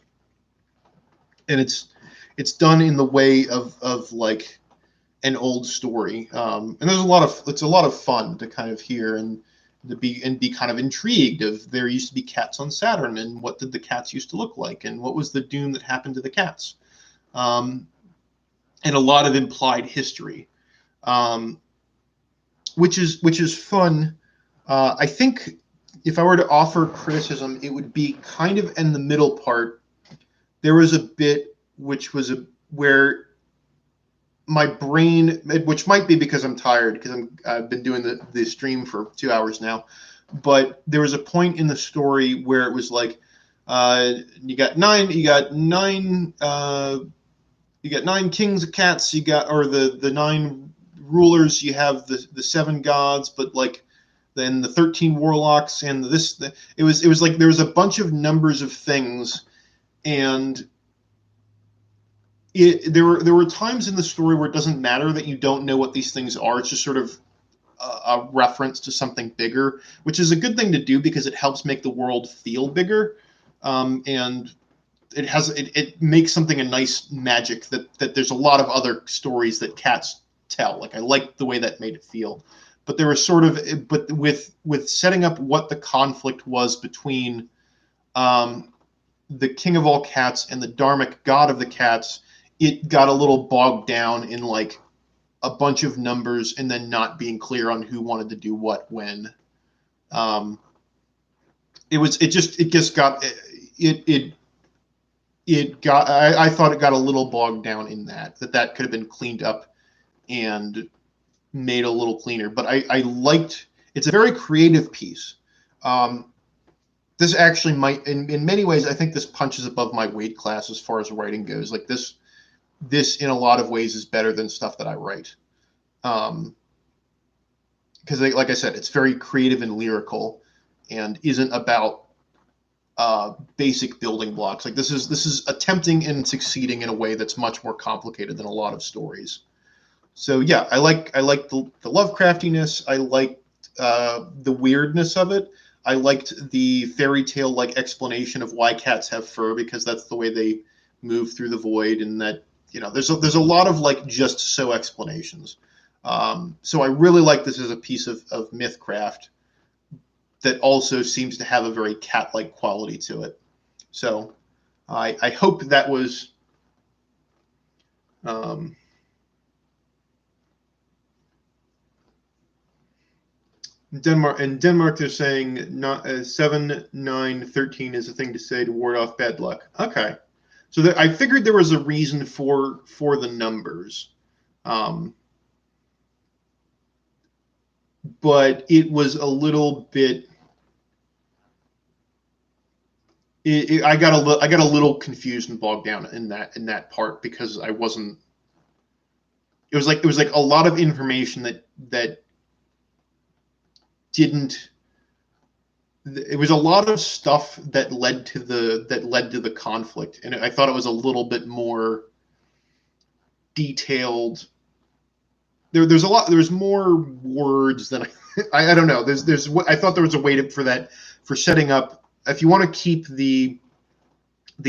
and it's done in the way of like an old story. And it's a lot of fun to kind of hear and to be kind of intrigued of there used to be cats on Saturn, and what did the cats used to look like, and what was the doom that happened to the cats, and a lot of implied history. Which is fun. I think if I were to offer criticism, it would be kind of in the middle part. There was a bit where my brain, which might be because I'm tired, because I've been doing the stream for 2 hours now, but there was a point in the story where it was like, you got nine kings of cats, or the 9 rulers, you have the 7 gods, but like then the 13 warlocks, and it was like there was a bunch of numbers of things, and there were times in the story where it doesn't matter that you don't know what these things are. It's just sort of a reference to something bigger, which is a good thing to do because it helps make the world feel bigger. And it makes something a nice magic that there's a lot of other stories that cats tell. Like I like the way that made it feel, but there was sort of but with setting up what the conflict was between the king of all cats and the Dharmic god of the cats, it got a little bogged down in like a bunch of numbers and then not being clear on who wanted to do what when. It just got it got I thought it got a little bogged down in that could have been cleaned up and made a little cleaner. But I liked it's a very creative piece. This actually might in many ways I think this punches above my weight class as far as writing goes. Like this in a lot of ways is better than stuff that I write. Because like I said, it's very creative and lyrical and isn't about basic building blocks. Like this is attempting and succeeding in a way that's much more complicated than a lot of stories. So yeah, I like the Lovecraftiness. I liked the weirdness of it. I liked the fairy tale like explanation of why cats have fur, because that's the way they move through the void, and that there's a lot of like just so explanations. So I really like this as a piece of mythcraft that also seems to have a very cat-like quality to it. So I hope that was Denmark. In Denmark, they're saying not 7, 9, 13 is a thing to say to ward off bad luck. Okay, so I figured there was a reason for the numbers, but it was a little bit. I got a little confused and bogged down in that part because I wasn't. It was like a lot of information that didn't. It was a lot of stuff that led to the conflict, and I thought it was a little bit more detailed. There's a lot. There's more words than I don't know. I thought there was a way for setting up. If you want to keep the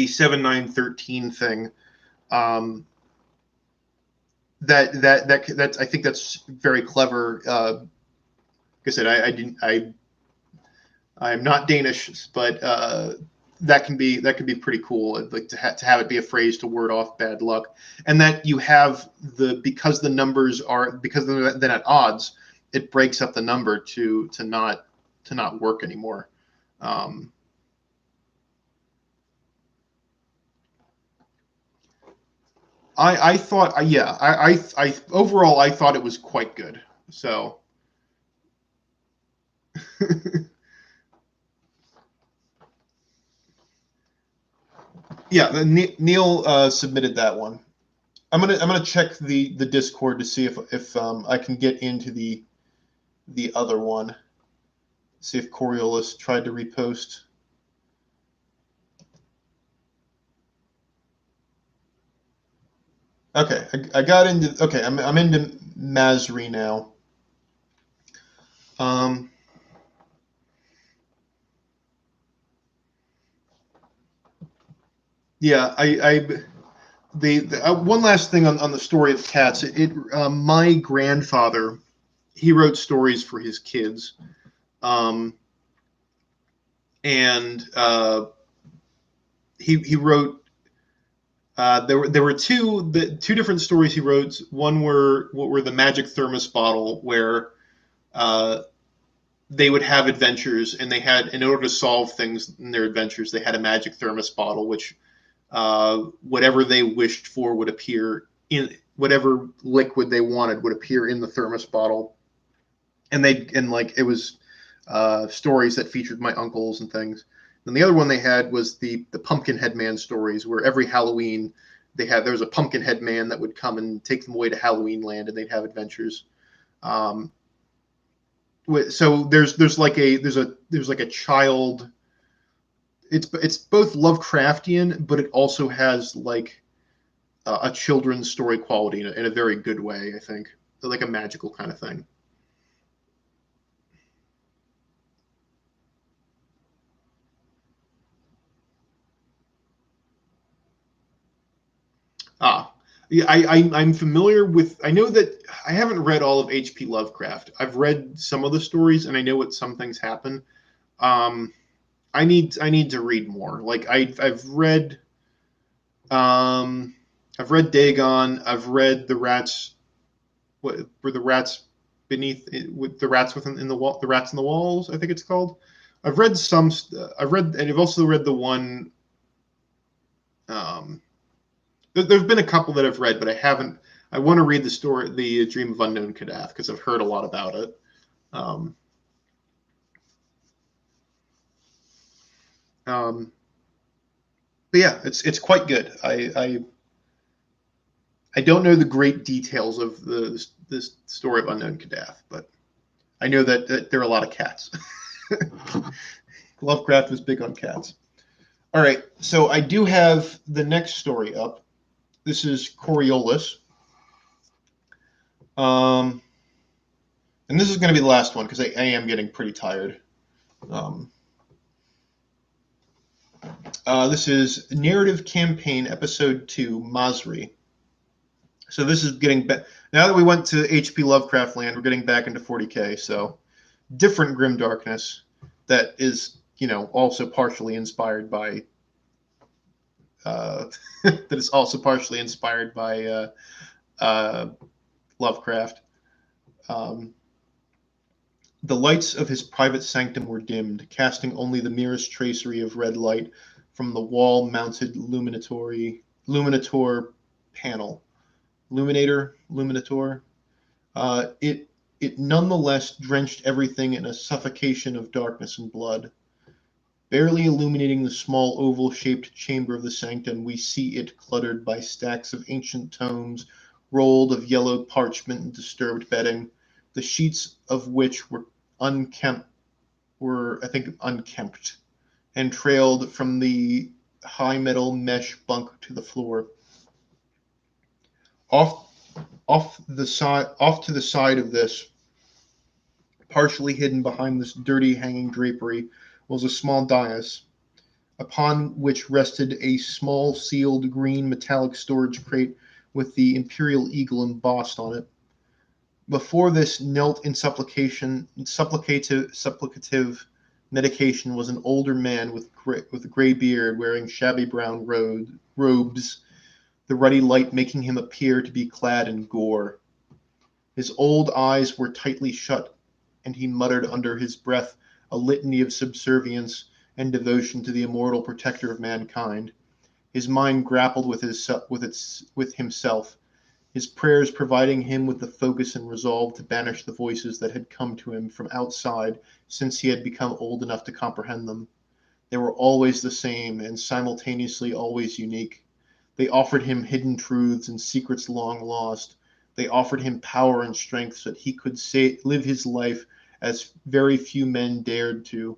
7, 9, 13 thing, that I think that's very clever. Like I said, I'm not Danish, but that can be pretty cool. Like to have it be a phrase to ward off bad luck, and that you have because the numbers because they're at odds, it breaks up the number to not work anymore. I thought, yeah, I overall I thought it was quite good. So, yeah, Neil submitted that one. I'm gonna check the Discord to see if I can get into the other one. See if Coriolis tried to repost. Okay, I got into. Okay, I'm into Masri now. Yeah, the one last thing on the story of cats. My grandfather, he wrote stories for his kids, and he wrote. There were two different stories he wrote. One were the magic thermos bottle, where they would have adventures, and they had, in order to solve things in their adventures, they had a magic thermos bottle, which whatever they wished for would appear in whatever liquid they wanted would appear in the thermos bottle, and it was stories that featured my uncles and things. And the other one they had was the Pumpkinhead Man stories, where every Halloween there was a Pumpkinhead Man that would come and take them away to Halloween Land, and they'd have adventures. So there's like a child. It's both Lovecraftian, but it also has like a children's story quality in a very good way. I think like a magical kind of thing. Yeah, I'm familiar with. I know that I haven't read all of H.P. Lovecraft. I've read some of the stories, and I know what some things happen. Um, I need to read more. Like um, I've read Dagon. I've read the rats. What were the rats beneath with the rats within in the wall? The rats in the walls. I think it's called. I've read some. I've read, and I've also read the one. Um, there's been a couple that I've read, but I haven't. I want to read the story, the Dream of Unknown Kadath, because I've heard a lot about it. Um, um, but yeah, it's quite good. I don't know the great details of the story of Unknown Kadath, but I know that there are a lot of cats. Lovecraft was big on cats. All right, so I do have the next story up. This is Coriolis. Um, and this is going to be the last one because I am getting pretty tired. Um, this is Narrative Campaign Episode 2, Masri. So this is getting back. Now that we went to H.P. Lovecraft land, we're getting back into 40K. So different grim darkness that is, also partially inspired by. That is also partially inspired by uh, Lovecraft. Um, The lights of his private sanctum were dimmed, casting only the merest tracery of red light from the wall-mounted Luminator panel. Luminator. It nonetheless drenched everything in a suffocation of darkness and blood. Barely illuminating the small oval-shaped chamber of the sanctum, we see it cluttered by stacks of ancient tomes, rolled of yellowed parchment and disturbed bedding, the sheets of which unkempt unkempt, and trailed from the high metal mesh bunk to the floor. Off off to the side of this, partially hidden behind this dirty hanging drapery, was a small dais, upon which rested a small sealed green metallic storage crate with the imperial eagle embossed on it. Before this knelt in supplicative medication was an older man with a gray beard, wearing shabby brown robes, the ruddy light making him appear to be clad in gore. His old eyes were tightly shut, and he muttered under his breath a litany of subservience and devotion to the immortal protector of mankind. His mind grappled with himself, his prayers providing him with the focus and resolve to banish the voices that had come to him from outside since he had become old enough to comprehend them. They were always the same and simultaneously always unique. They offered him hidden truths and secrets long lost. They offered him power and strength so that he could live his life as very few men dared to.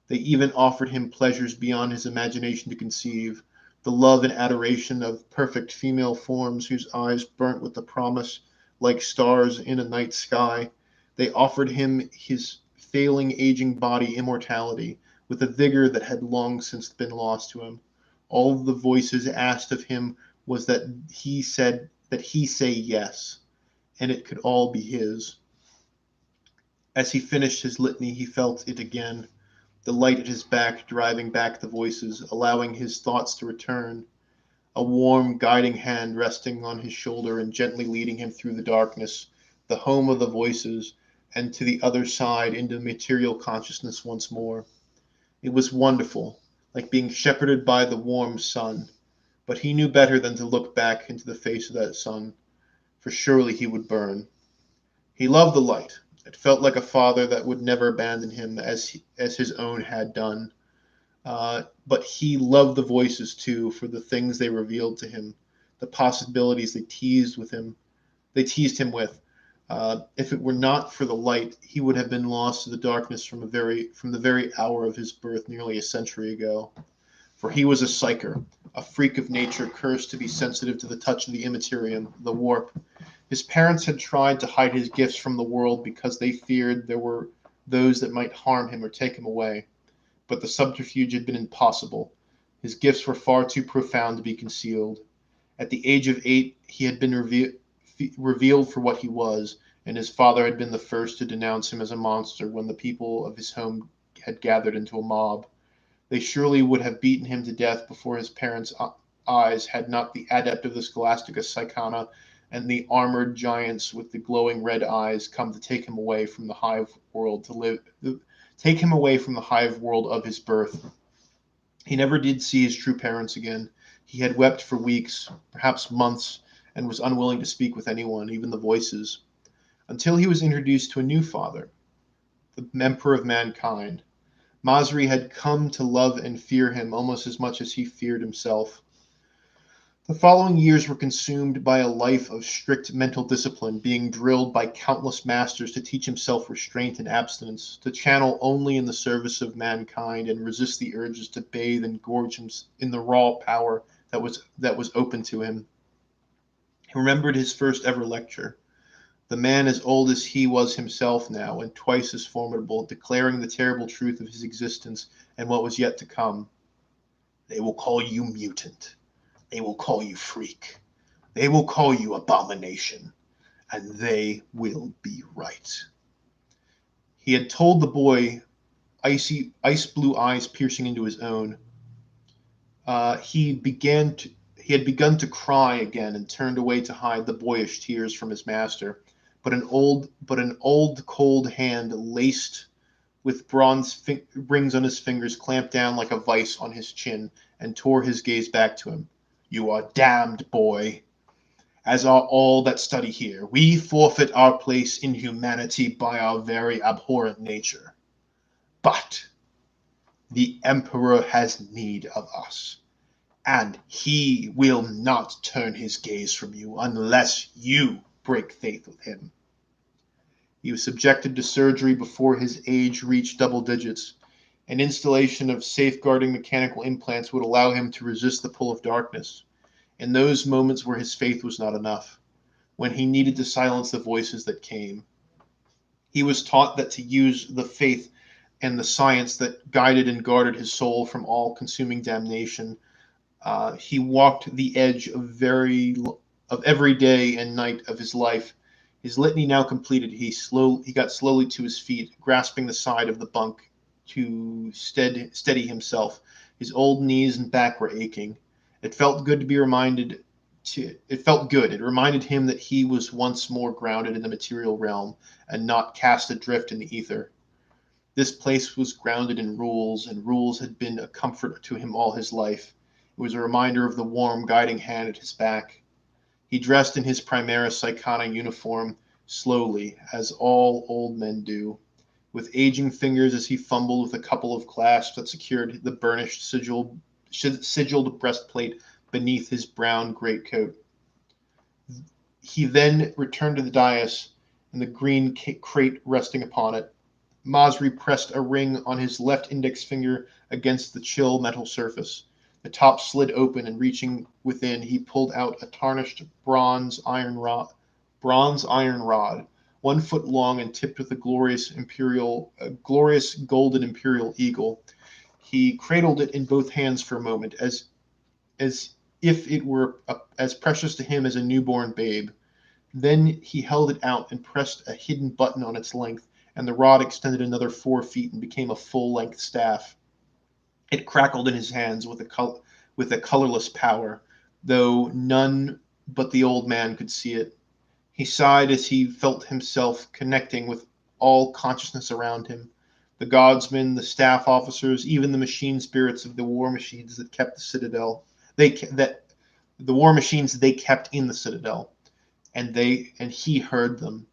They even offered him pleasures beyond his imagination to conceive, the love and adoration of perfect female forms whose eyes burnt with the promise like stars in a night sky. They offered him his failing, aging body immortality, with a vigor that had long since been lost to him. All the voices asked of him was that he say yes, and it could all be his. As he finished his litany, he felt it again, the light at his back driving back the voices, allowing his thoughts to return, a warm, guiding hand resting on his shoulder and gently leading him through the darkness, the home of the voices, and to the other side into material consciousness once more. It was wonderful, like being shepherded by the warm sun, but he knew better than to look back into the face of that sun, for surely he would burn. He loved the light. It felt like a father that would never abandon him as his own had done. But he loved the voices too for the things they revealed to him, the possibilities they teased him with. If it were not for the light, he would have been lost to the darkness from the very hour of his birth nearly a century ago. For he was a psyker, a freak of nature cursed to be sensitive to the touch of the immaterium, the warp. His parents had tried to hide his gifts from the world because they feared there were those that might harm him or take him away. But the subterfuge had been impossible. His gifts were far too profound to be concealed. At the age of 8, he had been revealed for what he was, and his father had been the first to denounce him as a monster when the people of his home had gathered into a mob. They surely would have beaten him to death before his parents' eyes had not the adept of the Scholastica Psychana and the armored giants with the glowing red eyes come to take him away from the hive world take him away from the hive world of his birth. He never did see his true parents again. He had wept for weeks, perhaps months, and was unwilling to speak with anyone, even the voices, until he was introduced to a new father, the Emperor of Mankind. Masri had come to love and fear him almost as much as he feared himself. The following years were consumed by a life of strict mental discipline, being drilled by countless masters to teach himself restraint and abstinence, to channel only in the service of mankind and resist the urges to bathe and gorge him in the raw power that was open to him. He remembered his first ever lecture. The man as old as he was himself now, and twice as formidable, declaring the terrible truth of his existence and what was yet to come. They will call you mutant. They will call you freak. They will call you abomination. And they will be right. He had told the boy, ice blue eyes piercing into his own. He had begun to cry again and turned away to hide the boyish tears from his master. But an old cold hand laced with bronze rings on his fingers clamped down like a vice on his chin and tore his gaze back to him. You are damned, boy, as are all that study here. We forfeit our place in humanity by our very abhorrent nature. But the Emperor has need of us, and he will not turn his gaze from you unless you break faith with him. He was subjected to surgery before his age reached double digits. An installation of safeguarding mechanical implants would allow him to resist the pull of darkness. In those moments where his faith was not enough, when he needed to silence the voices that came, he was taught that to use the faith and the science that guided and guarded his soul from all consuming damnation. He walked the edge of every day and night of his life. His litany now completed, he got slowly to his feet, grasping the side of the bunk to steady himself. His old knees and back were aching. It felt good to be reminded. It felt good. It reminded him that he was once more grounded in the material realm and not cast adrift in the ether. This place was grounded in rules, and rules had been a comfort to him all his life. It was a reminder of the warm, guiding hand at his back. He dressed in his Primaris Psychana uniform, slowly, as all old men do, with aging fingers as he fumbled with a couple of clasps that secured the burnished sigilled breastplate beneath his brown greatcoat. He then returned to the dais and the green crate resting upon it. Masri pressed a ring on his left index finger against the chill metal surface. The top slid open, and reaching within, he pulled out a tarnished bronze iron rod, 1 foot long and tipped with a glorious golden imperial eagle. He cradled it in both hands for a moment, as if it were as precious to him as a newborn babe. Then he held it out and pressed a hidden button on its length, and the rod extended another 4 feet and became a full-length staff. It crackled in his hands with a colorless power, though none but the old man could see it. He sighed as he felt himself connecting with all consciousness around him. The godsmen, the staff officers, even the machine spirits of the war machines that kept the citadel. The war machines they kept in the citadel, and he heard them.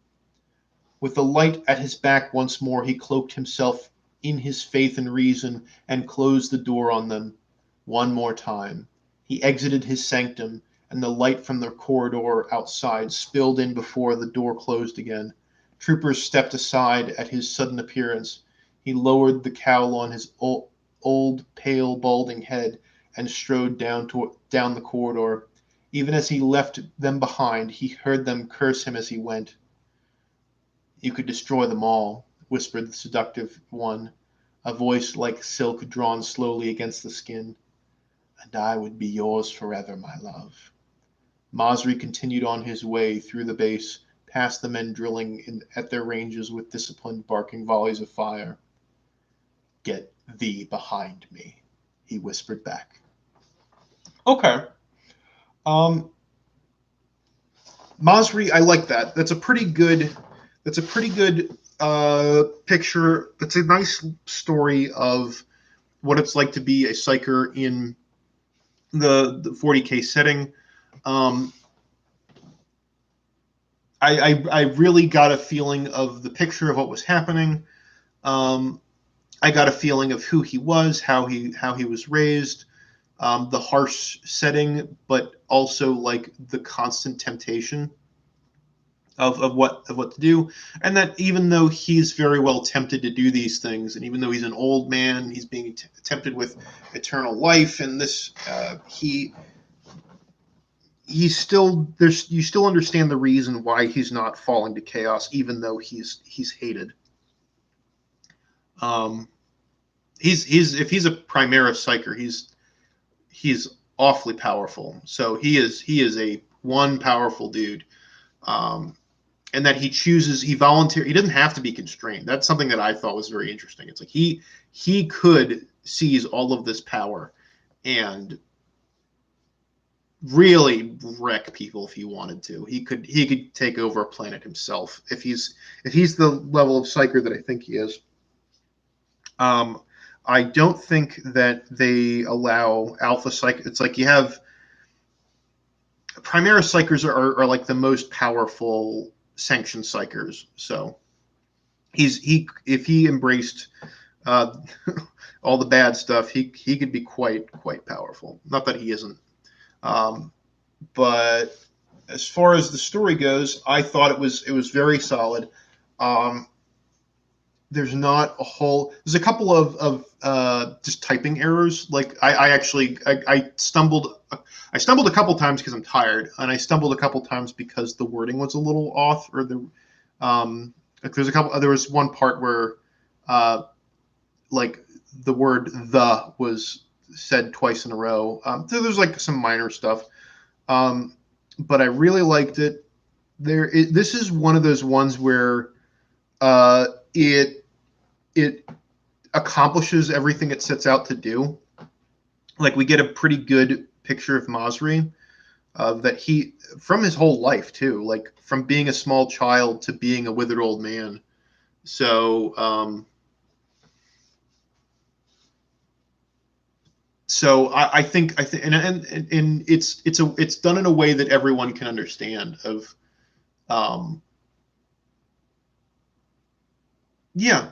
With the light at his back once more, he cloaked himself in his faith and reason and closed the door on them. One more time. He exited his sanctum, and the light from the corridor outside spilled in before the door closed again. Troopers stepped aside at his sudden appearance. He lowered the cowl on his old pale, balding head and strode down the corridor. Even as he left them behind, he heard them curse him as he went. You could destroy them all, whispered the seductive one, a voice like silk drawn slowly against the skin. And I would be yours forever, my love. Masri continued on his way through the base, past the men drilling at their ranges with disciplined barking volleys of fire. "Get thee behind me," he whispered back. Okay. Um, Masri, I like that. That's a pretty good. That's a pretty good picture. It's a nice story of what it's like to be a psyker in the 40K setting. Um, I really got a feeling of the picture of what was happening. I got a feeling of who he was, how he was raised, the harsh setting, but also like the constant temptation of what to do, and that even though he's very well tempted to do these things, and even though he's an old man, he's being tempted with eternal life, and this he's still there's you still understand the reason why he's not falling to chaos, even though he's hated. He's if he's a Primaris Psyker, he's awfully powerful. So he is a one powerful dude. And that he doesn't have to be constrained. That's something that I thought was very interesting. It's like he could seize all of this power and really wreck people if he wanted to. He could take over a planet himself if he's the level of psyker that I think he is. I don't think that they allow alpha psych. It's like you have Primaris psykers are like the most powerful sanctioned psykers. So if he embraced all the bad stuff, he could be quite powerful. Not that he isn't. But as far as the story goes, I thought it was very solid. There's a couple of just typing errors. Like I stumbled a couple times because I'm tired, and I stumbled a couple times because the wording was a little off, or there was one part where like the word "the" was said twice in a row. So there's like some minor stuff, but I really liked it. This is one of those ones where it accomplishes everything it sets out to do. Like we get a pretty good picture of Masri, that he from his whole life too, like from being a small child to being a withered old man. So I think and it's done in a way that everyone can understand. Yeah,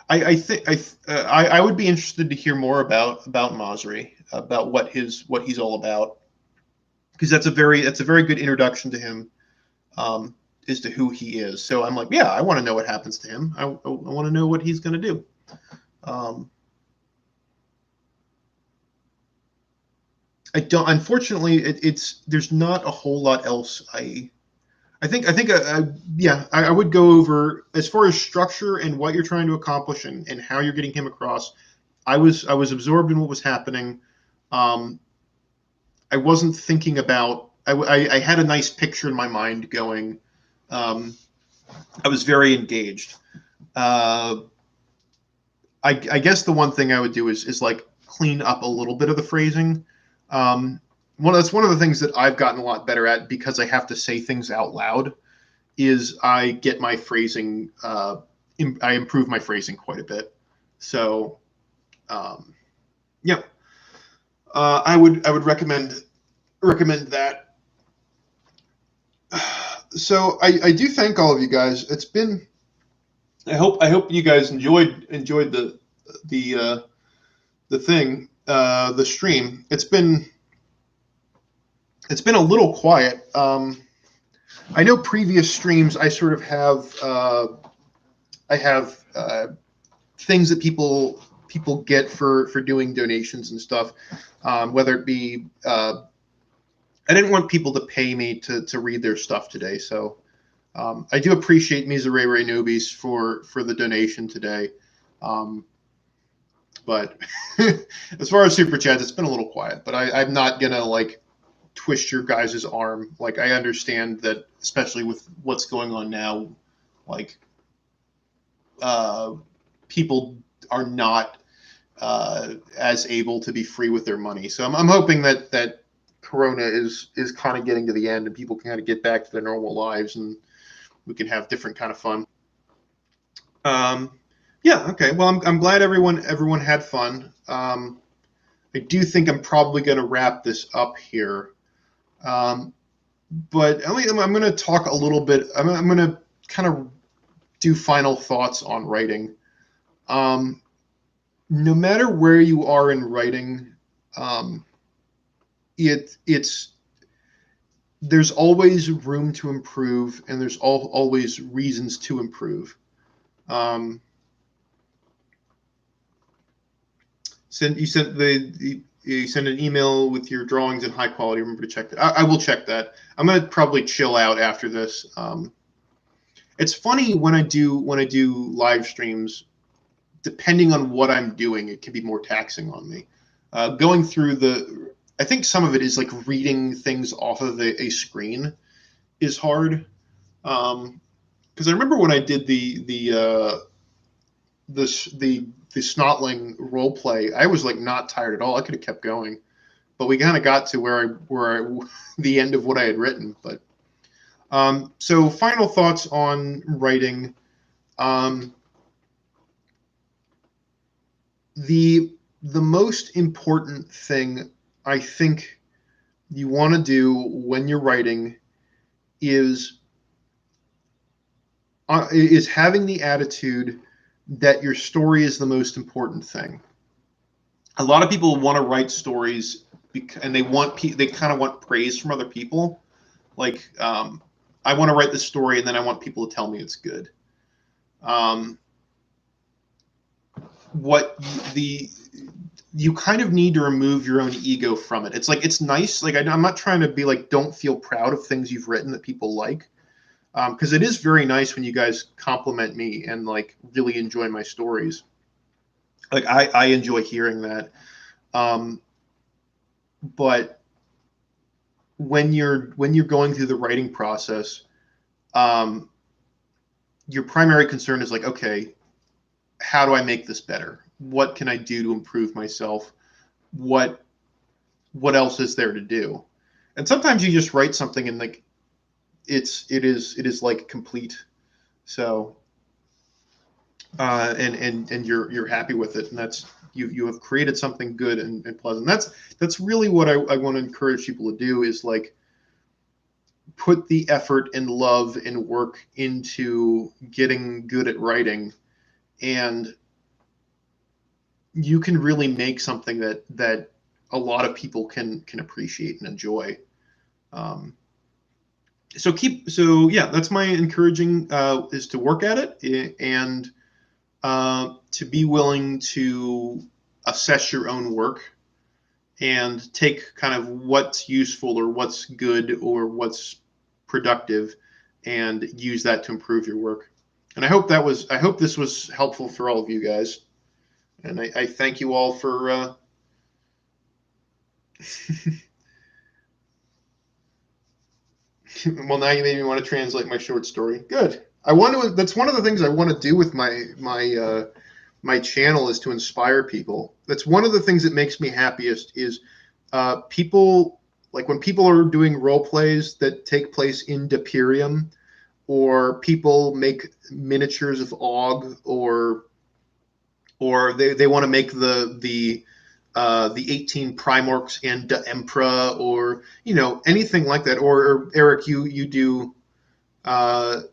I think I would be interested to hear more about Masri, about what he's all about, because that's a very good introduction to him, as to who he is. So I'm like, yeah, I want to know what happens to him. I want to know what he's going to do. I don't. Unfortunately, there's not a whole lot else. I would go over as far as structure and what you're trying to accomplish and how you're getting him across. I was absorbed in what was happening. I wasn't thinking about. I had a nice picture in my mind going. I was very engaged. I guess the one thing I would do is like clean up a little bit of the phrasing. That's one of the things that I've gotten a lot better at, because I have to say things out loud, is I get my phrasing. I improve my phrasing quite a bit. So, yeah, I would recommend that. So I do thank all of you guys. It's been. I hope you guys enjoyed the thing, the stream. It's been a little quiet. I know previous streams I sort of have things that people get for doing donations and stuff, whether it be I didn't want people to pay me to read their stuff today, so I do appreciate Miserere Nubis for the donation today. But as far as super chats, it's been a little quiet. But I'm not gonna like twist your guys' arm. Like, I understand that, especially with what's going on now, like, uh, people are not as able to be free with their money. So I'm hoping that Corona is kind of getting to the end and people can kind of get back to their normal lives and we can have different kind of fun. Um, yeah, okay. Well, I'm glad everyone had fun. I do think I'm probably going to wrap this up here. Um, but I'm going to talk a little bit. I'm going to kind of do final thoughts on writing. Um, no matter where you are in writing, um, it's there's always room to improve, and there's always reasons to improve. Um, you send an email with your drawings in high quality. Remember to check that. I will check that. I'm gonna probably chill out after this. It's funny when I do live streams. Depending on what I'm doing, it can be more taxing on me. Going through I think some of it is like reading things off of a screen is hard. Because I remember when I did the Snotling role play, I was like not tired at all. I could have kept going, but we kind of got to the end of what I had written. But so final thoughts on writing. The most important thing I think you want to do when you're writing is having the attitude that your story is the most important thing. A lot of people want to write stories and they kind of want praise from other people. Like, I want to write this story and then I want people to tell me it's good. You kind of need to remove your own ego from it. It's like, it's nice. Like, I'm not trying to be like, don't feel proud of things you've written that people like. Because it is very nice when you guys compliment me and like really enjoy my stories. Like, I enjoy hearing that. But when you're going through the writing process, your primary concern is like, okay, how do I make this better? What can I do to improve myself? What else is there to do? And sometimes you just write something and like it is like complete. So and you're happy with it, and that's you have created something good and pleasant. That's really what I want to encourage people to do, is like put the effort and love and work into getting good at writing, and you can really make something that a lot of people can appreciate and enjoy. So yeah, that's my encouraging, is to work at it and to be willing to assess your own work and take kind of what's useful or what's good or what's productive and use that to improve your work. And I hope this was helpful for all of you guys. And I thank you all for well, now you made me want to translate my short story. Good. That's one of the things I want to do with my channel, is to inspire people. That's one of the things that makes me happiest is people, like when people are doing role plays that take place in Deperium, or people make miniatures of Og, or they want to make the 18 Primorcs and the Emperor, or anything like that. Or Eric, you do art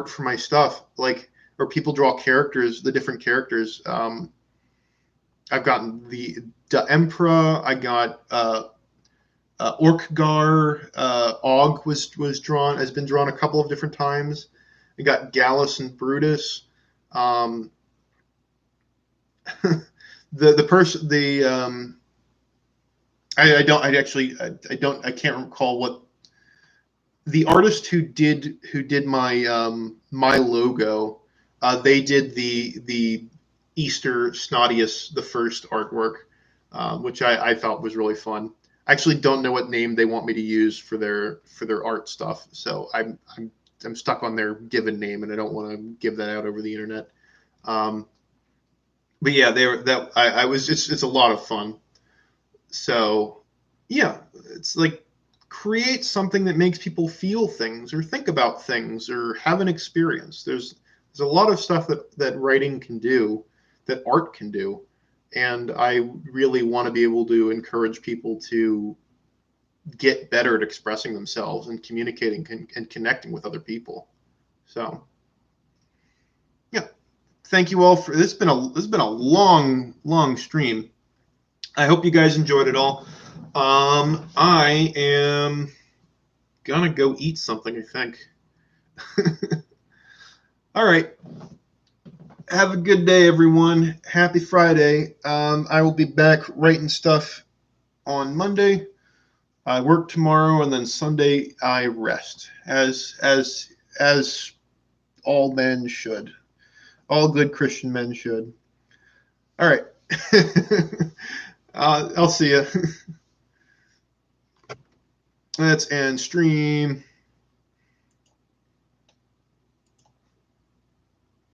for my stuff, like, or people draw characters, the different characters. I've gotten the Emperor. I got Orkgar. Og has been drawn a couple of different times. I got Gallus and Brutus. I can't recall what the artist who did my my logo. They did the Easter Snodius, the first artwork, which I thought was really fun. actually don't know what name they want me to use for their art stuff. So I'm stuck on their given name, and I don't want to give that out over the internet. Um, but yeah, they were that I was it's a lot of fun. So yeah, it's like create something that makes people feel things or think about things or have an experience. There's a lot of stuff that writing can do, that art can do, and I really want to be able to encourage people to get better at expressing themselves and communicating and connecting with other people. So yeah, thank you all for this. Has been a long stream. I hope you guys enjoyed it all. I am gonna go eat something, I think. All right. Have a good day, everyone. Happy Friday. I will be back writing stuff on Monday. I work tomorrow, and then Sunday I rest, as all men should. All good Christian men should. All right. I'll see you. Let's end stream.